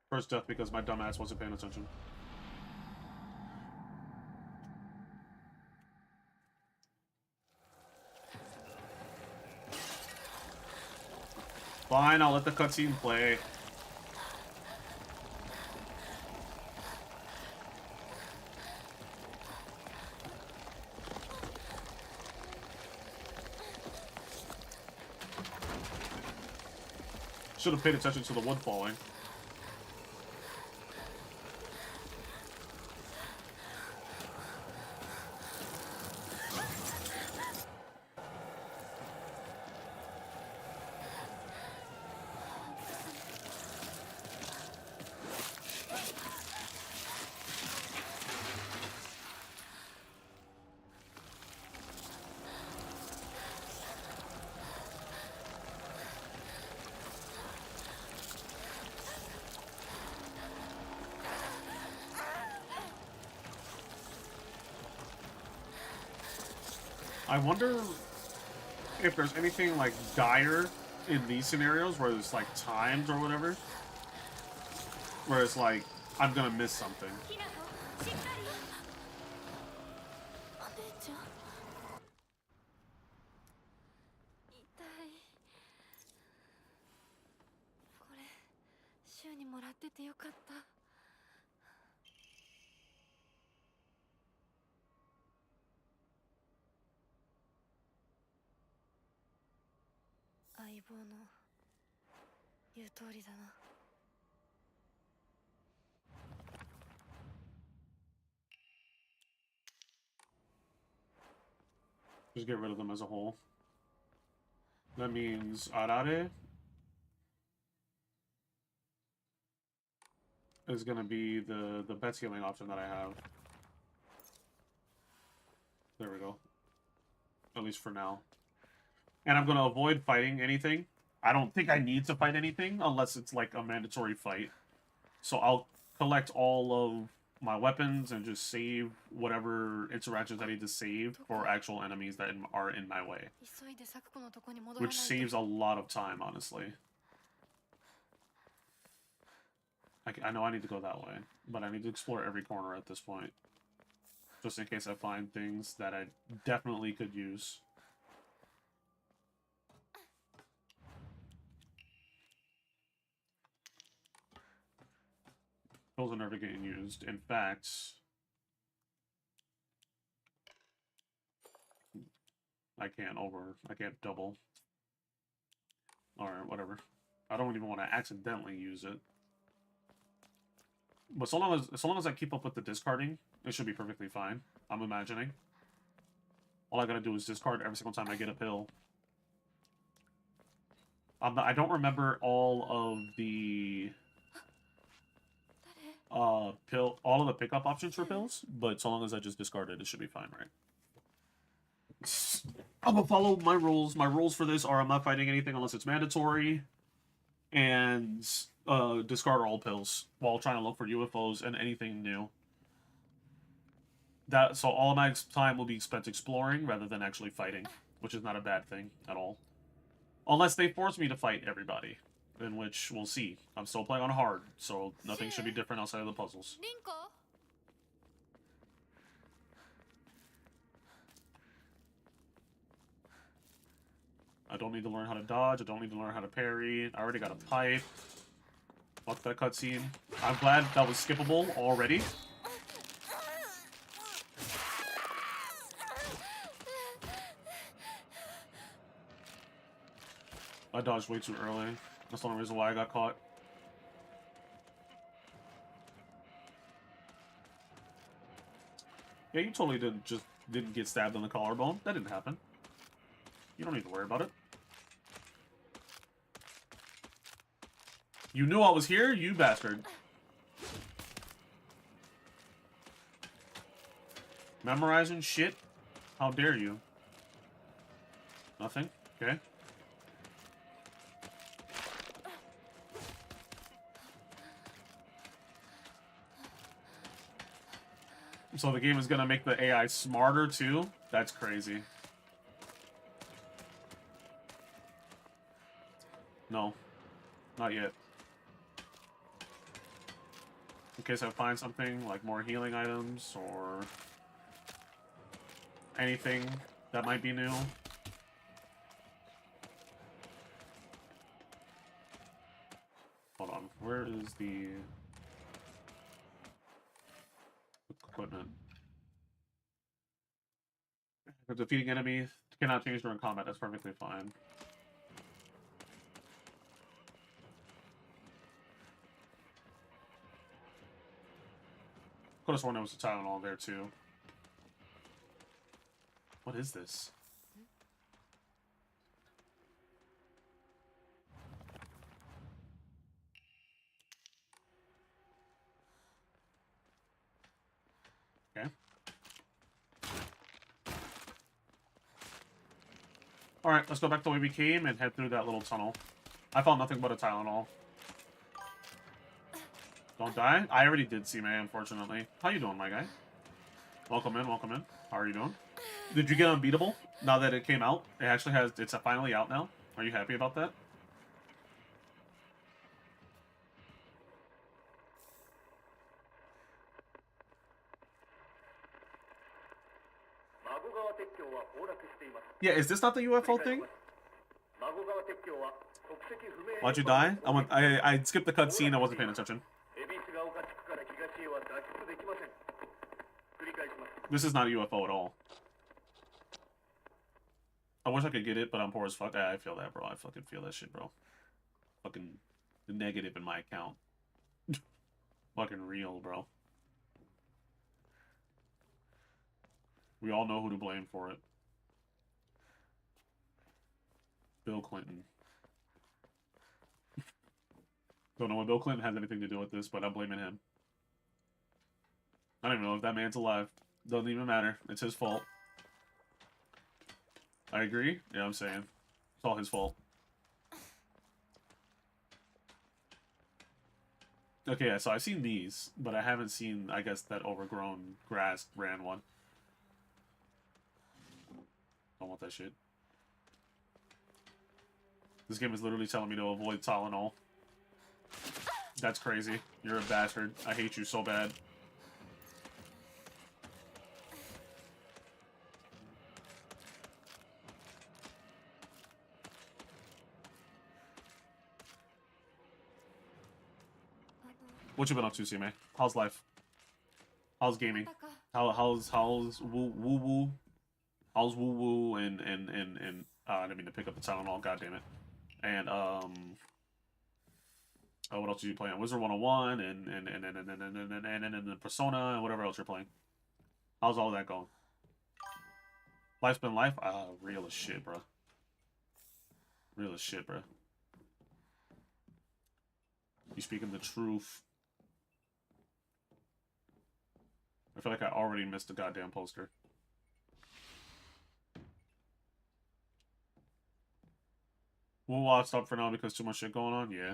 First death because my dumbass wasn't paying attention. Fine, I'll let the cutscene play. Should have paid attention to the wood falling. I wonder if there's anything like dire in these scenarios where there's like times or whatever, where it's like I'm gonna miss something. ひなこしっかりお姉ちゃん痛いこれシュウにもらっててよかった相棒の言う通りだな Just get rid of them as a whole. That means Arare is gonna be the best healing option that I have. There we go. At least for now. And I'm gonna avoid fighting anything. I don't think I need to fight anything unless it's like a mandatory fight. So I'll collect all of my weapons and just save whatever interactions I need to save for actual enemies that are in my way. 急いでサクコのとこに戻らない Which と saves a lot of time, honestly. I know I need to go that way, but I need to explore every corner at this point. Just in case I find things that I definitely could use. Those are never getting used. In fact... I can't double. Alright, whatever. I don't even want to accidentally use it. But so long as I keep up with the discarding, it should be perfectly fine. I'm imagining. All I gotta do is discard every single time I get a pill. I don't remember all of the all of the pickup options for pills, but so long as I just discard it, it should be fine, right? I'm gonna follow my rules. My rules for this are I'm not fighting anything unless it's mandatory, and discard all pills while trying to look for UFOs and anything new. So all of my time will be spent exploring rather than actually fighting, which is not a bad thing at all. Unless they force me to fight everybody, in which we'll see. I'm still playing on hard, so nothing should be different outside of the puzzles. リンコ I don't need to learn how to dodge. I don't need to learn how to parry. I already got a pipe. Fuck that cutscene. I'm glad that was skippable already. I dodged way too early. That's the only reason why I got caught. Yeah, you totally didn't get stabbed on the collarbone. That didn't happen. You don't need to worry about it. You knew I was here, you bastard. Memorizing shit? How dare you? Nothing? Okay. So the game is gonna make the AI smarter too? That's crazy. No. Not yet. In case I find something like more healing items or anything that might be new. Hold on. Where is the equipment? If defeating enemy cannot change during combat, that's perfectly fine. Could have sworn there was a Tylenol there too. What is this? Okay. Alright, let's go back the way we came and head through that little tunnel. I found nothing but a Tylenol. Don't die? I already did see May, unfortunately. How you doing, my guy? Welcome in, welcome in. How are you doing? Did you get Unbeatable now that it came out? It actually has, it's finally out now. Are you happy about that? Yeah, is this not the UFO thing? Why'd you die? I skipped the cutscene, I wasn't paying attention. This is not a UFO at all. I wish I could get it, but I'm poor as fuck. I feel that, bro. I fucking feel that shit, bro. Fucking negative in my account. Fucking real, bro. We all know who to blame for it. Bill Clinton. Don't know what Bill Clinton has anything to do with this, but I'm blaming him. I don't even know if that man's alive. Doesn't even matter. It's his fault. I agree. Yeah, I'm saying. It's all his fault. Okay, yeah, so I've seen these, but I haven't seen, I guess, that overgrown grass ran one. Don't want that shit. This game is literally telling me to avoid Tylenol. That's crazy. You're a bastard. I hate you so bad. What you been up to, CMA? How's life? How's gaming? How's woo woo? How's woo woo and I didn't mean to pick up the Tylenol, god damn it. And what else are you playing? Wizard 101 and Persona and whatever else you're playing. How's all that going? Life's been life? Real as shit, bro. Real as shit, bro. You speaking the truth. I feel like I already missed the goddamn poster. We'll watch up for now because too much shit going on, yeah.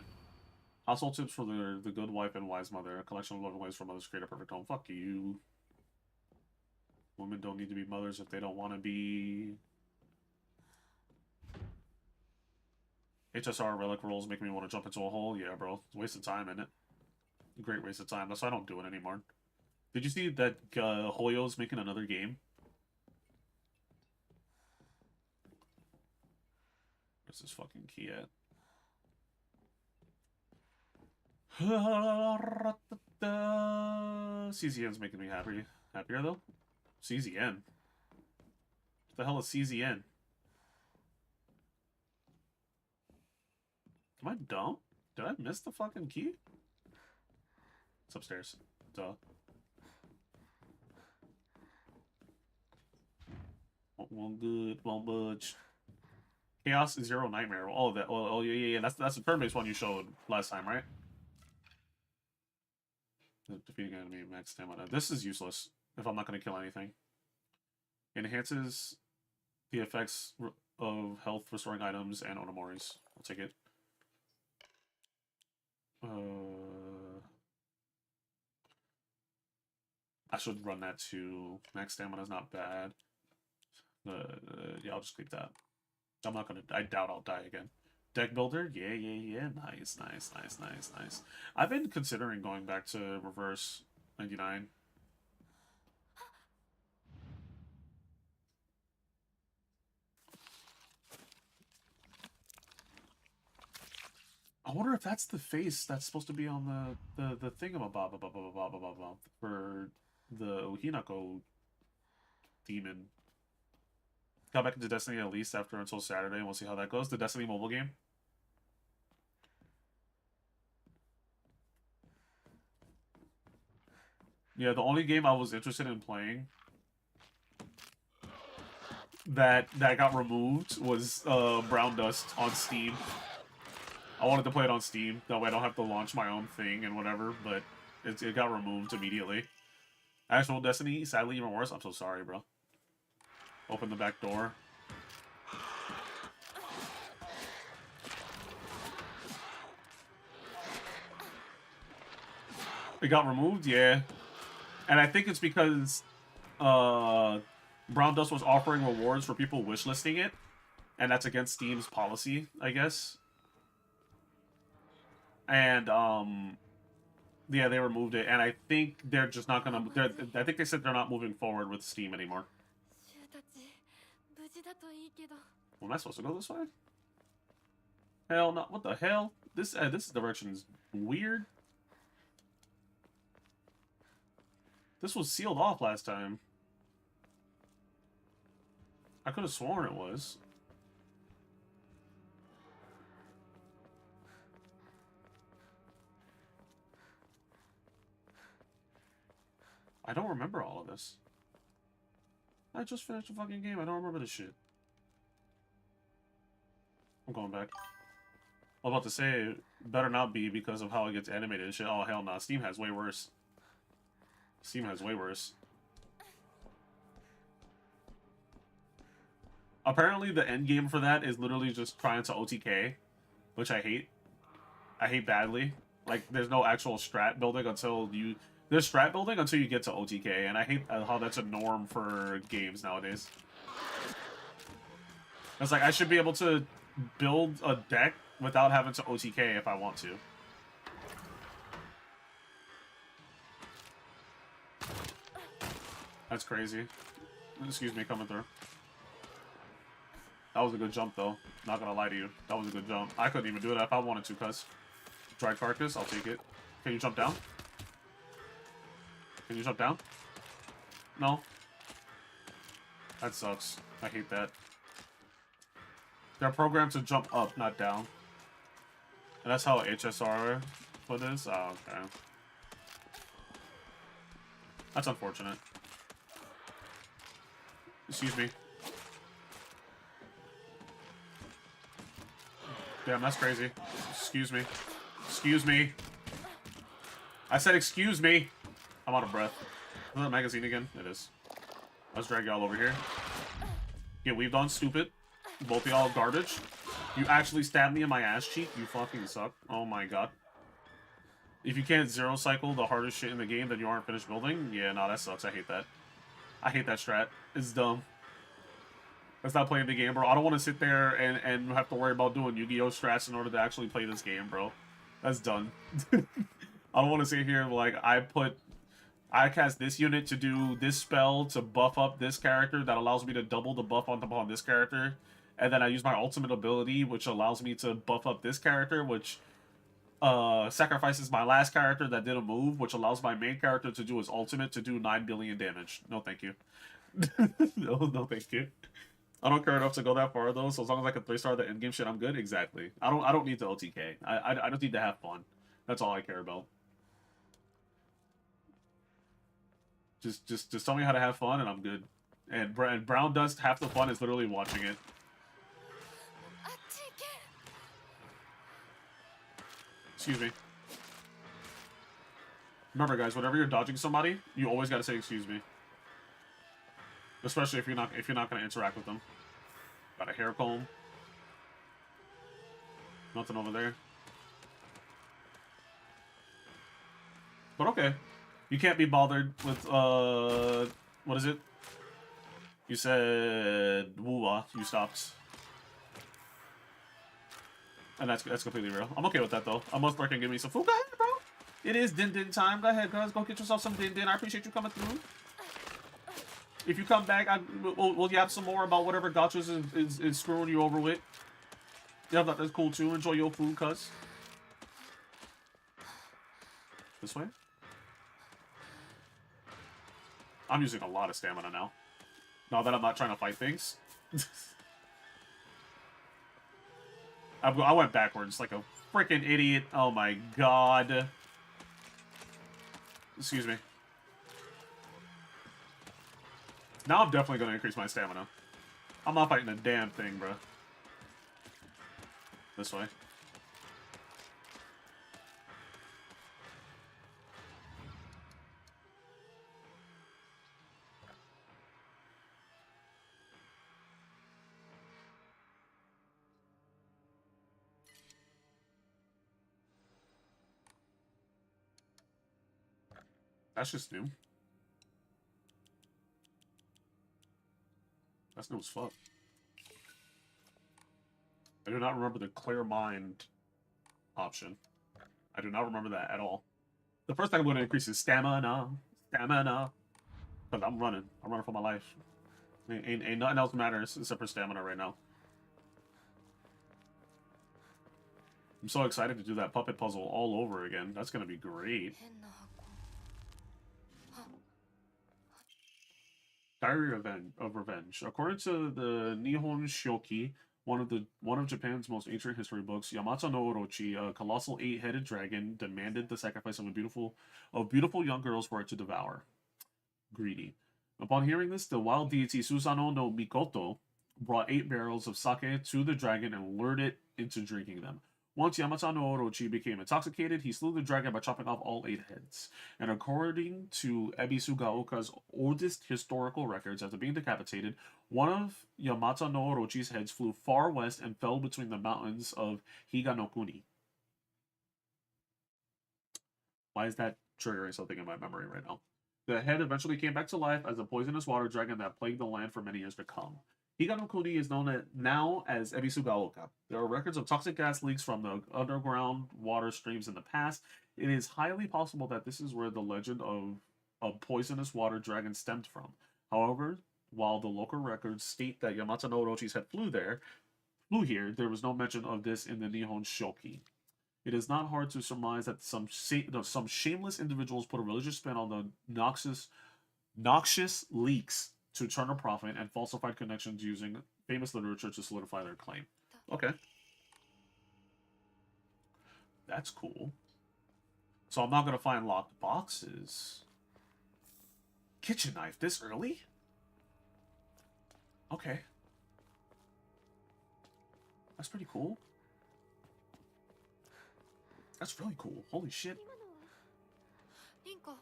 Household tips for the good wife and wise mother. A collection of loving ways for mothers to create a perfect home. Fuck you. Women don't need to be mothers if they don't want to be. HSR relic rolls make me want to jump into a hole. Yeah, bro. It's a waste of time, isn't it? Great waste of time. That's why I don't do it anymore. Did you see that Hoyo's making another game? Where's this fucking key at? CZN's making me happy. Happier, though? CZN? What the hell is CZN? Am I dumb? Did I miss the fucking key? It's upstairs. Duh. Won't good, won't budge. Chaos Zero Nightmare. Oh, that. Oh, yeah. That's the turn-based one you showed last time, right? Defeating enemy max stamina. This is useless if I'm not going to kill anything. Enhances the effects of health restoring items and Onomoris. I'll take it. I should run that too. Max stamina is not bad. Yeah, I'll just keep that. I'm not gonna. I doubt I'll die again. Deck builder, yeah. Nice. I've been considering going back to reverse 99. I wonder if that's the face that's supposed to be on the thingamabob for the Hinako demon. Got back into Destiny at least until Saturday, and we'll see how that goes. The Destiny mobile game. Yeah, the only game I was interested in playing that got removed was Brown Dust on Steam. I wanted to play it on Steam, that way I don't have to launch my own thing and whatever, but it got removed immediately. Actual Destiny, sadly even worse. I'm so sorry, bro. Open the back door. It got removed, yeah. And I think it's because Brown Dust was offering rewards for people wishlisting it, and that's against Steam's policy, I guess. And yeah, they removed it, and I think they're just not gonna. I think they said they're not moving forward with Steam anymore. Well, am I supposed to go this way? Hell no! What the hell? This direction is weird. This was sealed off last time. I could have sworn it was. I don't remember all of this. I just finished the fucking game. I don't remember this shit. I'm going back. I was about to say, better not be because of how it gets animated and shit. Oh, hell no. Steam has way worse. Steam has way worse. Apparently, the end game for that is literally just trying to OTK, which I hate. I hate badly. Like, there's no actual strat building until you... There's strat building until you get to OTK, and I hate how that's a norm for games nowadays. It's like, I should be able to build a deck without having to OTK if I want to. That's crazy. Excuse me, coming through. That was a good jump, though. Not gonna lie to you. That was a good jump. I couldn't even do it if I wanted to, cuz. Dry carcass, I'll take it. Can you jump down? Can you jump down? No? That sucks. I hate that. They're programmed to jump up, not down. And that's how HSR for this? Oh, okay. That's unfortunate. Excuse me. Damn, that's crazy. Excuse me. Excuse me. I said excuse me. I'm out of breath. Is that a magazine again? It is. Let's drag y'all over here. Get weaved on, stupid. Both of y'all garbage. You actually stabbed me in my ass cheek? You fucking suck. Oh my god. If you can't zero cycle the hardest shit in the game, then you aren't finished building? Yeah, no, that sucks. I hate that. I hate that strat. It's dumb. That's not playing the game, bro. I don't want to sit there and have to worry about doing Yu-Gi-Oh! Strats in order to actually play this game, bro. That's done. I don't want to sit here like I cast this unit to do this spell to buff up this character that allows me to double the buff on this character, and then I use my ultimate ability which allows me to buff up this character, which sacrifices my last character that did a move, which allows my main character to do his ultimate to do 9 billion damage. No, thank you. No, thank you. I don't care enough to go that far though. So as long as I can 3-star the endgame shit, I'm good. Exactly. I don't need the OTK. I just need to have fun. That's all I care about. Just tell me how to have fun, and I'm good. And Brown Dust, half the fun is literally watching it. Excuse me. Remember, guys, whenever you're dodging somebody, you always gotta say excuse me. Especially if you're not gonna interact with them. Got a hair comb. Nothing over there. But okay. You can't be bothered with what is it? You said woo-wah, you stopped. And that's completely real. I'm okay with that though. I'm most can give me some food. Go ahead, bro. It is din time. Go ahead, guys. Go get yourself some din. I appreciate you coming through. If you come back, we'll yap some more about whatever gotchas is screwing you over with. Yeah, that's cool too. Enjoy your food, cuz. This way? I'm using a lot of stamina now. Now that I'm not trying to fight things. I went backwards like a freaking idiot. Oh my god. Excuse me. Now I'm definitely going to increase my stamina. I'm not fighting a damn thing, bro. This way. That's just new. That's new as fuck. I do not remember the clear mind option. I do not remember that at all. The first thing I'm going to increase is stamina. Stamina. Because I'm running. I'm running for my life. Ain't nothing else matters except for stamina right now. I'm so excited to do that puppet puzzle all over again. That's going to be great. Diary of Revenge. According to the Nihon Shoki, one of Japan's most ancient history books, Yamato no Orochi, a colossal 8-headed dragon, demanded the sacrifice of beautiful young girls for it to devour. Greedy. Upon hearing this, the wild deity Susano no Mikoto brought 8 barrels of sake to the dragon and lured it into drinking them. Once Yamato no Orochi became intoxicated, he slew the dragon by chopping off all 8 heads. And according to A.B.A. Gaoka's oldest historical records, after being decapitated, one of Yamato no Orochi's heads flew far west and fell between the mountains of Higanokuni. Why is that triggering something in my memory right now? The head eventually came back to life as a poisonous water dragon that plagued the land for many years to come. Higanokuni is known now as Ebisu Gaoka. There are records of toxic gas leaks from the underground water streams in the past. It is highly possible that this is where the legend of a poisonous water dragon stemmed from. However, while the local records state that Yamato no Orochi's head flew here, there was no mention of this in the Nihon Shoki. It is not hard to surmise that some shameless individuals put a religious spin on the noxious leaks to turn a profit and falsified connections using famous literature to solidify their claim. Okay. That's cool. So I'm not going to find locked boxes. Kitchen knife this early? Okay. That's pretty cool. That's really cool. Holy shit. 今のはリンコ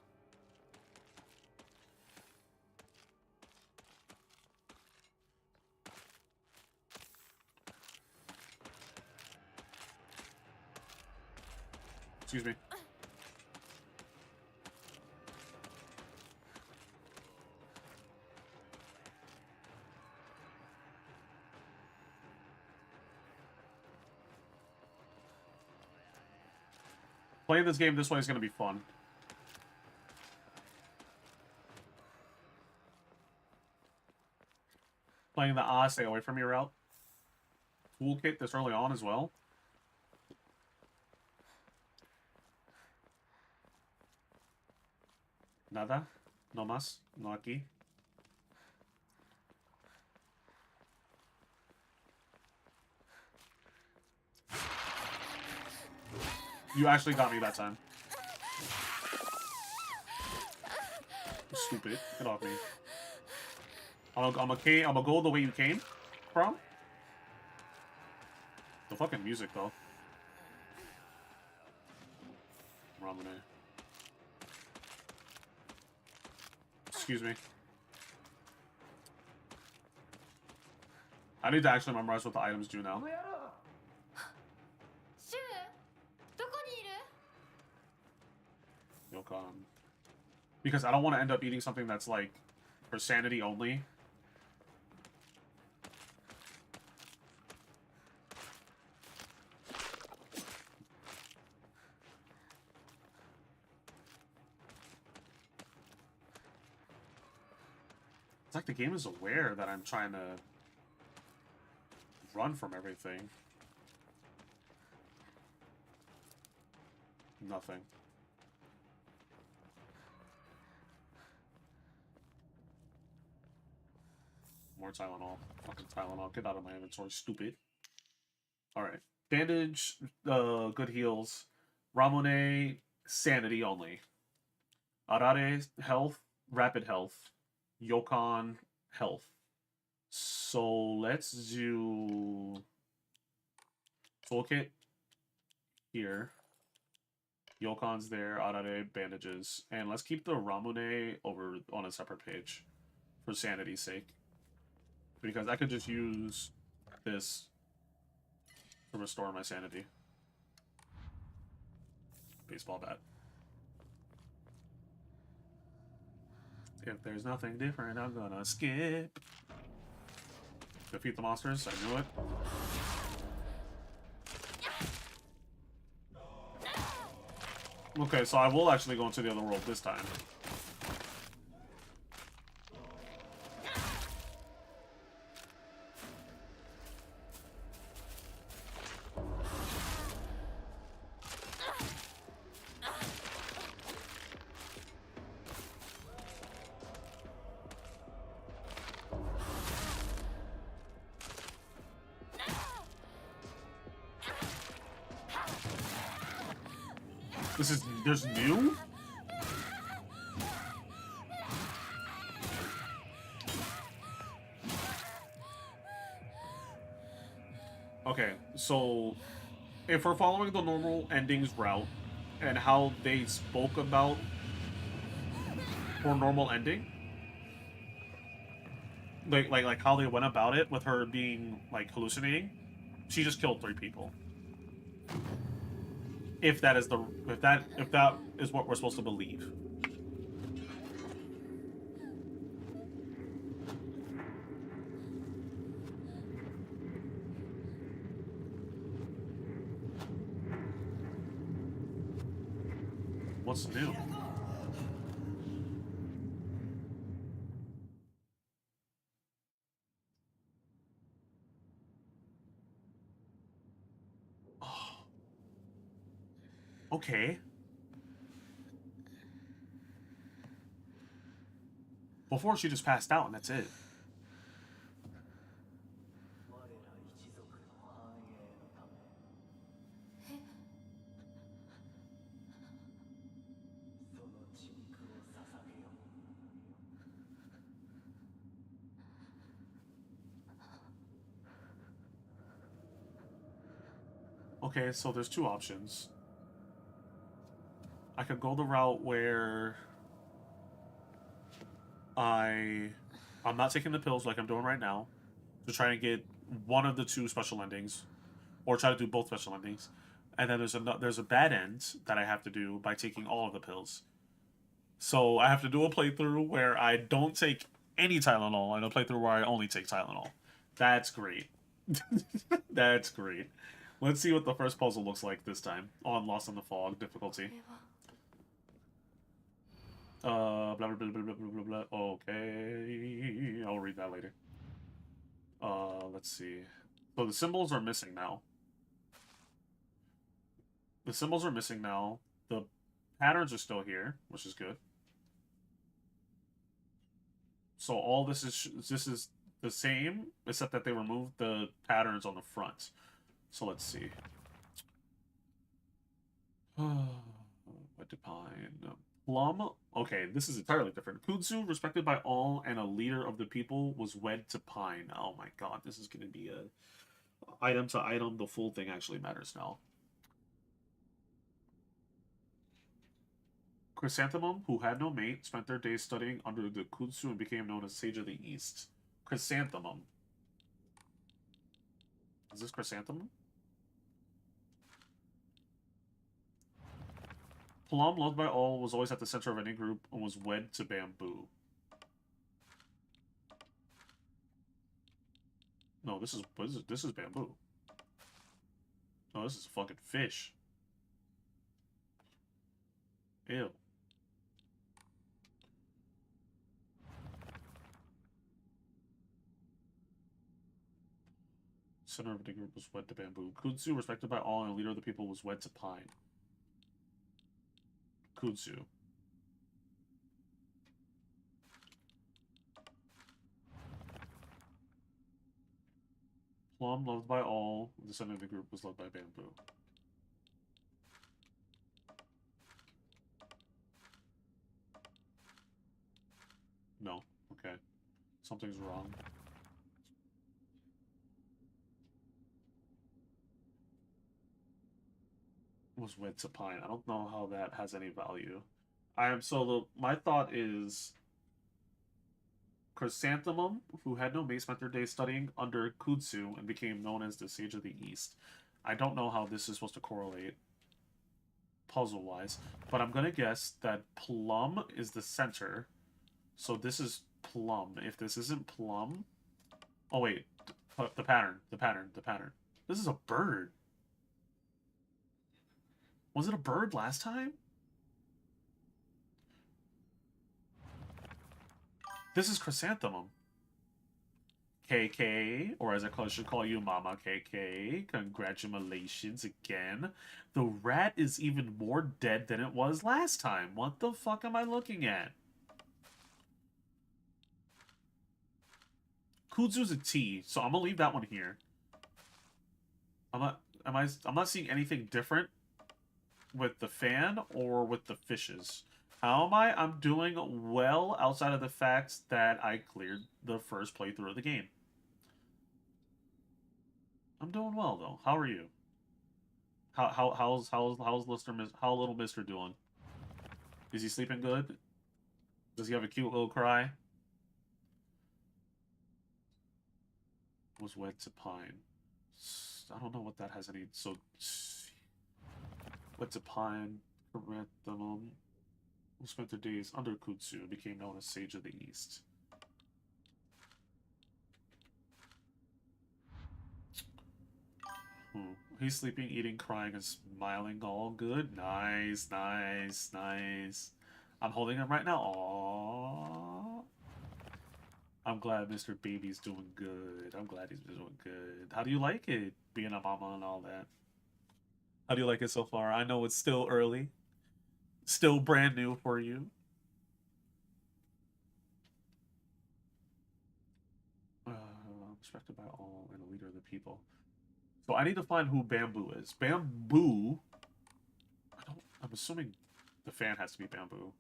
Excuse me. Playing this game this way is going to be fun. Playing the stay away from me route. Toolkit this early on as well. Nada. No más. No aquí. You actually got me that time. Stupid. Get off me. I'm gonna go the way you came from. The fucking music, though. Ramune. Excuse me. I need to actually memorize what the items do now. シュウどこにいる Yokon. Because I don't want to end up eating something that's like for sanity only. It's like the game is aware that I'm trying to run from everything. Nothing. More Tylenol. Fucking Tylenol. Get out of my inventory, stupid. Alright. Bandage, good heals. Ramune, sanity only. Arare, health, rapid health. Yokon, health. So let's do toolkit here. Yokon's there, Arare, bandages. And let's keep the Ramune over on a separate page for sanity's sake. Because I could just use this to restore my sanity. Baseball bat. If there's nothing different, I'm gonna skip. Defeat the monsters, I knew it. Okay, so I will actually go into the other world this time. There's new? Okay, so if we're following the normal endings route and how they spoke about her normal ending, like how they went about it with her being like hallucinating, she just killed 3 people. If that is what we're supposed to believe. What's new? Oh. Okay. Before she just passed out and that's it. Okay, so there's 2 options. I could go the route where I'm not taking the pills like I'm doing right now to try and get one of the two special endings, or try to do both special endings. And then there's a bad end that I have to do by taking all of the pills. So I have to do a playthrough where I don't take any Tylenol and a playthrough where I only take Tylenol. That's great. That's great. Let's see what the first puzzle looks like this time on Lost in the Fog difficulty. Blah blah blah blah blah blah blah blah. Okay, I'll read that later. Let's see. So the symbols are missing now. The symbols are missing now. The patterns are still here, which is good. So all this is the same, except that they removed the patterns on the front. So let's see. What define? Plum. Okay, this is entirely different. Kudzu, respected by all and a leader of the people, was wed to Pine. Oh my god, this is going to be a item to item. The full thing actually matters now. Chrysanthemum, who had no mate, spent their days studying under the Kudzu and became known as Sage of the East. Chrysanthemum. Is this Chrysanthemum? Plum, loved by all, was always at the center of any group and was wed to Bamboo. No, this is Bamboo. No, this is a fucking fish. Ew. Center of the group was wed to Bamboo. Kudzu, respected by all and a leader of the people, was wed to Pine. Kudzu. Plum, loved by all. The center of the group was loved by Bamboo. No. Okay. Something's wrong. Was wed to Pine. I don't know how that has any value. My thought is Chrysanthemum, who had no mate, spent their days studying under Kudzu and became known as the Sage of the East. I don't know how this is supposed to correlate puzzle-wise, but I'm gonna guess that Plum is the center. So this is Plum. If this isn't Plum... Oh, wait. The pattern. This is a bird. Was it a bird last time? This is Chrysanthemum. KK, or as I should call you, Mama KK, congratulations again. The rat is even more dead than it was last time. What the fuck am I looking at? Kudzu's a T, so I'm gonna leave that one here. I'm not seeing anything different with the fan or with the fishes. How am I? I'm doing well outside of the fact that I cleared the first playthrough of the game. I'm doing well though. How are you? How's little Mister doing? Is he sleeping good? Does he have a cute little cry? Was wed to Pine. I don't know what that has any. So wed to Pine. Chrysanthemum, who spent their days under Kudzu and became known as Sage of the East. He's sleeping, eating, crying, and smiling all good. Nice, nice, nice. I'm holding him right now. Aww. I'm glad Mr. Baby's doing good. I'm glad he's doing good. How do you like it, being a mama and all that? How do you like it so far? I know it's still early. Still brand new for you. Respected by all and a leader of the people. So I need to find who Bamboo is. Bamboo... I'm assuming the fan has to be Bamboo.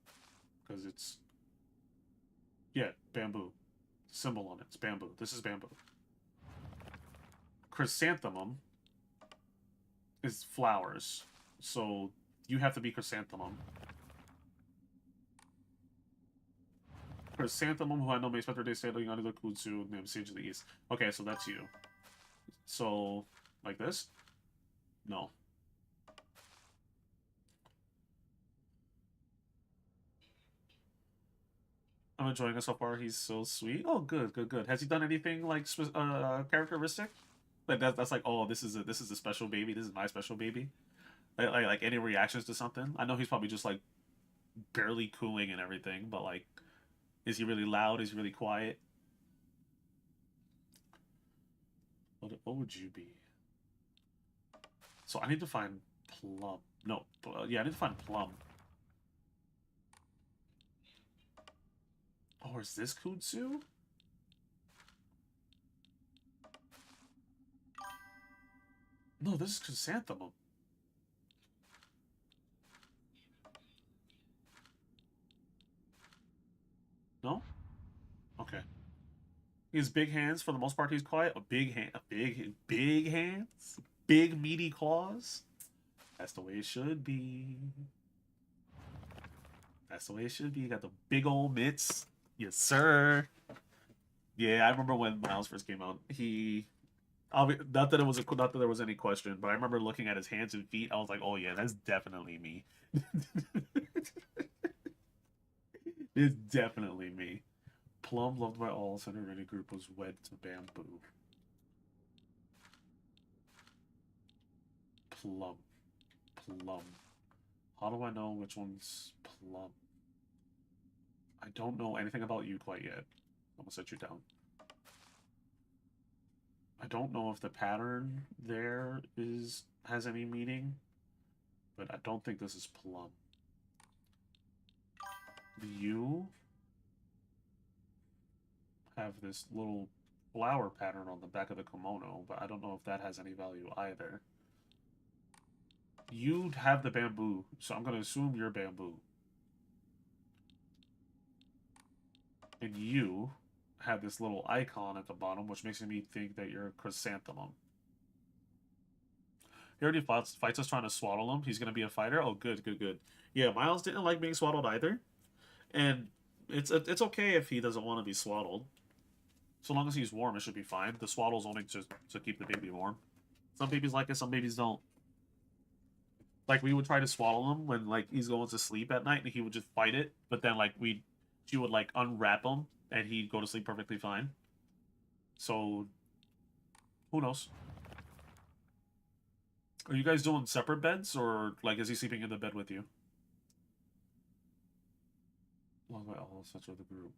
Because it's... Yeah, Bamboo. Symbol on it. It's Bamboo. This is Bamboo. Chrysanthemum is flowers. So You have to be Chrysanthemum. Chrysanthemum, who I know may spend their day sailing under the Kutsu named Siege of the East. Okay, so that's you. So, like this? No. I'm enjoying it so far. He's so sweet. Oh, good, good, good. Has he done anything like characteristic? Like that's like, oh, this is a special baby. This is my special baby. Like any reactions to something? I know he's probably just like barely cooing and everything, but like, is he really loud? Is he really quiet? What would you be? So I need to find Plum. No, yeah, I need to find Plum. Or is this Kutsu? No, this is Chrysanthemum. No? Okay. He has big hands. For the most part, he's quiet. Big hands. Big meaty claws. That's the way it should be. That's the way it should be. You got the big old mitts. Yes, sir. Yeah, I remember when Miles first came out. Not that not that there was any question, but I remember looking at his hands and feet. I was like, oh yeah, that's definitely me. It's definitely me. Plum, loved by all, center ready group, was wed to Bamboo. Plum. Plum. How do I know which one's Plum? I don't know anything about you quite yet. I'm gonna set you down. I don't know if the pattern there has any meaning, but I don't think this is Plum. You have this little flower pattern on the back of the kimono, but I don't know if that has any value either. You'd have the bamboo, so I'm going to assume you're bamboo. And you have this little icon at the bottom, which makes me think that you're a chrysanthemum. He already fights us trying to swaddle him. He's going to be a fighter? Oh, good, good, good. Yeah, Miles didn't like being swaddled either. And it's okay if he doesn't want to be swaddled. So long as he's warm, it should be fine. The swaddle's only to keep the baby warm. Some babies like it, some babies don't. Like, we would try to swaddle him when, like, he's going to sleep at night, and he would just fight it. But then, like, she would, like, unwrap him, and he'd go to sleep perfectly fine. So, who knows? Are you guys doing separate beds, or, like, is he sleeping in the bed with you? Long by all such of the group.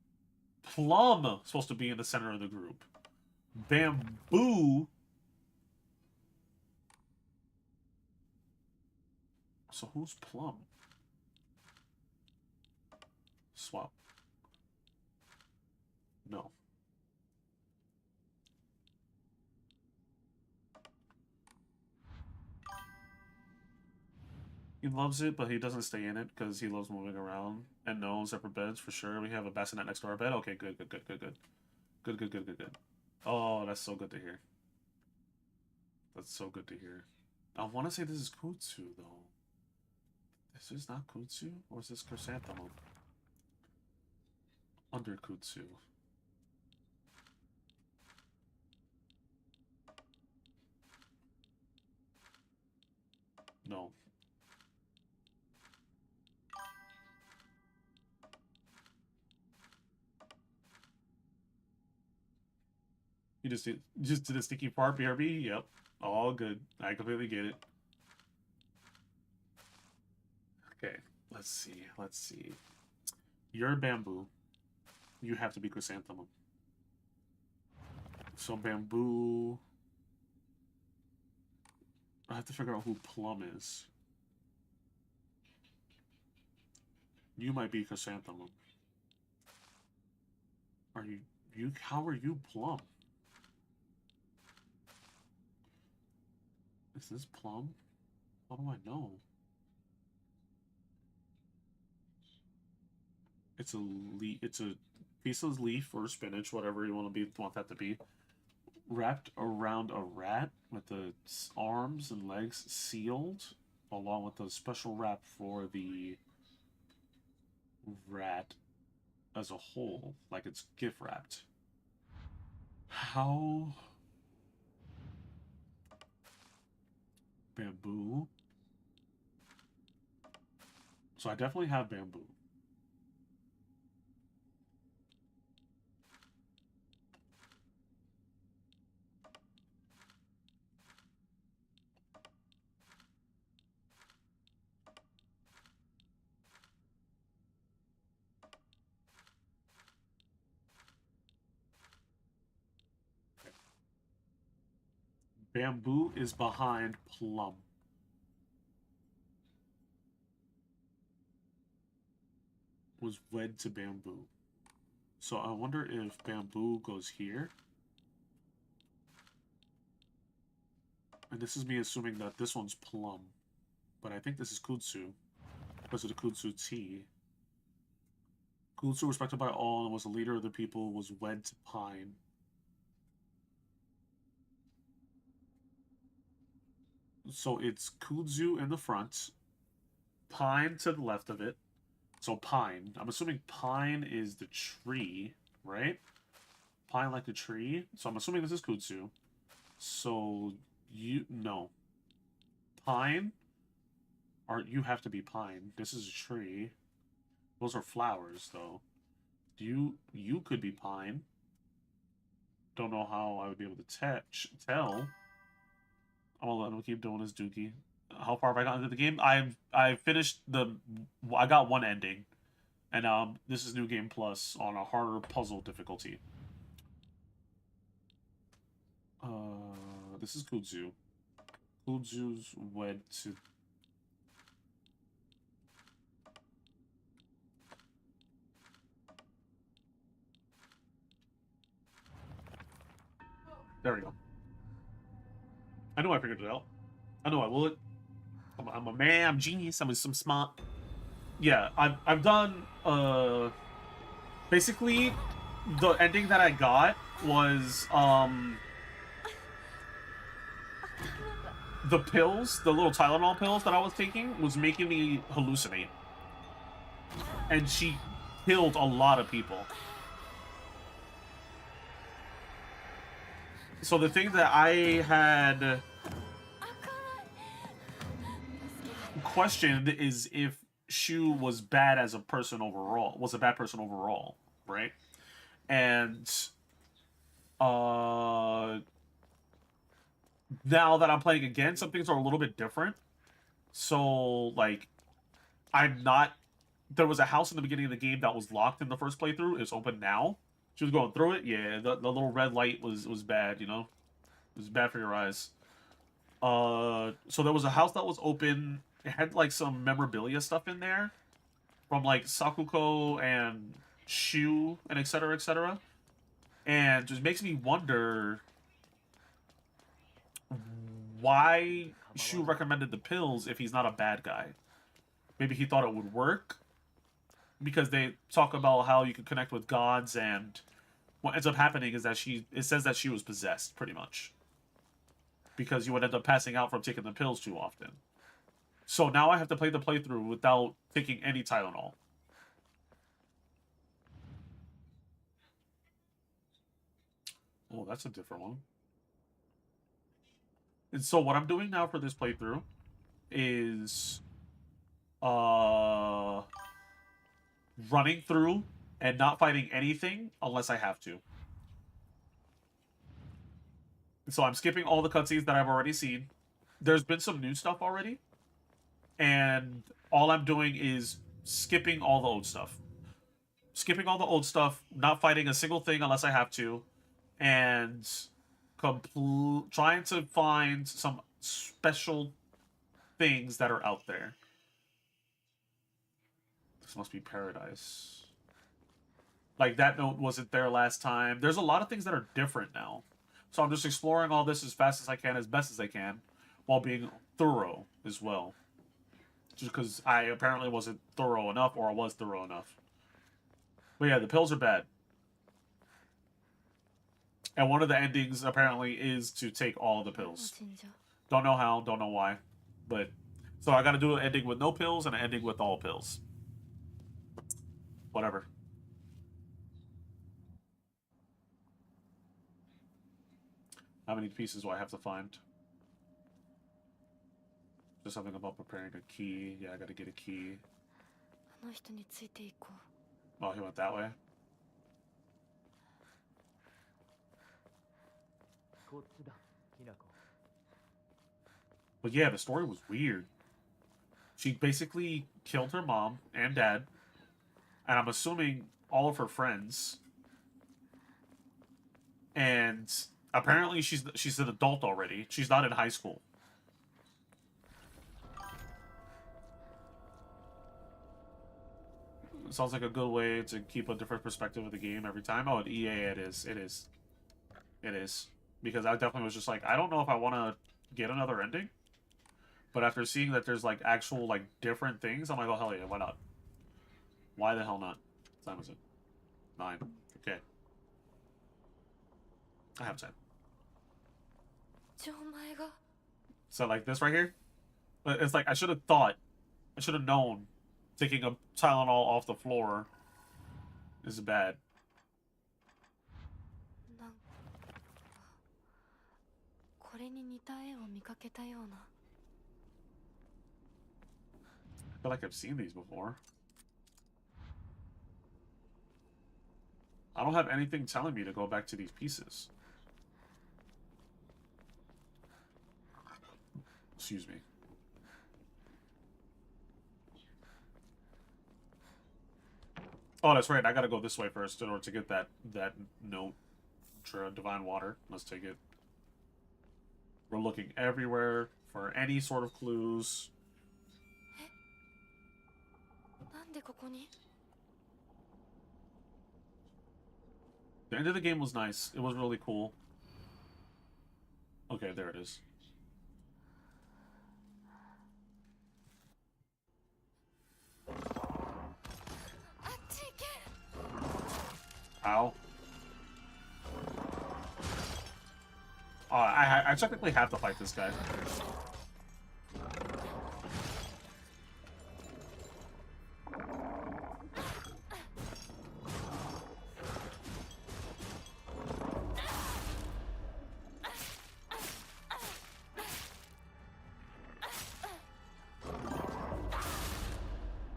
Plum supposed to be in the center of the group. Bamboo. So who's Plum? Swap. No. He loves it, but he doesn't stay in it because he loves moving around. And no, separate beds for sure. We have a bassinet next to our bed. Okay, good, good, good, good, good. Good, good, good, good, good. Oh, that's so good to hear. That's so good to hear. I want to say this is Kutsu, though. This is not Kutsu? Or is this Chrysanthemum? Under Kutsu. No. You just did a sticky part, BRB? Yep. All good. I completely get it. Okay, let's see. Let's see. You're bamboo. You have to be chrysanthemum. So bamboo. I have to figure out who Plum is. You might be chrysanthemum. Are you? How are you Plum? Is this Plum? How do I know? It's a It's a piece of leaf or spinach, whatever you want that to be, wrapped around a rat with the arms and legs sealed. along with a special wrap for the rat as a whole, like it's gift wrapped. How? Bamboo. So I definitely have bamboo. Bamboo is behind plum. Was wed to bamboo. So I wonder if bamboo goes here. And this is me assuming that this one's plum. But I think this is kudzu. Because of the kudzu tea. Kudzu, respected by all and was the leader of the people, was wed to pine. So it's kudzu in the front. Pine to the left of it. So pine. I'm assuming pine is the tree, right? Pine like the tree. So I'm assuming this is kudzu. So no. Pine? You have to be pine. This is a tree. Those are flowers, though. You could be pine. Don't know how I would be able to tell. I'm gonna let him keep doing his dookie. How far have I gotten into the game? I finished I got one ending. And this is New Game Plus on a harder puzzle difficulty. This is Kudzu. Kudzu's wed to... There we go. I know I figured it out. I know I would. I'm a man, I'm genius, I'm some smart. Yeah, I've done basically the ending that I got was the pills, the little Tylenol pills that I was taking was making me hallucinate. And she killed a lot of people. So the thing that I had questioned is if Shu was bad as a person overall, was a bad person overall, right? And now that I'm playing again, some things are a little bit different. So like there was a house in the beginning of the game that was locked in the first playthrough. It's open now. She was going through it. Yeah, the little red light was bad, you know? It was bad for your eyes. So there was a house that was open. It had like some memorabilia stuff in there from like Sakuko and Shu and etc. etc. And just makes me wonder why Shu recommended the pills if he's not a bad guy. Maybe he thought it would work because they talk about how you can connect with gods, and what ends up happening is that it says that she was possessed pretty much because you would end up passing out from taking the pills too often. So now I have to play the playthrough without taking any Tylenol. Oh, that's a different one. And so what I'm doing now for this playthrough is running through and not fighting anything unless I have to. So I'm skipping all the cutscenes that I've already seen. There's been some new stuff already. And all I'm doing is skipping all the old stuff. Skipping all the old stuff, not fighting a single thing unless I have to, and trying to find some special things that are out there. This must be paradise. Like, that note wasn't there last time. There's a lot of things that are different now. So I'm just exploring all this as fast as I can, as best as I can, while being thorough as well. Just because I apparently wasn't thorough enough, or I was thorough enough. But yeah, the pills are bad. And one of the endings, apparently, is to take all of the pills. Don't know how, don't know why. But So I gotta do an ending with no pills and an ending with all pills. Whatever. How many pieces do I have to find? Just something about preparing a key. Yeah, I gotta get a key. あの人についていこう。 Oh, he went that way? こっちだ、きなこ。 But yeah, the story was weird. She basically killed her mom and dad, and I'm assuming all of her friends. And apparently she's an adult already. She's not in high school. Sounds like a good way to keep a different perspective of the game every time. Oh, at EA it is. It is. It is. Because I definitely was just like, I don't know if I want to get another ending. But after seeing that there's, like, actual, like, different things, I'm like, oh, hell yeah, why not? Why the hell not? What time is it? 9. Okay. I have time. じゃあお前が So, like, this right here? It's like, I should have thought. I should have known taking a Tylenol off the floor is bad. なんかこれに似た絵を見かけたような。 I feel like I've seen these before. I don't have anything telling me to go back to these pieces. Excuse me. Oh, that's right. I gotta go this way first in order to get that note. Divine water. Let's take it. We're looking everywhere for any sort of clues. なんでここに The end of the game was nice. It was really cool. Okay, there it is. あっち行け Ow. I technically have to fight this guy.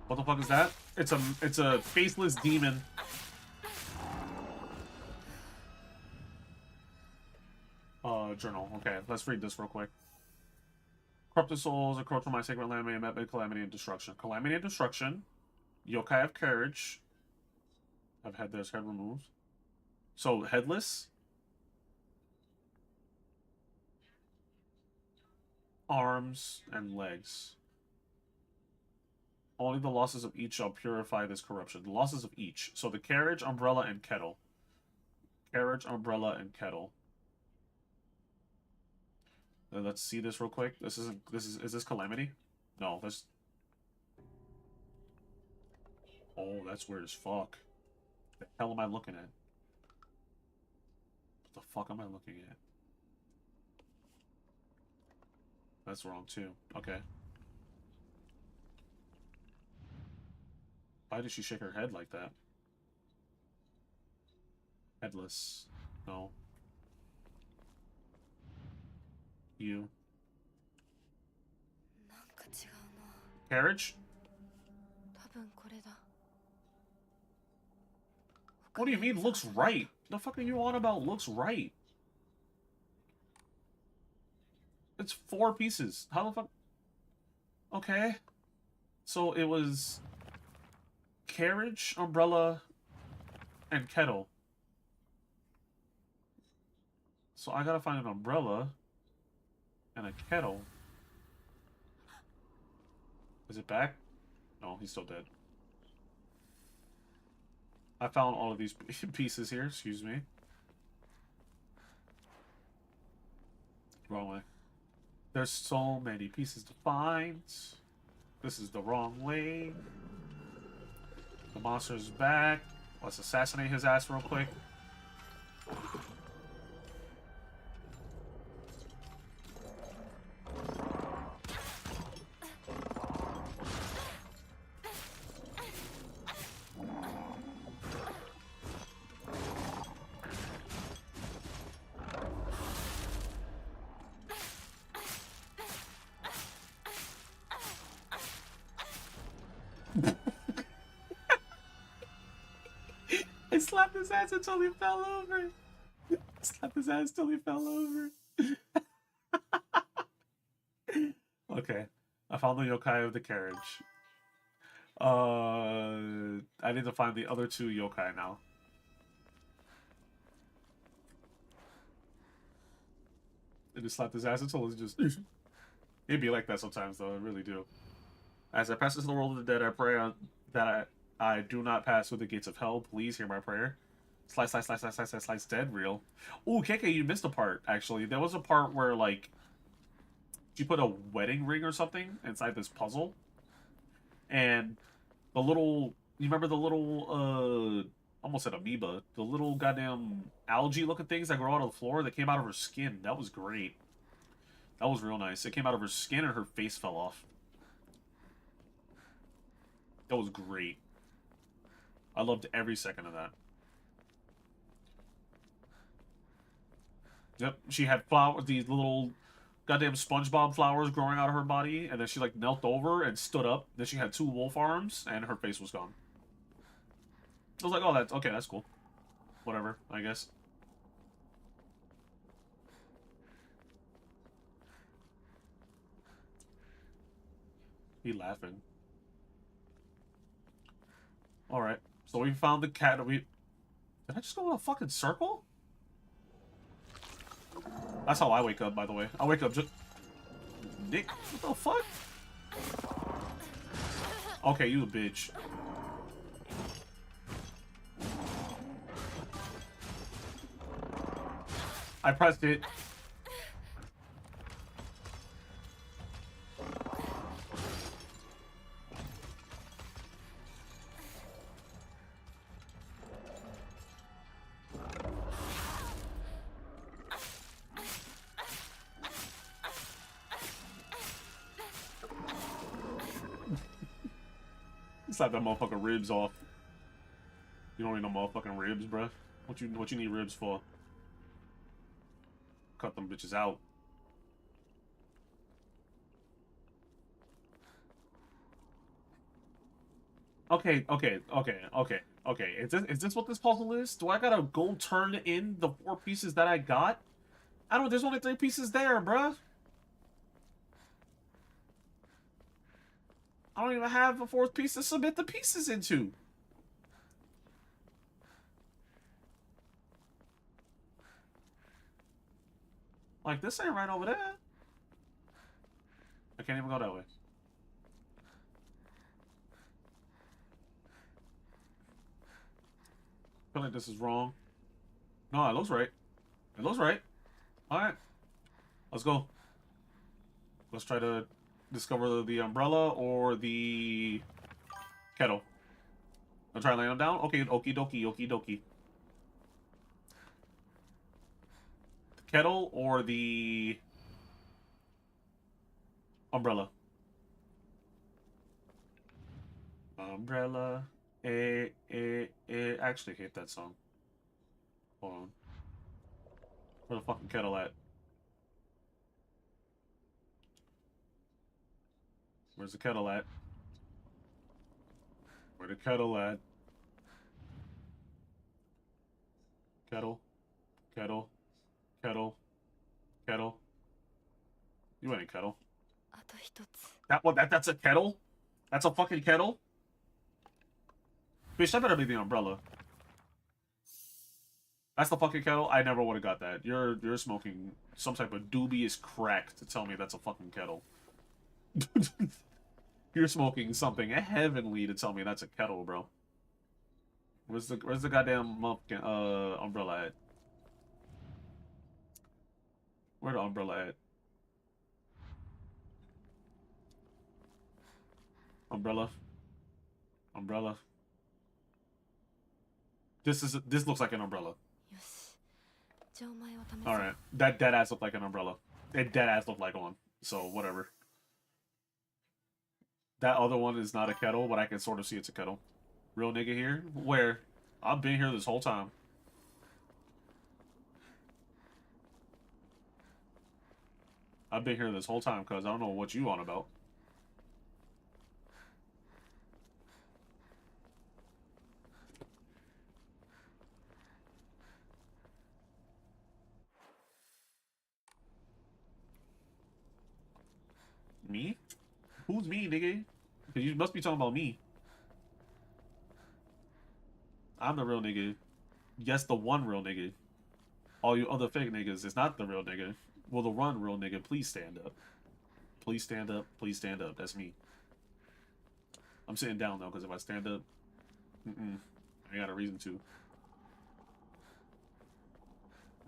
What the fuck is that? It's a faceless demon. Journal. Okay, let's read this real quick. Corrupted souls, encroach on my sacred land, may met by calamity and destruction. Calamity and destruction. Yokai of carriage. I've had this head removed. So, headless. Arms and legs. Only the losses of each shall purify this corruption. The losses of each. So the carriage, umbrella, and kettle. Carriage, umbrella, and kettle. Let's see this real quick. Is this Calamity? No, that's... Oh, that's weird as fuck. The hell am I looking at? What the fuck am I looking at? That's wrong too. Okay. Why did she shake her head like that? Headless. No. You. なんか違うな Carriage? 多分これだ What do you mean looks right? The fuck are you on about looks right? It's 4 pieces. How the fuck? Okay. So it was carriage, umbrella, and kettle. So I gotta find an umbrella and a kettle. Is it back? No, he's still dead. I found all of these pieces here, excuse me. Wrong way. There's so many pieces to find. This is the wrong way. The monster's back. Let's assassinate his ass real quick. slapped his ass until he fell over. Slapped his ass till he fell over. Okay. I found the yokai of the carriage. I need to find the other two yokai now. I just slapped his ass until it's just... It'd be like that sometimes, though. I really do. As I pass into the world of the dead, I pray that I do not pass through the gates of hell. Please hear my prayer. Slice, slice, slice, slice, slice, slice, slice, dead real. Ooh, KK, you missed a part, actually. There was a part where, like, you put a wedding ring or something inside this puzzle. And the little... You remember the little, almost an amoeba. The little goddamn algae-looking things that grow out of the floor that came out of her skin. That was great. That was real nice. It came out of her skin and her face fell off. That was great. I loved every second of that. Yep, she had flowers, these little goddamn SpongeBob flowers growing out of her body, and then she like knelt over and stood up. Then she had two wolf arms, and her face was gone. I was like, oh, that's okay, that's cool. Whatever, I guess. He laughing. Alright, so we found the cat. Did I just go in a fucking circle? That's how I wake up, by the way. I wake up just... Nick, what the fuck? Okay, you a bitch. I pressed it. Slap that motherfucking ribs off. You don't need no motherfucking ribs, bruh. What you need ribs for? Cut them bitches out. Okay. Is this what this puzzle is? Do I gotta go turn in the 4 pieces that I got? I don't. There's only 3 pieces there, bruh. I don't even have a 4th piece to submit the pieces into. Like, this ain't right over there. I can't even go that way. I feel like this is wrong. No, it looks right. It looks right. Alright. Let's go. Let's try to discover the umbrella or the kettle. I'll try laying them down. Okay, okie dokie, okie dokie. The kettle or the umbrella. Umbrella. I actually hate that song. Hold on. Where the fucking kettle at? Where's the kettle at? Where the kettle at? Kettle. Kettle. Kettle. Kettle. You ain't a kettle. That's a kettle? That's a fucking kettle? Bitch, that better be the umbrella. That's the fucking kettle? I never would have got that. You're smoking some type of dubious crack to tell me that's a fucking kettle. You're smoking something heavenly to tell me that's a kettle, bro. Where's the goddamn umbrella at? Where the umbrella at? Umbrella. Umbrella. This looks like an umbrella. Alright. That dead ass looked like an umbrella. It dead ass looked like one. So whatever. That other one is not a kettle, but I can sort of see it's a kettle. Real nigga here? Where? I've been here this whole time. I've been here this whole time, cuz I don't know what you on about. Me? Who's me, nigga? You must be talking about me. I'm the real nigga. Yes, the one real nigga. All you other fake niggas is not the real nigga. Well, the one real nigga, please stand up. Please stand up. Please stand up. That's me. I'm sitting down, though, because if I stand up, I got a reason to.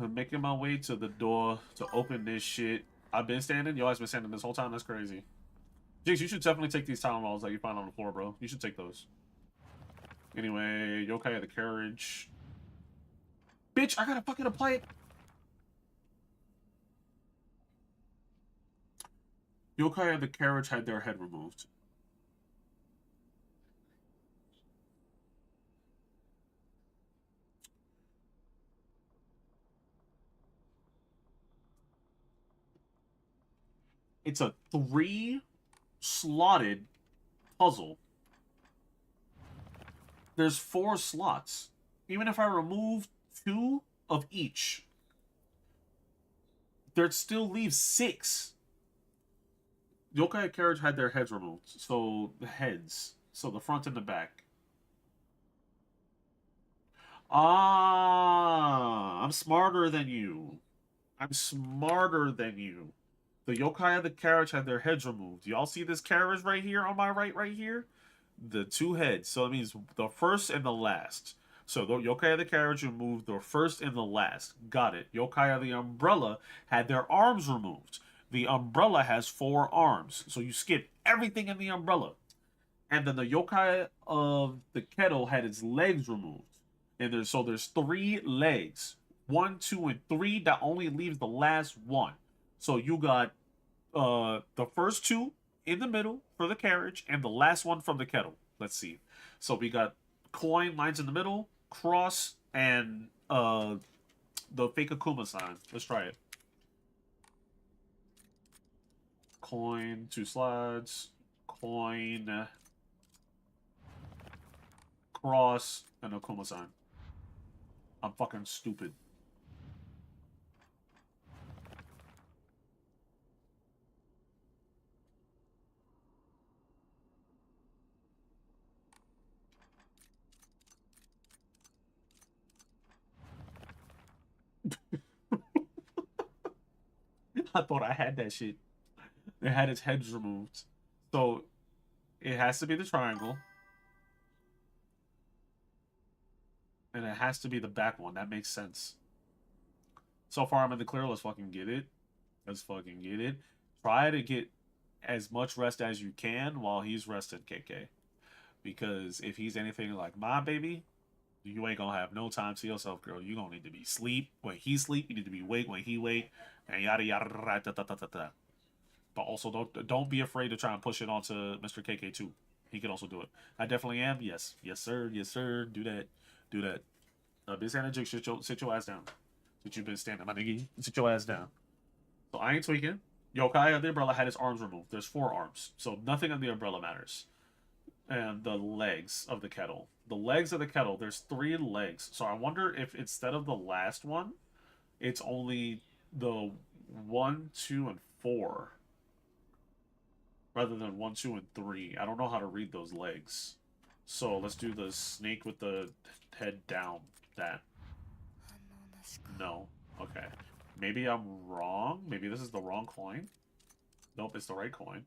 I'm making my way to the door to open this shit. I've been standing. Yo, I've been standing this whole time. That's crazy. Jinx, you should definitely take these Tylenols that you find on the floor, bro. You should take those. Anyway, yokai at the carriage. Bitch, I gotta fucking apply it. Yokai at the carriage had their head removed. It's a 3-slotted puzzle. There's 4 slots. Even if I remove 2 of each, there still leaves 6. Yokai carriage had their heads removed. So the heads. So the front and the back. Ah, I'm smarter than you. I'm smarter than you. The yokai of the carriage had their heads removed. Y'all see this carriage right here on my right here? The 2 heads. So it means the first and the last. So the yokai of the carriage removed the first and the last. Got it. Yokai of the umbrella had their arms removed. The umbrella has 4 arms. So you skip everything in the umbrella. And then the yokai of the kettle had its legs removed. And there's 3 legs. 1, 2, and 3. That only leaves the last one. So you got the first 2 in the middle for the carriage, and the last one from the kettle. Let's see. So we got coin, lines in the middle, cross, and the fake Akuma sign. Let's try it. Coin, 2 slides, coin, cross, and Akuma sign. I'm fucking stupid. I thought I had that shit. It had its heads removed. So it has to be the triangle. And it has to be the back one. That makes sense. So far, I'm in the clear. Let's fucking get it. Let's fucking get it. Try to get as much rest as you can while he's rested, KK. Because if he's anything like my baby, you ain't gonna have no time to yourself, girl. You gonna need to be sleep when he sleep. You need to be wake when he wake, and yada yada da da da da da. But also don't be afraid to try and push it onto Mr. KK too. He can also do it. I definitely am. Yes, yes sir, yes sir. Do that, do that. Biz Energy, sit your ass down. That you've been standing, my nigga. Sit your ass down. So I ain't tweaking. Yokai of the umbrella had his arms removed. There's 4 arms, so nothing on the umbrella matters. And the legs of the kettle. The legs of the kettle, there's 3 legs. So I wonder if instead of the last one, it's only the 1, 2, and 4. Rather than 1, 2, and 3. I don't know how to read those legs. So let's do the snake with the head down. That. No. Okay. Maybe I'm wrong. Maybe this is the wrong coin. Nope, it's the right coin.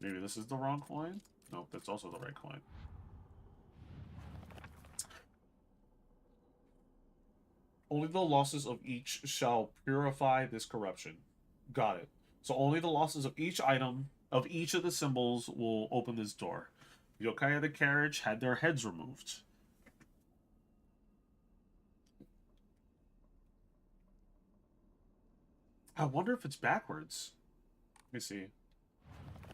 Maybe this is the wrong coin. Nope, that's also the right coin. Only the losses of each shall purify this corruption. Got it. So only the losses of each item, of each of the symbols, will open this door. Yokai of the carriage had their heads removed. I wonder if it's backwards. Let me see.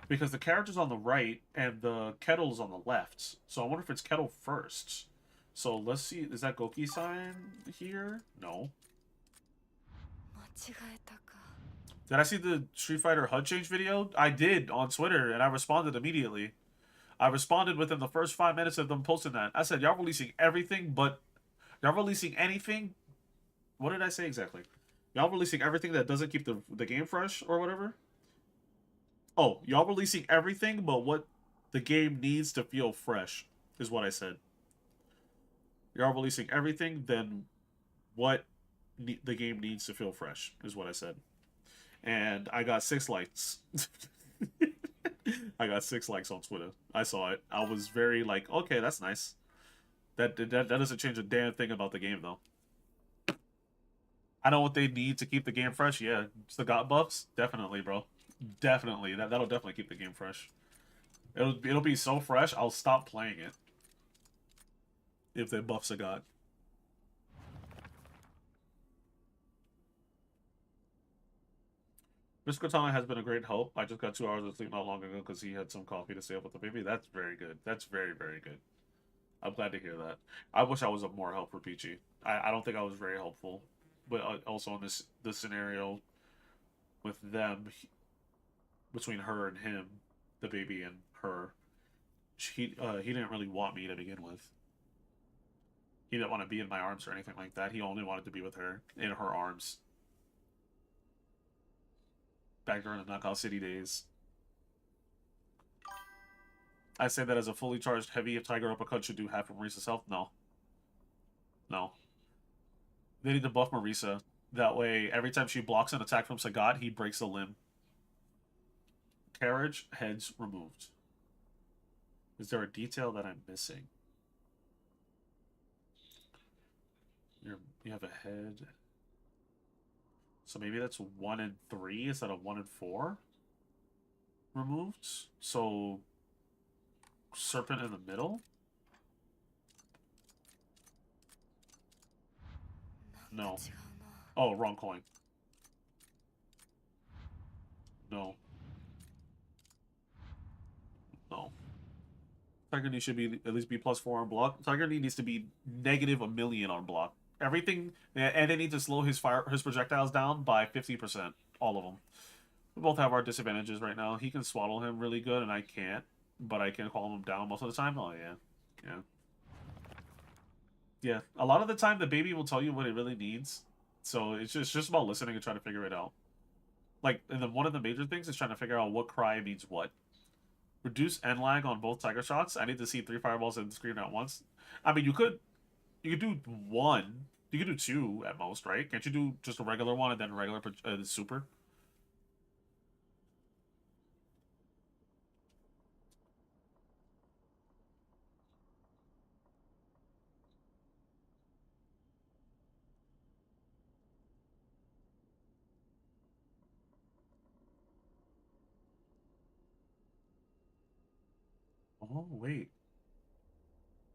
Because the carriage is on the right and the kettle is on the left. So I wonder if it's kettle first. So let's see. Is that Goki sign here? No. Did I see the Street Fighter HUD change video? I did on Twitter and I responded immediately. I responded within the first 5 minutes of them posting that. I said, y'all releasing everything but... Y'all releasing anything... What did I say exactly? Y'all releasing everything that doesn't keep the game fresh or whatever? Oh, y'all releasing everything, but what the game needs to feel fresh is what I said. Y'all releasing everything, then what the game needs to feel fresh is what I said. And I got 6 likes. I got 6 likes on Twitter. I saw it. I was very like, okay, that's nice. That doesn't change a damn thing about the game though. I know what they need to keep the game fresh. Yeah, it's the got buffs. Definitely, bro. Definitely. That'll definitely keep the game fresh. It'll be so fresh. I'll stop playing it if they buffs a god. Mr. Katana has been a great help. I just got 2 hours of sleep not long ago because he had some coffee to stay up with the baby. That's very good. That's very, very good. I'm glad to hear that. I wish I was of more help for Peachy. I don't think I was very helpful, but also in this scenario with them, between her and him, the baby and her, he didn't really want me to begin with. He didn't want to be in my arms or anything like that. He only wanted to be with her in her arms. Back during the Knockout City days. I say that as a fully charged heavy. If Tiger Uppercut should do half of Marisa's health? No. No. They need to buff Marisa. That way, every time she blocks an attack from Sagat, he breaks a limb. Carriage, heads removed. Is there a detail that I'm missing? You have a head. So maybe that's 1 and 3 instead of 1 and 4 removed. So serpent in the middle? No. Oh, wrong coin. No. No. Tiger Knee should be at least be +4 on block. Tiger Knee needs to be negative a million on block. Everything, and they need to slow his projectiles down by 50%. All of them. We both have our disadvantages right now. He can swaddle him really good, and I can't. But I can calm him down most of the time. Oh yeah, yeah, yeah. A lot of the time, the baby will tell you what it really needs. So it's just about listening and trying to figure it out. Like, and then one of the major things is trying to figure out what cry means what. Reduce end lag on both Tiger shots. I need to see 3 fireballs in the screen at once. I mean, you could do 1. You could do 2 at most, right? Can't you do just a regular one and then a regular super? Oh wait,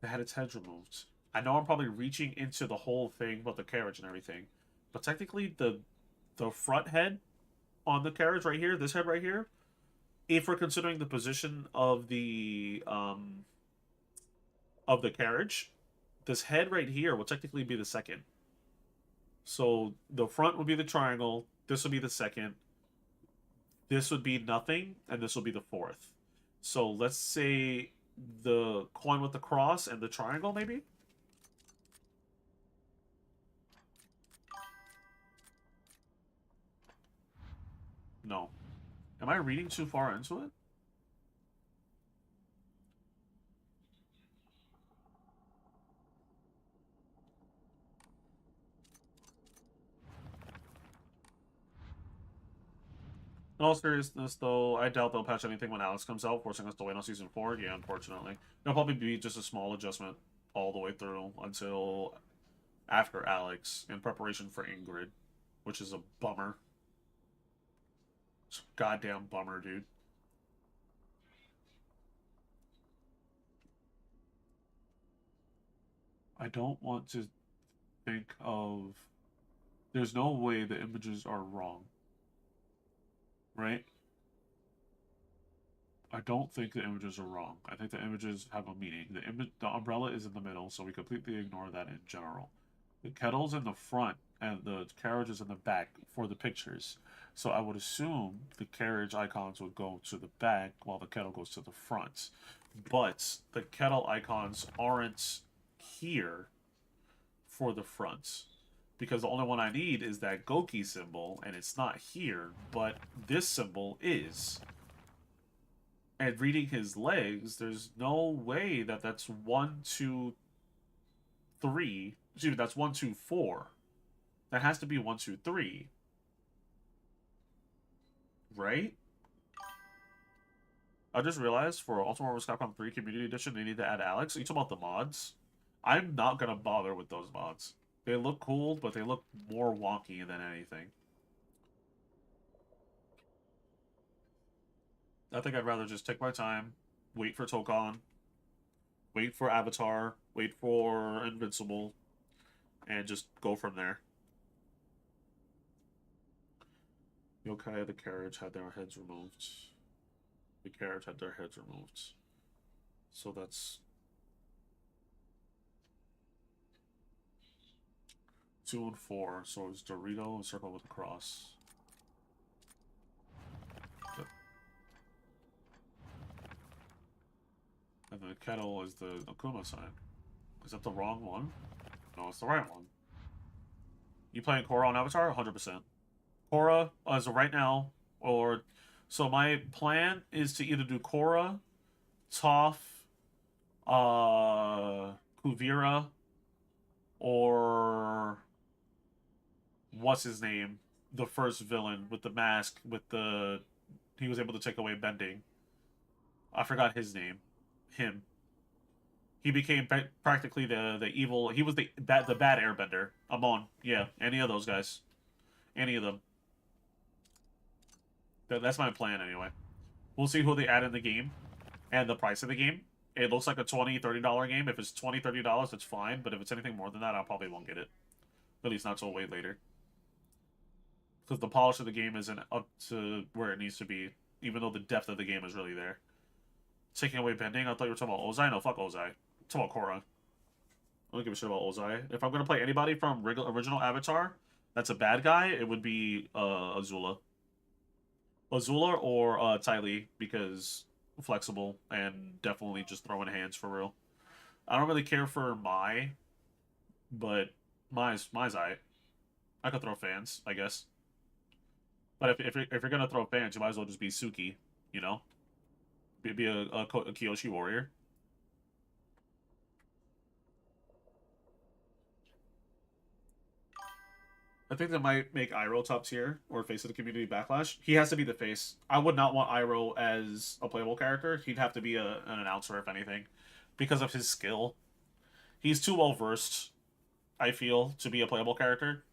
it had its head removed. I know I'm probably reaching into the whole thing about the carriage and everything, but technically the front head on the carriage right here, this head right here, if we're considering the position of the carriage, this head right here will technically be the second. So the front would be the triangle, this would be the second, this would be nothing, and this will be the fourth. So let's say the coin with the cross and the triangle, maybe? No. Am I reading too far into it? In all seriousness, though, I doubt they'll patch anything when Alex comes out, forcing us to wait on Season 4. Yeah, unfortunately. It'll probably be just a small adjustment all the way through until after Alex, in preparation for Ingrid, which is a bummer. It's a goddamn bummer, dude. I don't want to think of... There's no way the images are wrong. Right? I don't think the images are wrong. I think the images have a meaning. The umbrella is in the middle, so we completely ignore that in general. The kettle's in the front, and the carriage is in the back for the pictures. So I would assume the carriage icons would go to the back while the kettle goes to the front. But the kettle icons aren't here for the front. Because the only one I need is that Goki symbol, and it's not here, but this symbol is. and reading his legs, there's no way that that's 1, 2, 3. Excuse me, that's 1, 2, 4. That has to be 1, 2, 3. Right? I just realized for Ultimate Marvel Capcom 3 Community Edition, they need to add Alex. Are you talking about the mods? I'm not gonna bother with those mods. They look cool, but they look more wonky than anything. I think I'd rather just take my time, wait for Tokon, wait for Avatar, wait for Invincible, and just go from there. Yokai, the carriage had their heads removed. The carriage had their heads removed. So that's 2 and 4. So it's Dorito and circle with a cross. And the kettle is the Akuma sign. Is that the wrong one? No, it's the right one. You playing Korra on Avatar? 100%. Korra, as of right now, or... So my plan is to either do Korra, Toph, Kuvira, or... What's his name? The first villain with the mask, with the... He was able to take away bending. I forgot his name. Him. He became practically the evil... He was the bad airbender. Amon. Yeah, any of those guys. Any of them. That's my plan, anyway. We'll see who they add in the game and the price of the game. It looks like a $20, $30 game. If it's $20, $30, it's fine. But if it's anything more than that, I probably won't get it. At least not till way later. Because the polish of the game isn't up to where it needs to be, even though the depth of the game is really there. Taking away bending? I thought you were talking about Ozai. No, fuck Ozai. Talk about Korra. I don't give a shit about Ozai. If I'm going to play anybody from original Avatar that's a bad guy, it would be Azula. Azula or Ty Lee, because flexible and definitely just throwing hands for real. I don't really care for Mai, but Mai's aight. I could throw fans, I guess. But if you're gonna throw fans, you might as well just be Suki, you know? Be a Kyoshi warrior. I think they might make Iroh top tier or face of the community backlash. He has to be the face. I would not want Iroh as a playable character. He'd have to be an announcer, if anything, because of his skill. He's too well versed, I feel, to be a playable character.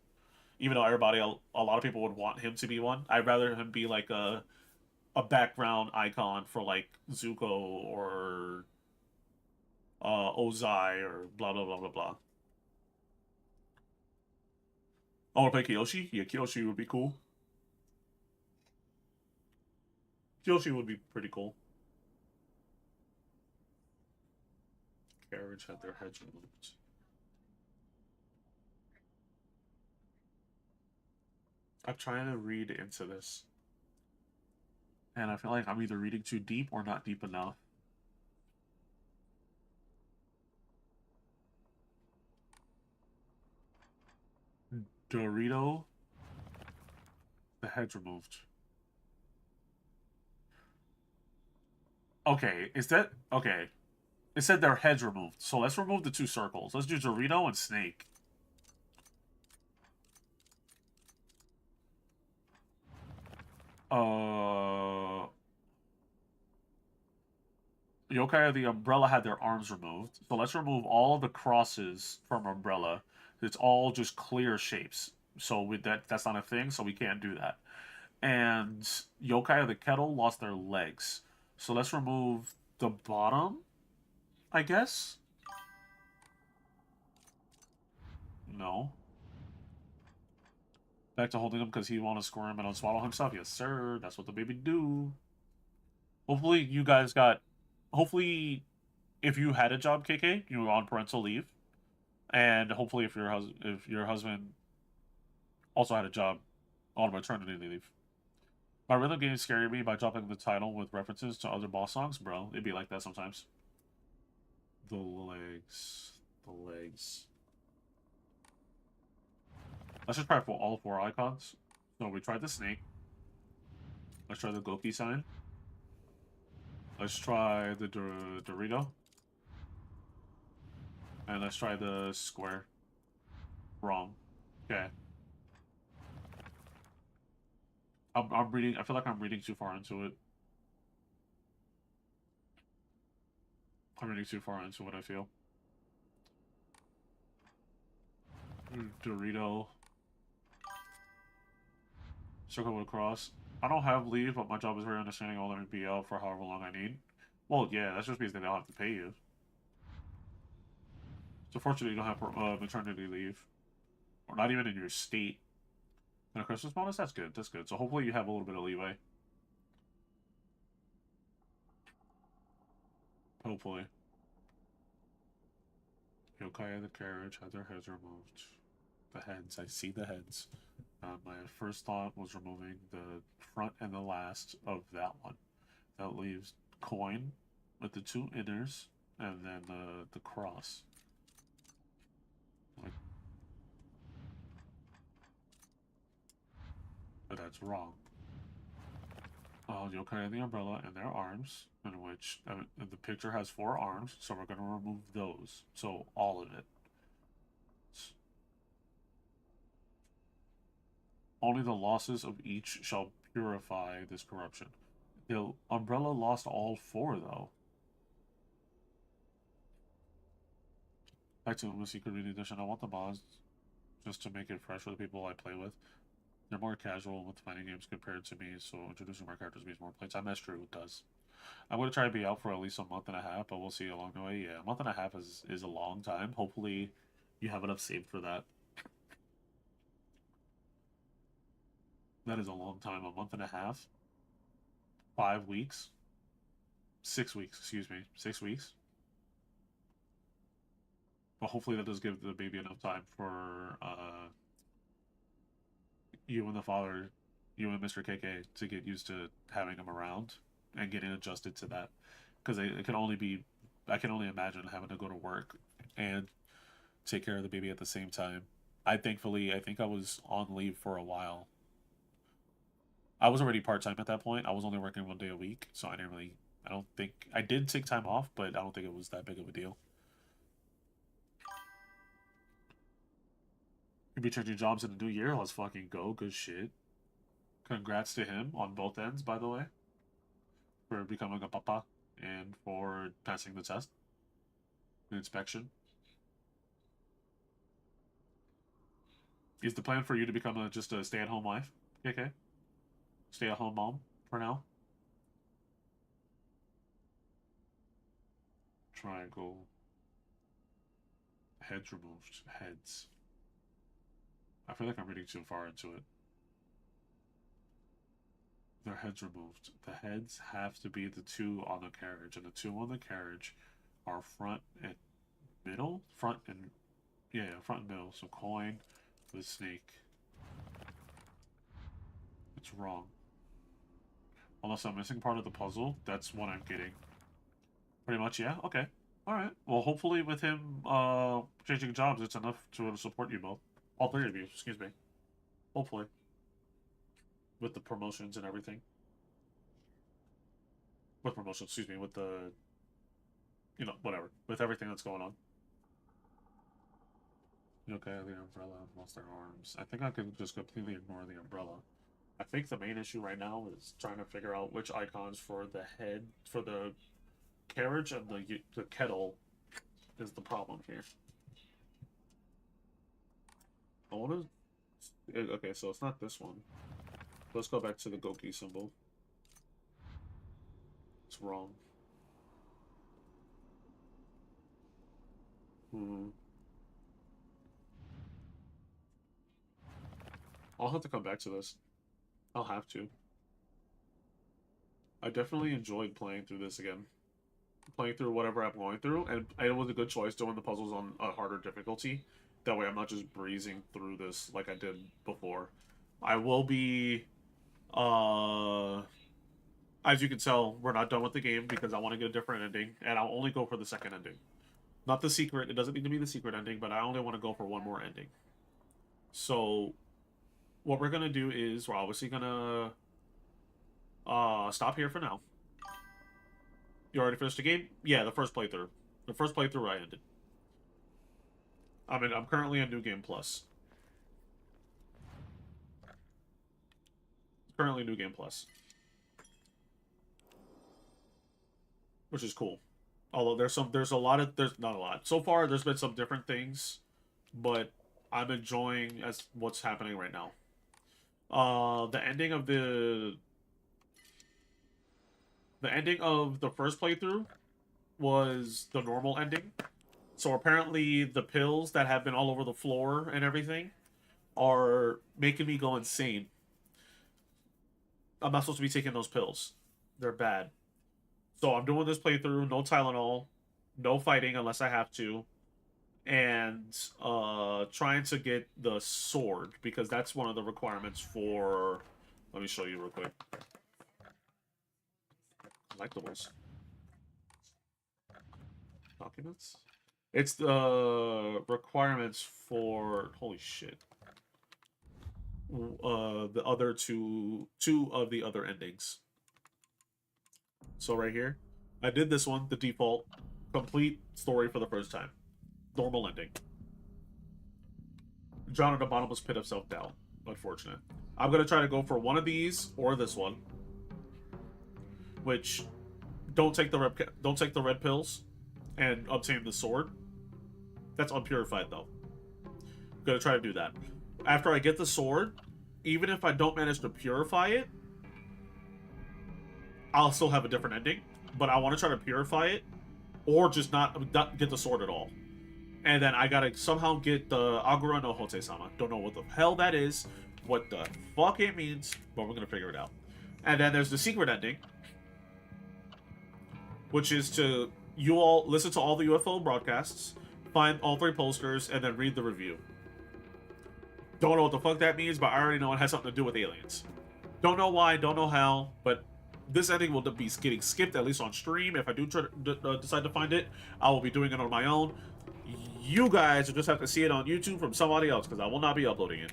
Even though everybody, a lot of people would want him to be one. I'd rather him be like a background icon for like Zuko or Ozai or blah blah blah blah blah. I want to play Kyoshi. Yeah, Kyoshi would be cool. Kyoshi would be pretty cool. Carriage had their heads removed. I'm trying to read into this. And I feel like I'm either reading too deep or not deep enough. Dorito. The head's removed. Okay, is that... Okay. It said their heads removed. So let's remove the 2 circles. Let's do Dorito and Snake. Yokai of the Umbrella had their arms removed. So let's remove all the crosses from Umbrella. It's all just clear shapes. So that's not a thing, so we can't do that. And Yokai of the Kettle lost their legs. So let's remove the bottom, I guess? No. Back to holding him because he want to squirm and unswallow himself. Yes, sir. That's what the baby do. Hopefully you guys got... Hopefully, if you had a job, KK, you were on parental leave. And hopefully if your husband also had a job on maternity leave. My rhythm game scared me by dropping the title with references to other boss songs. Bro, it'd be like that sometimes. The legs. The legs. Let's just try for all 4 icons. So we tried the snake. Let's try the Goki sign. Let's try the Dorito. And let's try the square. Wrong. Okay. I'm reading. I feel like I'm reading too far into it. I'm reading too far into what I feel. Dorito. Circle with a cross. I don't have leave, but my job is very understanding. I'll let me be out for however long I need. Well, yeah, that's just because they don't have to pay you. So fortunately, you don't have maternity leave. Or not even in your state. And a Christmas bonus? That's good. That's good. So hopefully you have a little bit of leeway. Hopefully. Yokai and the carriage had their heads removed. The heads. I see the heads. My first thought was removing the front and the last of that one. That leaves coin with the two inners and then the cross. Like, but that's wrong. Yokai and the umbrella and their arms, in which the picture has 4 arms, so we're going to remove those. So all of it. Only the losses of each shall purify this corruption. The umbrella lost all 4, though. Back to the Secret Reading Edition. I want the mods just to make it fresh for the people I play with. They're more casual with fighting games compared to me, so introducing more characters means more playtime. That's true, it does. I'm going to try to be out for at least a month and a half, but we'll see along the way. Yeah, a month and a half is a long time. Hopefully, you have enough saved for that. That is a long time. A month and a half. 5 weeks. 6 weeks, excuse me. 6 weeks. But hopefully that does give the baby enough time for you and the father, you and Mr. KK, to get used to having him around and getting adjusted to that. Because it can only be, I can only imagine having to go to work and take care of the baby at the same time. I think I was on leave for a while. I was already part-time at that point. I was only working 1 day a week, so I don't think, I did take time off, but I don't think it was that big of a deal. Could be changing jobs in the new year. Let's fucking go. Good shit. Congrats to him on both ends, by the way, for becoming a papa and for passing the test, the inspection. Is the plan for you to become just a stay-at-home wife? KK? Stay-at-home mom for now? Triangle. Heads removed. Heads. I feel like I'm reading too far into it. Their heads removed. The heads have to be the 2 on the carriage, and the 2 on the carriage are front and middle? Front and... yeah, front and middle. So coin with snake. It's wrong. Unless I'm missing part of the puzzle, that's what I'm getting. Pretty much, yeah? Okay. Alright. Well, hopefully with him changing jobs, it's enough to support you both. All 3 of you, excuse me. Hopefully. With the promotions and everything. With promotions, excuse me, with the... you know, whatever. With everything that's going on. Okay, the umbrella lost their arms. I think I can just completely ignore the umbrella. I think the main issue right now is trying to figure out which icons for the head, for the carriage and the kettle is the problem here. I want to... okay, so it's not this one. Let's go back to the Goki symbol. It's wrong. I'll have to come back to this. I'll have to. I definitely enjoyed playing through this again. Playing through whatever I'm going through, and it was a good choice doing the puzzles on a harder difficulty. That way I'm not just breezing through this like I did before. I will be... as you can tell, we're not done with the game because I want to get a different ending, and I'll only go for the second ending. Not the secret, it doesn't need to be the secret ending, but I only want to go for one more ending. So, what we're going to do is, we're obviously going to stop here for now. You already finished the game? Yeah, the first playthrough. The first playthrough I ended. I'm currently in New Game Plus. Currently New Game Plus. Which is cool. Although there's not a lot. So far there's been some different things, but I'm enjoying as what's happening right now. The ending of the first playthrough was the normal ending. So apparently the pills that have been all over the floor and everything are making me go insane. I'm not supposed to be taking those pills. They're bad. So I'm doing this playthrough, no Tylenol, no fighting unless I have to, and trying to get the sword, because that's one of the requirements for... Let me show you real quick. Collectibles. Documents? It's the requirements for... Holy shit. The other two of the other endings. So right here, I did this one, the default, complete story for the first time. Normal ending. Drown in a bottomless pit of self-doubt. Unfortunate. I'm gonna try to go for one of these or this one. Which, don't take the red pills and obtain the sword. That's unpurified though. Gonna try to do that. After I get the sword, even if I don't manage to purify it, I'll still have a different ending, but I want to try to purify it, or just not get the sword at all. And then I gotta somehow get the Agura no Hote-sama. Don't know what the hell that is, what the fuck it means, but we're gonna figure it out. And then there's the secret ending, which is to you all listen to all the UFO broadcasts, find all 3 posters, and then read the review. Don't know what the fuck that means, but I already know it has something to do with aliens. Don't know why, don't know how, but this ending will be getting skipped, at least on stream. If I do decide to find it, I will be doing it on my own. You guys will just have to see it on YouTube from somebody else, because I will not be uploading it.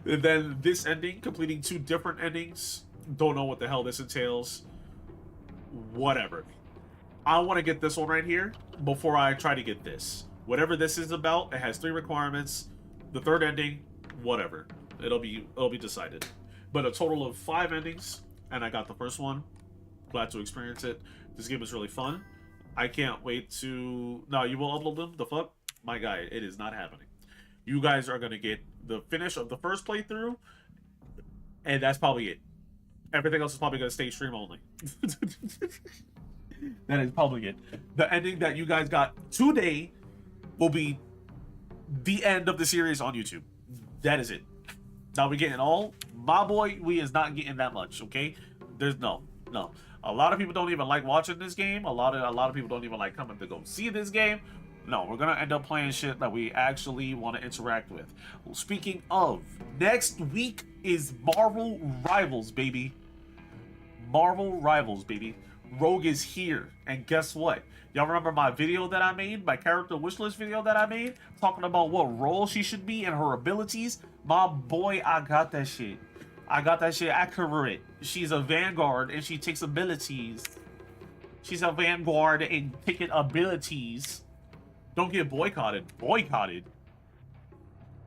And then this ending, completing 2 different endings. Don't know what the hell this entails. Whatever. I want to get this one right here before I try to get this. Whatever this is about, it has 3 requirements. The 3rd ending, whatever. It'll be decided. But a total of 5 endings, and I got the first one. Glad to experience it. This game is really fun. I can't wait to... No, you will upload them? The fuck? My guy, it is not happening. You guys are going to get the finish of the first playthrough, and that's probably it. Everything else is probably going to stay stream only. That is probably it. The ending that you guys got today will be the end of the series on YouTube. That is it. Now we're getting all... My boy, we is not getting that much, okay? There's no. A lot of people don't even like watching this game. A lot of people don't even like coming to go see this game. No, we're gonna end up playing shit that we actually want to interact with. Well, speaking of, next week is Marvel Rivals, baby. Marvel Rivals, baby. Rogue is here, and guess what? Y'all remember my video that I made, my character wishlist video that I made, talking about what role she should be and her abilities? My boy, I got that shit. I got that shit accurate. She's a Vanguard, and she takes abilities. She's a Vanguard and taking abilities. Don't get boycotted. Boycotted?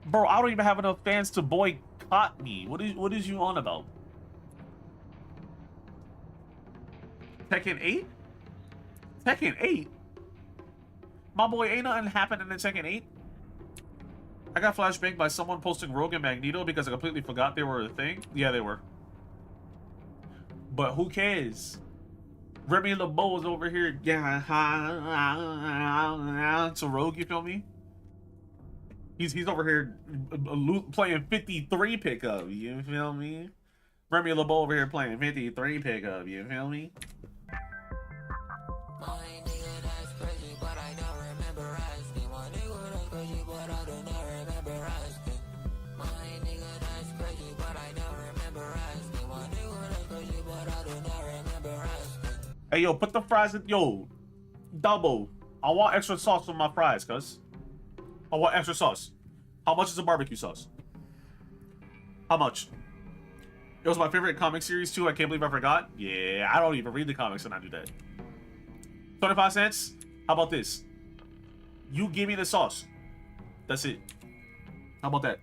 Bro, I don't even have enough fans to boycott me. What is you on about? Tekken 8? Tekken 8? My boy, ain't nothing happened in Tekken 8. I got flashbanged by someone posting Rogue and Magneto because I completely forgot they were a thing. Yeah, they were. But who cares? Remy LeBeau is over here getting to Rogue, you feel me? He's over here playing 53 pickup, you feel me? Remy LeBeau over here playing 53 pickup, you feel me? Hey, yo, put the fries in... Yo, double. I want extra sauce on my fries, cuz. I want extra sauce. How much is the barbecue sauce? How much? It was my favorite comic series too. I can't believe I forgot. Yeah, I don't even read the comics and I do that. 25 cents? How about this? You give me the sauce. That's it. How about that?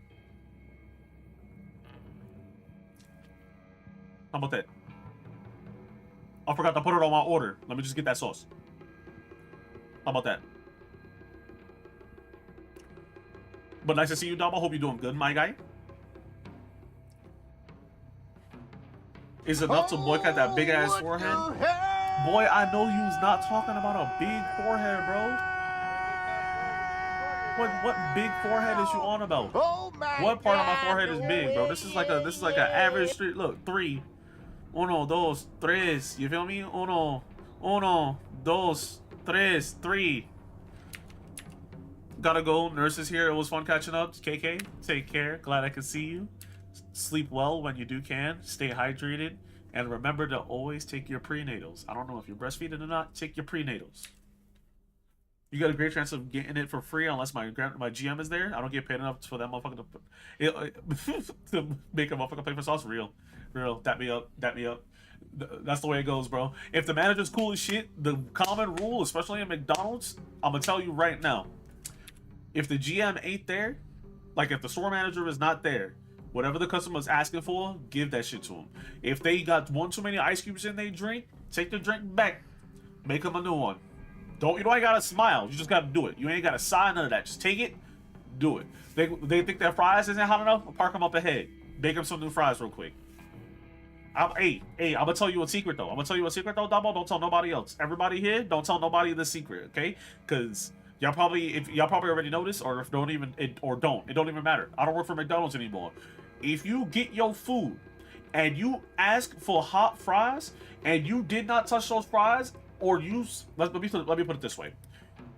How about that? I forgot to put it on my order. Let me just get that sauce. How about that? But nice to see you, Dom. I hope you're doing good, my guy. Is enough to boycott that big ass forehead? Boy, I know you was not talking about a big forehead, bro. What big forehead is you on about? What part of my forehead is big, bro? This is like an average street. Look, 3, 1, 2, 3. You feel me? 1, 2, 3, 3. Gotta go. Nurses here. It was fun catching up. KK, take care. Glad I could see you. Sleep well when you do can. Stay hydrated. And remember to always take your prenatals. I don't know if you're breastfeeding or not. Take your prenatals. You got a great chance of getting it for free unless my GM is there. I don't get paid enough for that motherfucker to make a motherfucker pay for sauce. Real. Dap me up. That's the way it goes, bro. If the manager's cool as shit, the common rule, especially in McDonald's, I'm gonna tell you right now. If the GM ain't there, like if the store manager is not there, whatever the customer's asking for, give that shit to them. If they got one too many ice cubes in their drink, take the drink back. Make them a new one. You ain't gotta smile. You just gotta do it. You ain't gotta sign none of that. Just take it, do it. They think their fries isn't hot enough? Park them up ahead. Make them some new fries real quick. I'm gonna tell you a secret though. Dabo. Don't tell nobody else. Everybody here, don't tell nobody the secret, okay? Because y'all probably already know this, or if don't even it don't even matter. I don't work for McDonald's anymore. If you get your food and you ask for hot fries and you did not touch those fries, or let me put it this way.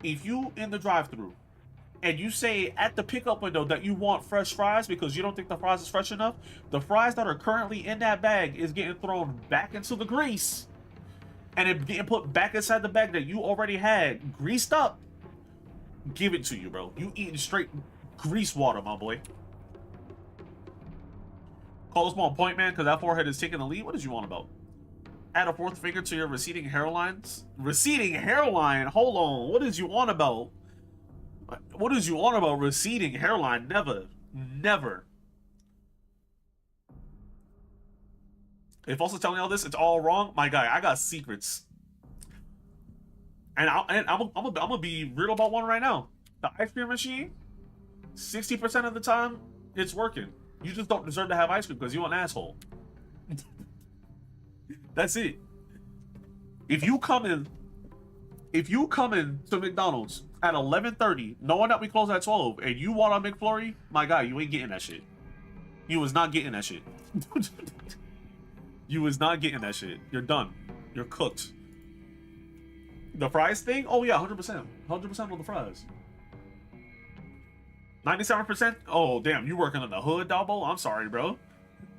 If you in the drive-thru and you say at the pickup window that you want fresh fries because you don't think the fries is fresh enough, the fries that are currently in that bag is getting thrown back into the grease and it getting put back inside the bag that you already had greased up. Give it to you, bro. You eating straight grease water, my boy. Call us on point, man, because that forehead is taking the lead. What is you on about? Add a 4th finger to your receding hairlines. Receding hairline? Hold on. What is you on about? What is you on about receding hairline? Never. If also telling all this, it's all wrong. My guy, I got secrets. And I'm gonna be real about one right now. The ice cream machine, 60% of the time, it's working. You just don't deserve to have ice cream because you're an asshole. That's it. If you come in to McDonald's at 11:30, knowing that we close at 12, and you want a McFlurry, my guy, you ain't getting that shit. You was not getting that shit. You was not getting that shit. You're done. You're cooked. The fries thing? Oh yeah, 100%. 100% on the fries. 97%? Oh damn, you working on the hood, Dalbo? I'm sorry, bro.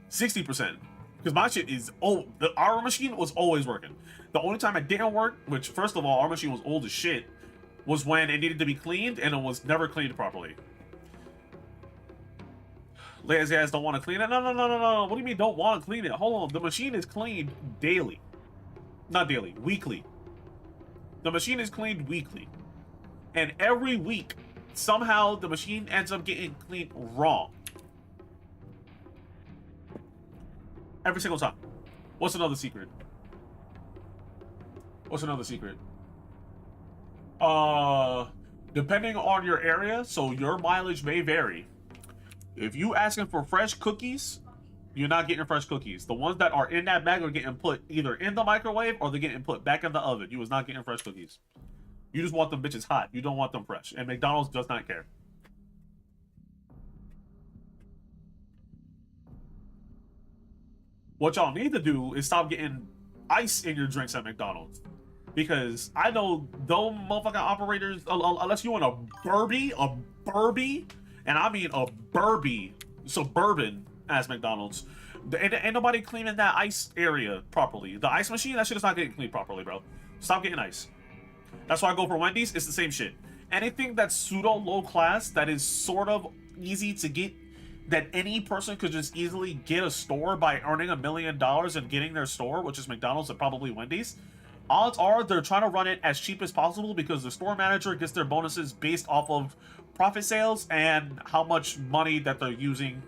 60%. Because my shit is our machine was always working. The only time it didn't work, which first of all, our machine was old as shit, was when it needed to be cleaned and it was never cleaned properly. Lazy ass don't want to clean it? No. What do you mean don't want to clean it? Hold on, the machine is cleaned daily. Not daily, weekly. The machine is cleaned weekly. And every week, somehow the machine ends up getting cleaned wrong. Every single time. What's another secret? Depending on your area, so your mileage may vary. If you asking for fresh cookies, you're not getting fresh cookies. The ones that are in that bag are getting put either in the microwave or they're getting put back in the oven. You was not getting fresh cookies. You just want them bitches hot. You don't want them fresh. And McDonald's does not care. What y'all need to do is stop getting ice in your drinks at McDonald's. Because I know those motherfucking operators, unless you want a Burby, and I mean a Burby, suburban as McDonald's, ain't nobody cleaning that ice area properly. The ice machine, that shit is not getting cleaned properly, bro. Stop getting ice. That's why I go for Wendy's. It's the same shit. Anything that's pseudo low class, that is sort of easy to get that any person could just easily get a store by earning $1 million and getting their store, which is McDonald's and probably Wendy's, odds are they're trying to run it as cheap as possible because the store manager gets their bonuses based off of profit sales and how much money that they're using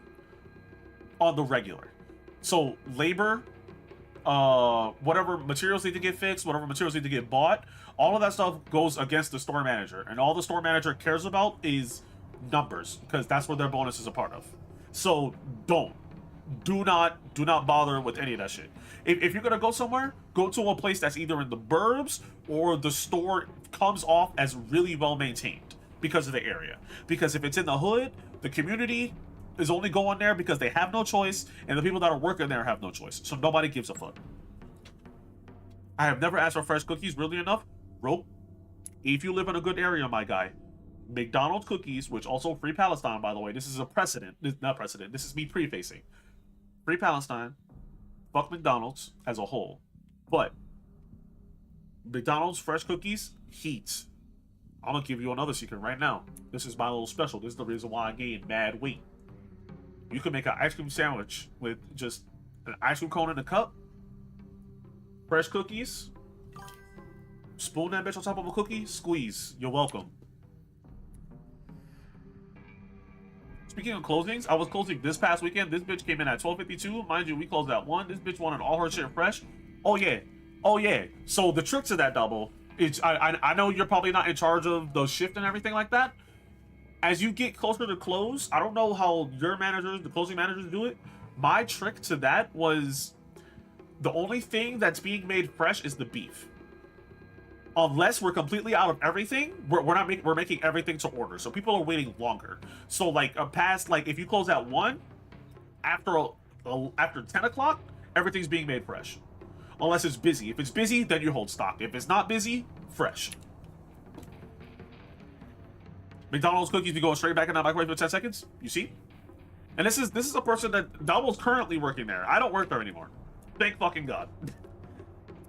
on the regular. So labor, whatever materials need to get fixed, whatever materials need to get bought, all of that stuff goes against the store manager, and all the store manager cares about is numbers, because that's what their bonus is a part of. So do not bother with any of that shit. If you're gonna go somewhere, go to a place that's either in the burbs or the store comes off as really well maintained because of the area. Because if it's in the hood, the community is only going there because they have no choice, and the people that are working there have no choice. So nobody gives a fuck. I have never asked for fresh cookies, really enough. Rope, if you live in a good area, my guy, McDonald's cookies, which also Free Palestine, by the way, this is a precedent. Not precedent, this is me prefacing. Free Palestine, fuck McDonald's as a whole. But McDonald's fresh cookies, heat. I'm gonna give you another secret right now. This is my little special. This is the reason why I gained mad weight. You can make an ice cream sandwich with just an ice cream cone in a cup, fresh cookies, spoon that bitch on top of a cookie, squeeze. You're welcome. Speaking of closings, I was closing this past weekend. This bitch came in at 12:52. Mind you, we closed at 1. This bitch wanted all her shit fresh. Oh yeah. Oh yeah. So the trick to that, double, is I know you're probably not in charge of the shift and everything like that. As you get closer to close, I don't know how your managers, the closing managers, do it. My trick to that was the only thing that's being made fresh is the beef. Unless we're completely out of everything, we're making everything to order. So people are waiting longer. So like past, like if you close at 1, after 10 o'clock, everything's being made fresh. Unless it's busy. If it's busy, then you hold stock. If it's not busy, fresh. McDonald's cookies be going straight back in that microwave for 10 seconds. You see? And this is a person that Double's currently working there. I don't work there anymore. Thank fucking God.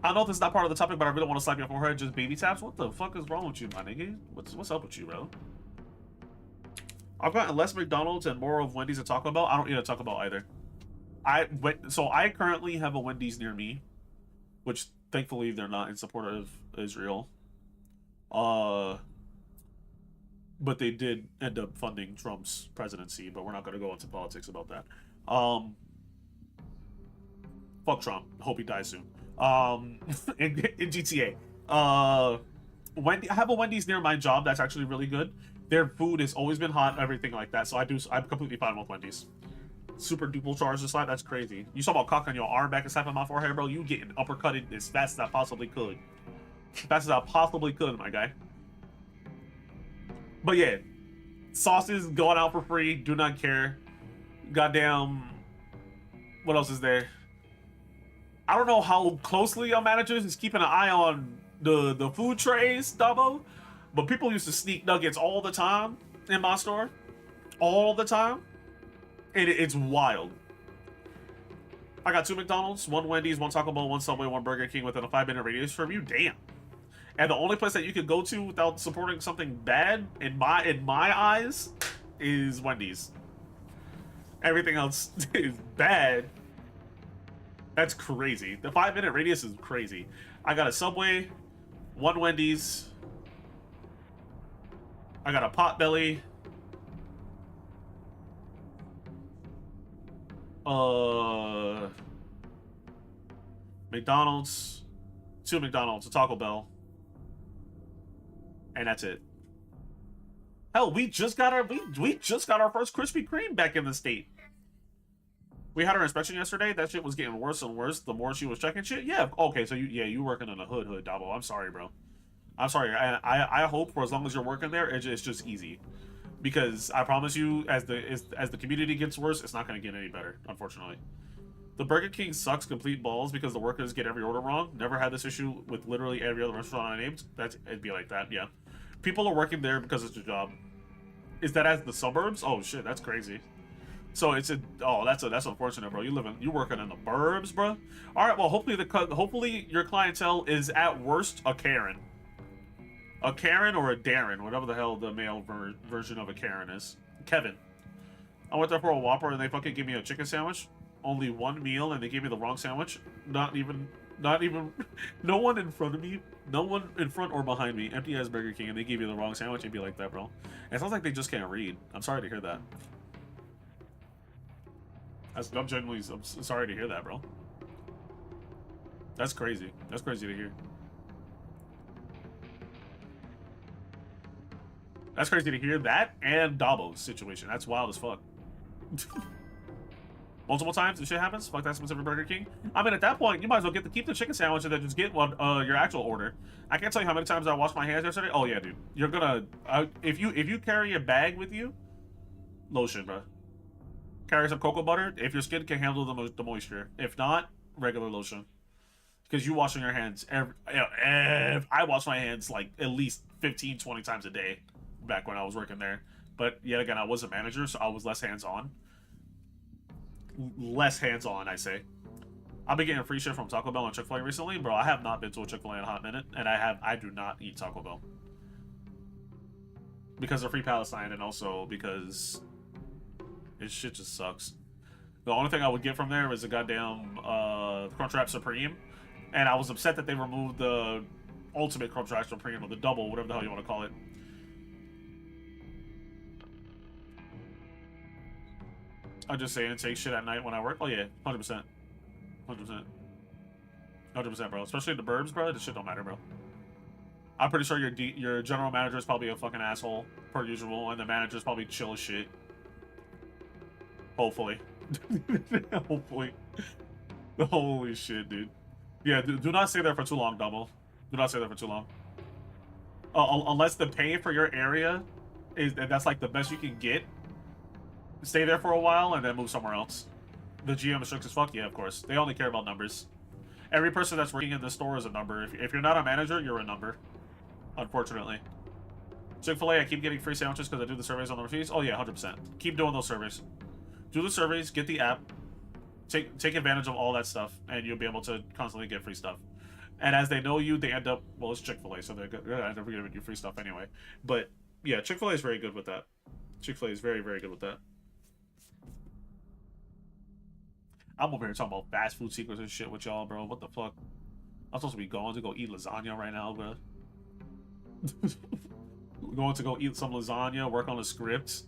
I know this is not part of the topic, but I really want to slap your forehead. Just baby taps. What the fuck is wrong with you, my nigga? What's up with you, bro? I've gotten less McDonald's and more of Wendy's and Taco Bell. I don't eat a Taco Bell either. So I currently have a Wendy's near me, which thankfully they're not in support of Israel. But they did end up funding Trump's presidency, but we're not going to go into politics about that. Fuck Trump. Hope he dies soon. In GTA. I have a Wendy's near my job that's actually really good. Their food has always been hot, everything like that. So I'm completely fine with Wendy's. Super duper charge to slap, that's crazy. You saw about cock on your arm back and slapping my forehead, bro. You getting uppercutted as fast as I possibly could. Fast as I possibly could, my guy. But yeah, sauces going out for free. Do not care. Goddamn. What else is there? I don't know how closely our managers is keeping an eye on the food trays, Dubbo, but people used to sneak nuggets all the time in my store. All the time. And it's wild. I got 2 McDonald's, 1 Wendy's, 1 Taco Bell, 1 Subway, 1 Burger King within a 5-minute radius from you. Damn. And the only place that you could go to without supporting something bad, in my eyes, is Wendy's. Everything else is bad. That's crazy. The 5-minute radius is crazy. I got a Subway, 1 Wendy's. I got a Potbelly. McDonald's, 2 McDonald's, a Taco Bell. And that's it. Hell, we just got our first Krispy Kreme back in the state. We had our inspection yesterday. That shit was getting worse and worse the more she was checking shit. Yeah, okay, so you working in a hood, Dabo. I'm sorry, bro. I'm sorry. I hope for as long as you're working there, it's just easy. Because I promise you, as the community gets worse, it's not going to get any better, unfortunately. The Burger King sucks complete balls because the workers get every order wrong. Never had this issue with literally every other restaurant I named. It'd be like that, yeah. People are working there because it's their job. Is that as the suburbs? Oh shit, that's crazy. So that's unfortunate, bro. You working in the burbs, bro. All right, well, hopefully your clientele is at worst a Karen or a Darren, whatever the hell the male version of a Karen is. Kevin. I went there for a Whopper and they fucking gave me a chicken sandwich. Only one meal and they gave me the wrong sandwich. Not even, no one in front of me, no one in front or behind me. Empty as Burger King and they gave you the wrong sandwich. It'd be like that, bro. It sounds like they just can't read. I'm sorry to hear that. I'm genuinely sorry to hear that, bro. That's crazy. That's crazy to hear. That's crazy to hear that and Dabo's situation. That's wild as fuck. Multiple times this shit happens. Fuck that specific Burger King. I mean, at that point, you might as well keep the chicken sandwich and then just get one your actual order. I can't tell you how many times I washed my hands yesterday. Oh yeah, dude. You're gonna if you carry a bag with you, lotion, bro. Carry some cocoa butter if your skin can handle the moisture. If not, regular lotion. Because you washing your hands I wash my hands like at least 15, 20 times a day back when I was working there. But yet again, I was a manager, so I was less hands-on. Less hands-on, I say. I've been getting free shit from Taco Bell and Chick-fil-A recently. Bro, I have not been to a Chick-fil-A in a hot minute, and I do not eat Taco Bell. Because of Free Palestine, and also because this shit just sucks. The only thing I would get from there was the goddamn Crunchwrap Supreme, and I was upset that they removed the Ultimate Crunchwrap Supreme, or the double, whatever the hell you want to call it. I'm just saying, take shit at night when I work. Oh yeah, 100%. 100%. 100%, bro. Especially in the burbs, bro. This shit don't matter, bro. I'm pretty sure your general manager is probably a fucking asshole, per usual, and the manager's probably chill as shit. Hopefully. Hopefully. Holy shit, dude. Yeah, do not stay there for too long, Double. Do not stay there for too long. Unless the pay for your area that's like the best you can get. Stay there for a while and then move somewhere else. The GM is strict as fuck? Yeah, of course. They only care about numbers. Every person that's working in this store is a number. If you're not a manager, you're a number. Unfortunately. Chick-fil-A, I keep getting free sandwiches because I do the surveys on the receipts. Oh yeah, 100%. Keep doing those surveys. Do the surveys, get the app, take advantage of all that stuff, and you'll be able to constantly get free stuff. And as they know you, they end up, well, it's Chick-fil-A, so they're gonna end up giving you free stuff anyway. But yeah, Chick-fil-A is very good with that. Chick-fil-A is very, very good with that. I'm over here talking about fast food secrets and shit with y'all, bro. What the fuck? I'm supposed to be going to go eat lasagna right now, bro. Going to go eat some lasagna, work on a script,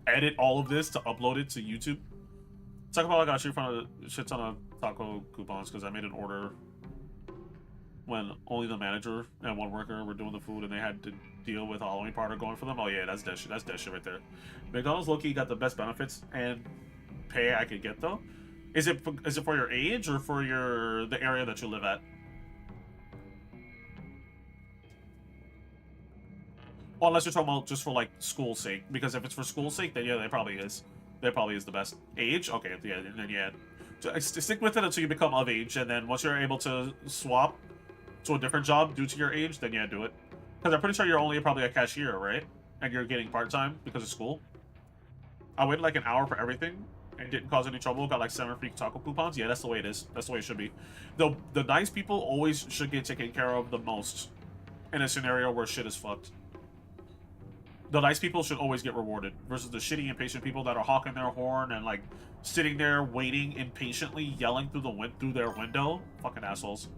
edit all of this to upload it to YouTube. Talk about I got a shit ton of taco coupons because I made an order when only the manager and one worker were doing the food and they had to deal with a Halloween party going for them. Oh yeah, that's that shit. That's that shit right there. McDonald's low-key got the best benefits and pay I could get though. Is it for your age or for the area that you live at? Well, unless you're talking about just for like school's sake, because if it's for school's sake, then yeah, they probably is. That probably is the best. Age? Okay, yeah, then yeah. Stick with it until you become of age, and then once you're able to swap to a different job due to your age, then yeah, do it. Because I'm pretty sure you're only probably a cashier, right? And you're getting part-time because of school. I waited like an hour for everything and didn't cause any trouble. Got like 7 free taco coupons. Yeah, that's the way it is. That's the way it should be. The nice people always should get taken care of the most in a scenario where shit is fucked. The nice people should always get rewarded versus the shitty, impatient people that are hawking their horn and like sitting there waiting impatiently, yelling through their window. Fucking assholes.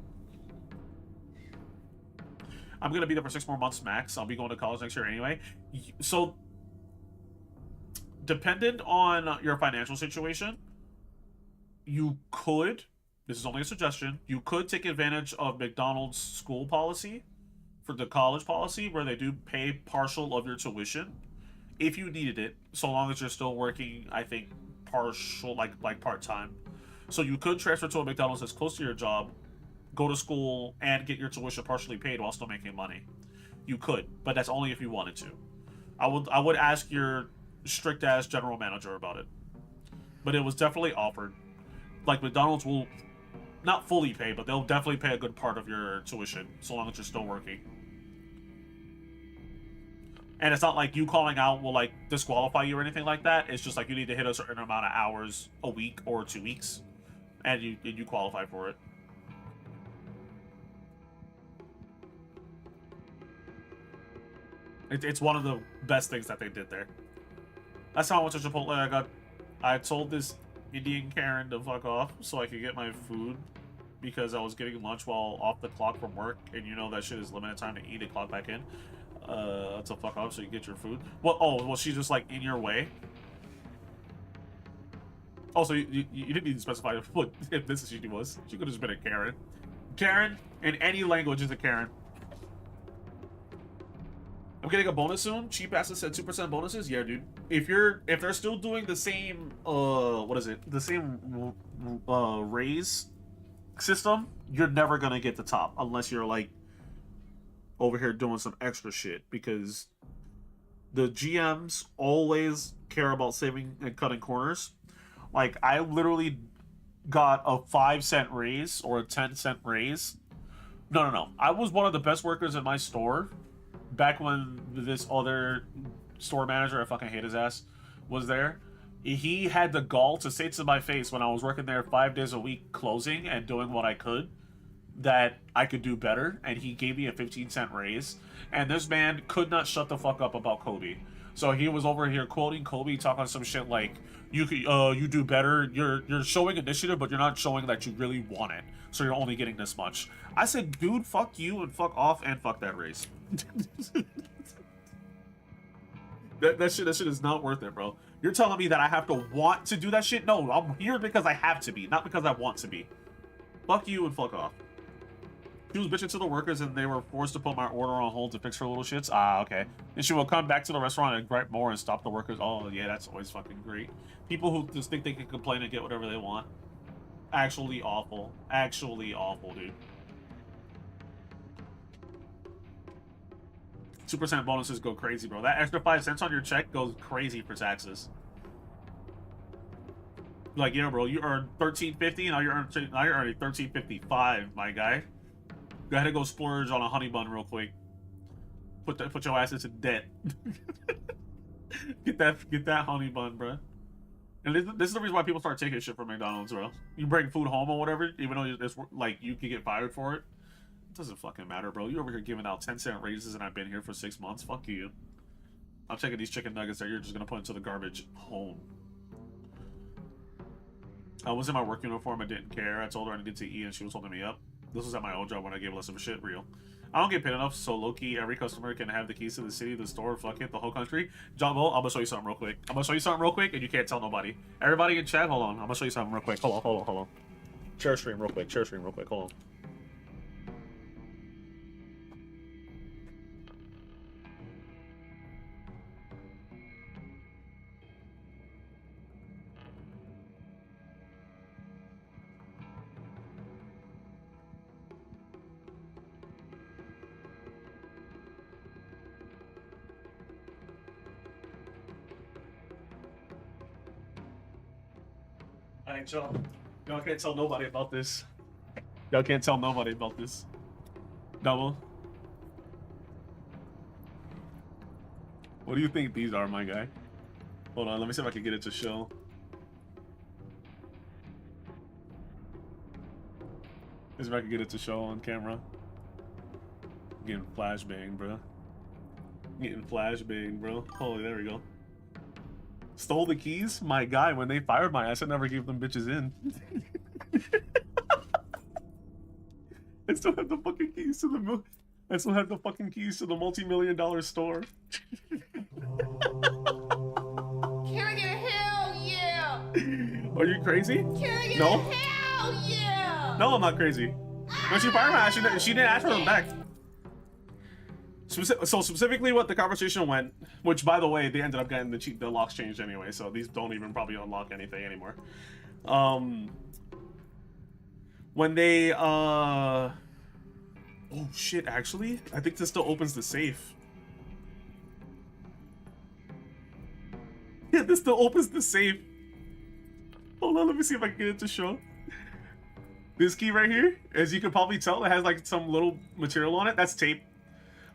I'm gonna be there for 6 more months max. I'll be going to college next year anyway. So, dependent on your financial situation, you could, this is only a suggestion, you could take advantage of McDonald's school policy for the college policy where they do pay partial of your tuition if you needed it, so long as you're still working, I think, partial, like part-time. So you could transfer to a McDonald's that's close to your job, go to school, and get your tuition partially paid while still making money. You could, but that's only if you wanted to. I would ask your strict-ass general manager about it. But it was definitely offered. Like, McDonald's will not fully pay, but they'll definitely pay a good part of your tuition, so long as you're still working. And it's not like you calling out will, like, disqualify you or anything like that. It's just like you need to hit a certain amount of hours a week or 2 weeks, and you qualify for it. It's one of the best things that they did there. That's how I went to Chipotle. I told this Indian Karen to fuck off so I could get my food because I was getting lunch while off the clock from work, and you know that shit is limited time to eat and clock back in. To fuck off so you get your food. Well, she's just like in your way. Also, you didn't need to specify what if this is she was. She could have just been a Karen. Karen in any language is a Karen. I'm getting a bonus soon. Cheap asses said 2% bonuses. Yeah, dude. If they're still doing the same what is it? The same raise system, you're never gonna get the top unless you're like over here doing some extra shit, because the GMs always care about saving and cutting corners. Like, I literally got a 5-cent raise or a 10-cent raise. No. I was one of the best workers in my store back when this other store manager, I fucking hate his ass, was there. He had the gall to say to my face when I was working there 5 days a week closing and doing what I could that I could do better, and he gave me a 15-cent raise. And this man could not shut the fuck up about Kobe. So he was over here quoting Kobe, talking some shit like, you do better, you're showing initiative, but you're not showing that you really want it, so you're only getting this much. I said, dude, fuck you and fuck off and fuck that raise. that shit is not worth it, bro. You're telling me that I have to want to do that shit? No, I'm here because I have to be, not because I want to be. Fuck you and fuck off. She was bitching to the workers and they were forced to put my order on hold to fix her little shits. Ah, okay. And she will come back to the restaurant and gripe more and stop the workers. Oh, yeah, that's always fucking great. People who just think they can complain and get whatever they want. Actually awful. Actually awful, dude. 2% bonuses go crazy, bro. That extra 5 cents on your check goes crazy for taxes. Like, yeah, bro, you earned $13.50, now you're earning $13.55, my guy. Go ahead and go splurge on a honey bun real quick. Put your ass into debt. get that honey bun, bro. And this is the reason why people start taking shit from McDonald's, bro. You bring food home or whatever, even though it's like you can get fired for it. It doesn't fucking matter, bro. You over here giving out 10-cent raises and I've been here for 6 months. Fuck you. I'm taking these chicken nuggets that you're just gonna put into the garbage home. I was in my work uniform. I didn't care. I told her I needed to eat and she was holding me up. This was at my old job when I gave less of a shit. Real. I don't get paid enough, so low-key, every customer can have the keys to the city, the store, fuck it, the whole country. John Bull, I'm gonna show you something real quick. And you can't tell nobody. Everybody in chat, hold on. I'm gonna show you something real quick. Hold on. Share stream real quick. Hold on. Alright, y'all. Y'all can't tell nobody about this. Double. What do you think these are, my guy? Hold on, let me see if I can get it to show. Let's see if I can get it to show on camera. Getting flashbang, bro. Oh, there we go. Stole the keys? My guy, when they fired my ass, I never gave them bitches in. I still have the fucking keys to the multi-million-dollar store. Kerrigan, hell yeah! Are you crazy? Kerrigan, No. hell yeah! No, I'm not crazy. When she fired my ass, she didn't ask for them back. So specifically what the conversation went, which by the way, they ended up getting the locks changed anyway, so these don't even probably unlock anything anymore. When they, oh shit, actually, I think this still opens the safe. Yeah, this still opens the safe. Hold on, let me see if I can get it to show. This key right here, as you can probably tell, it has like some little material on it. That's tape.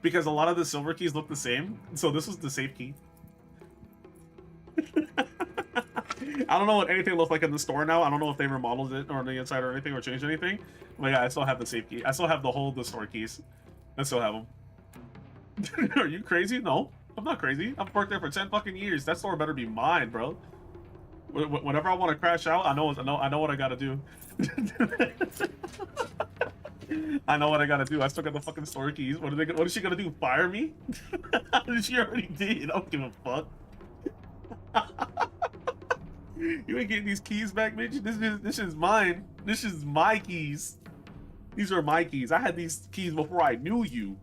Because a lot of the silver keys look the same. So this was the safe key. I don't know what anything looks like in the store now. I don't know if they remodeled it or on the inside or anything or changed anything. But yeah, I still have the safe key. I still have the store keys. I still have them. Are you crazy? No. I'm not crazy. I've worked there for 10 fucking years. That store better be mine, bro. Whenever I want to crash out, I know what I gotta do. I know what I gotta do. I still got the fucking store keys. What is she gonna do? Fire me? She already did. I don't give a fuck. You ain't getting these keys back, bitch. This is mine. This is my keys. These are my keys. I had these keys before I knew you.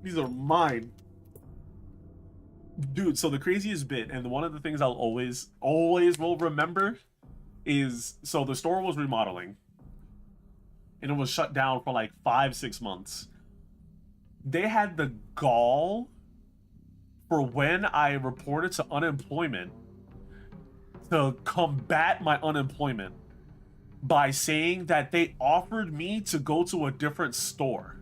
These are mine. Dude, so the craziest bit, and one of the things I'll always will remember is, so the store was remodeling. And it was shut down for like 5-6 months. They had the gall for when I reported to unemployment to combat my unemployment by saying that they offered me to go to a different store.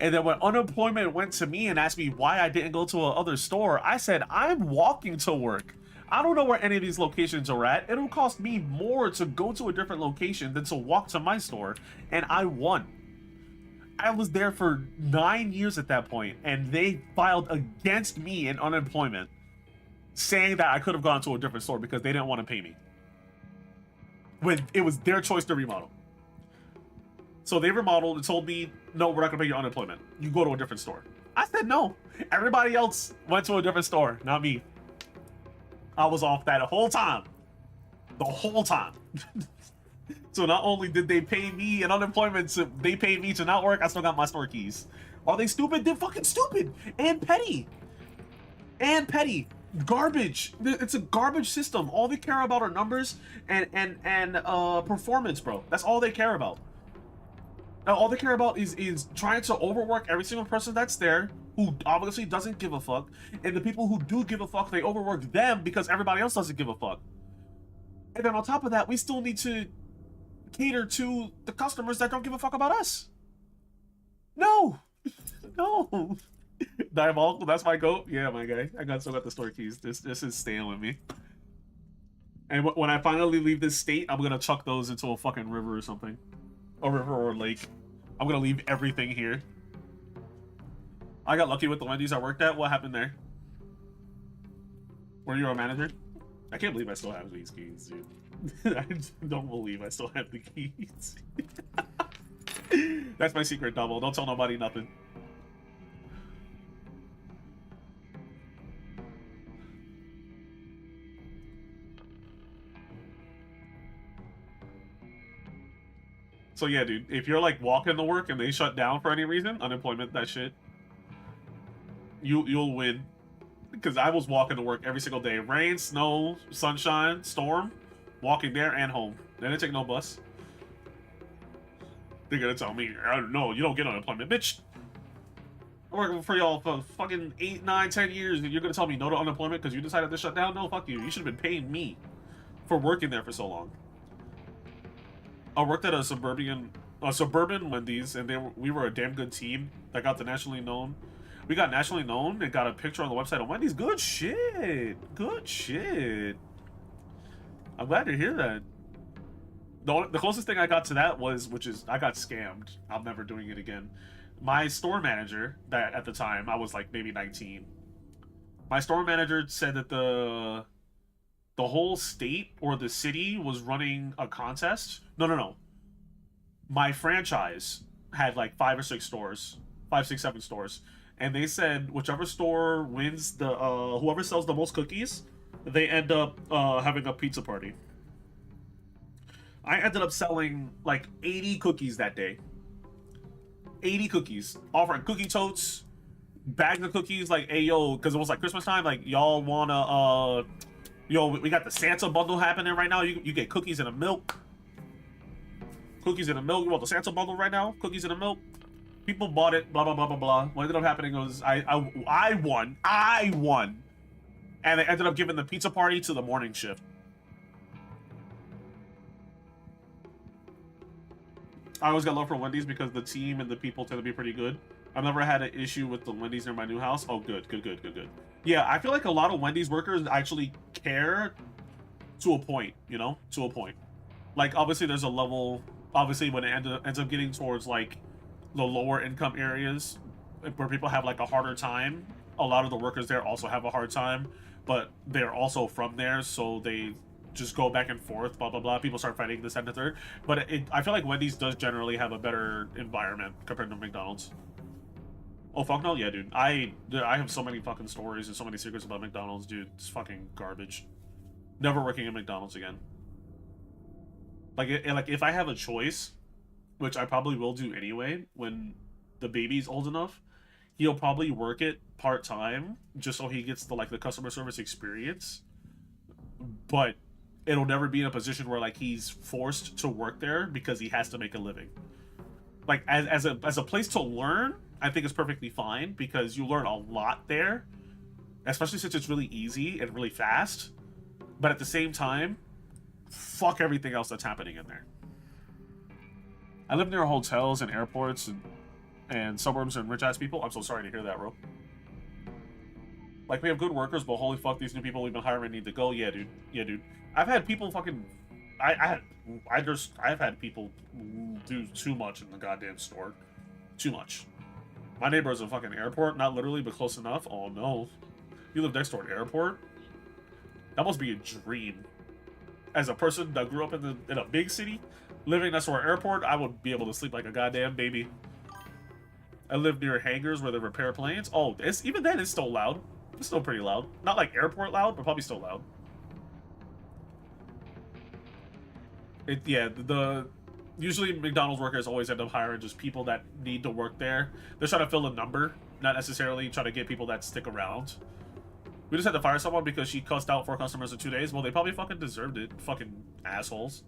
And then when unemployment went to me and asked me why I didn't go to a other store, I said, I'm walking to work. I don't know where any of these locations are at. It'll cost me more to go to a different location than to walk to my store. And I won. I was there for 9 years at that point, and they filed against me in unemployment, saying that I could have gone to a different store because they didn't want to pay me, when it was their choice to remodel. So they remodeled and told me, no, we're not going to pay you unemployment. You go to a different store. I said no. Everybody else went to a different store, not me. I was off that the whole time. The whole time. So not only did they pay me in unemployment, they paid me to not work, I still got my store keys. Are they stupid? They're fucking stupid. And petty. And petty. Garbage. It's a garbage system. All they care about are numbers and performance, bro. That's all they care about. All they care about is trying to overwork every single person that's there, who obviously doesn't give a fuck, and the people who do give a fuck, they overwork them because everybody else doesn't give a fuck. And then on top of that, we still need to cater to the customers that don't give a fuck about us. No. No. Diabolical, that's my goat. Yeah, my guy. Still got the store keys. This is staying with me. And when I finally leave this state, I'm gonna chuck those into a fucking river or something. A river or a lake. I'm gonna leave everything here. I got lucky with the Wendy's I worked at. What happened there? Were you a manager? I can't believe I still have these keys, dude. I don't believe I still have the keys. That's my secret double. Don't tell nobody nothing. So yeah, dude, if you're like walking to work and they shut down for any reason, unemployment, that shit, you'll win. Because I was walking to work every single day. Rain, snow, sunshine, storm, walking there and home. They didn't take no bus. They're gonna tell me, I don't know, you don't get unemployment. Bitch, I'm working for y'all for fucking 8, 9, 10 years, and you're gonna tell me no to unemployment because you decided to shut down? No, fuck you. You should have been paying me for working there for so long. I worked at a suburban Wendy's, and we were a damn good team that got the nationally known. We got nationally known and got a picture on the website of Wendy's. Good shit. Good shit. I'm glad to hear that. The closest thing I got to that was, I got scammed. I'm never doing it again. My store manager, that at the time, I was like maybe 19. My store manager said that the whole state or the city was running a contest. No. My franchise had like 5 or 6 stores. 5, 6, 7 stores. And they said whichever store wins the whoever sells the most cookies, they end up having a pizza party. I ended up selling like 80 cookies that day. 80 cookies. Offering cookie totes, bags of cookies, like, hey yo, because it was like Christmas time, like y'all wanna yo, we got the Santa bundle happening right now. You get cookies and a milk. Cookies and a milk. You want the Santa bundle right now? Cookies and a milk. People bought it, blah, blah, blah, blah, blah. What ended up happening was I won. I won. And they ended up giving the pizza party to the morning shift. I always got love for Wendy's because the team and the people tend to be pretty good. I've never had an issue with the Wendy's near my new house. Oh, good. Yeah, I feel like a lot of Wendy's workers actually care to a point, you know? To a point. Like, obviously, there's a level... Obviously, when it ends up getting towards, like, the lower income areas where people have, like, a harder time a lot of the workers there also have a hard time, but they're also from there, so they just go back and forth, blah blah blah. People start fighting this and the third. But I feel like Wendy's does generally have a better environment compared to McDonald's. Oh fuck no, yeah, dude. I have so many fucking stories and so many secrets about McDonald's, dude. It's fucking garbage. Never working at McDonald's again. Like, like if I have a choice, which I probably will do anyway, when the baby's old enough, he'll probably work it part-time just so he gets the customer service experience. But it'll never be in a position where like he's forced to work there because he has to make a living. Like as a place to learn, I think it's perfectly fine because you learn a lot there, especially since it's really easy and really fast. But at the same time, fuck everything else that's happening in there. I live near hotels and airports and suburbs and rich ass people. I'm so sorry to hear that, bro. Like, we have good workers, but holy fuck, these new people we've been hiring need to go. Yeah, dude. Yeah, dude. I've had people fucking... I've had people do too much in the goddamn store. Too much. My neighbor is a fucking airport, not literally, but close enough. Oh, no. You live next to an airport? That must be a dream. As a person that grew up in a big city, living next to an airport, I would be able to sleep like a goddamn baby. I live near hangars where they repair planes. Oh, even then, it's still loud. It's still pretty loud. Not like airport loud, but probably still loud. Usually McDonald's workers always end up hiring just people that need to work there. They're trying to fill a number, not necessarily trying to get people that stick around. We just had to fire someone because she cussed out 4 customers in 2 days. Well, they probably fucking deserved it. Fucking assholes.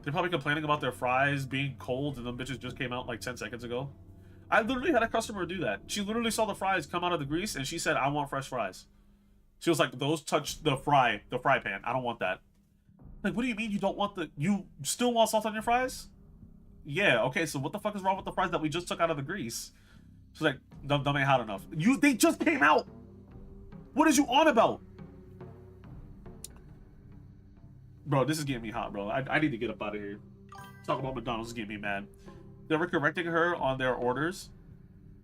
They're probably complaining about their fries being cold and the bitches just came out like 10 seconds ago. I literally had a customer do that. She literally saw the fries come out of the grease and she said, I want fresh fries. She was like, those touch the fry pan. I don't want that. Like, what do you mean you don't want you still want salt on your fries? Yeah, okay, so what the fuck is wrong with the fries that we just took out of the grease? She's like, them ain't hot enough. They just came out! What is you on about? Bro, this is getting me hot, bro. I need to get up out of here. Talk about McDonald's is getting me mad. They were correcting her on their orders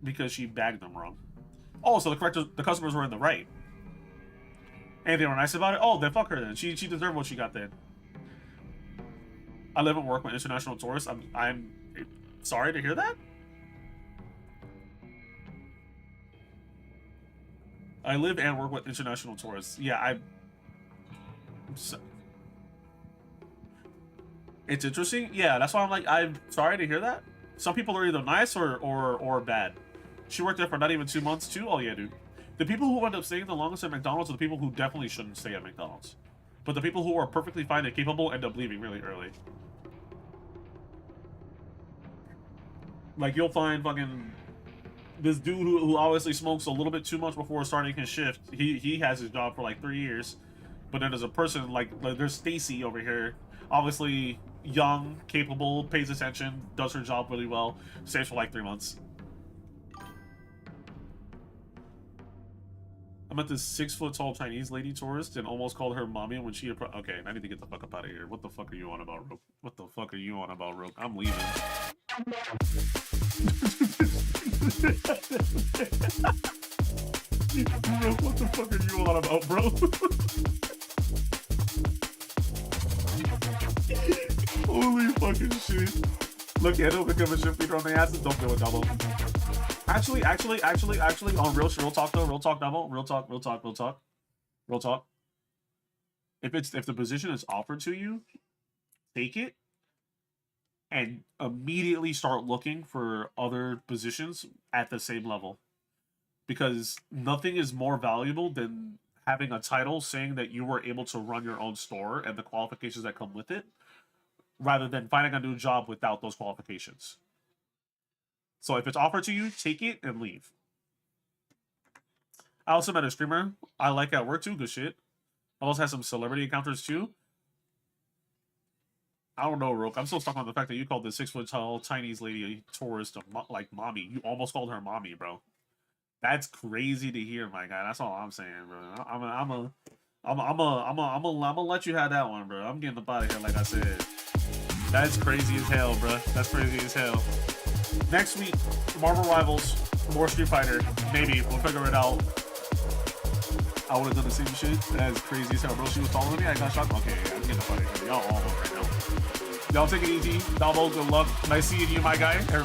because she bagged them wrong. Oh, so the customers were in the right. And they were nice about it? Oh, then fuck her then. She deserved what she got then. I live and work with international tourists. I'm sorry to hear that. I live and work with international tourists. Yeah, it's interesting. Yeah, that's why I'm like, I'm sorry to hear that. Some people are either nice or bad. She worked there for not even 2 months too. Oh yeah, dude. The people who end up staying the longest at McDonald's are the people who definitely shouldn't stay at McDonald's. But the people who are perfectly fine and capable end up leaving really early. Like, you'll find fucking this dude who obviously smokes a little bit too much before starting his shift. He has his job for like 3 years. But then there's a person like there's Stacy over here, obviously young, capable, pays attention, does her job really well, stays for like 3 months. I met this 6-foot-tall Chinese lady tourist and almost called her mommy when she approached. Okay, I need to get the fuck up out of here. What the fuck are you on about, Rook? What the fuck are you on about, Rook? I'm leaving. Rook, what the fuck are you on about, bro? Holy fucking shit. Look at it, become a shit feeder on the asses, don't do a double. Actually, on real talk though, real talk. If the position is offered to you, take it and immediately start looking for other positions at the same level. Because nothing is more valuable than having a title saying that you were able to run your own store and the qualifications that come with it, rather than finding a new job without those qualifications. So if it's offered to you, take it and leave. I also met a streamer I like at work too. Good shit. I also had some celebrity encounters too. I don't know, Rook. I'm still stuck on the fact that you called this 6-foot-tall Chinese lady tourist like mommy. You almost called her mommy, bro. That's crazy to hear, my guy. That's all I'm saying, bro. I'm gonna let you have that one, bro. I'm getting up out of here, like I said. That's crazy as hell, bro. That's crazy as hell. Next week, Marvel Rivals. More Street Fighter. Maybe. We'll figure it out. I would have done the same shit as crazy as hell, bro. She was taller than me. I got shot. Okay, yeah, I'm getting the fuck out of here. Y'all all over right now. Y'all take it easy. Dabo, good luck. Nice seeing you, my guy. Everybody.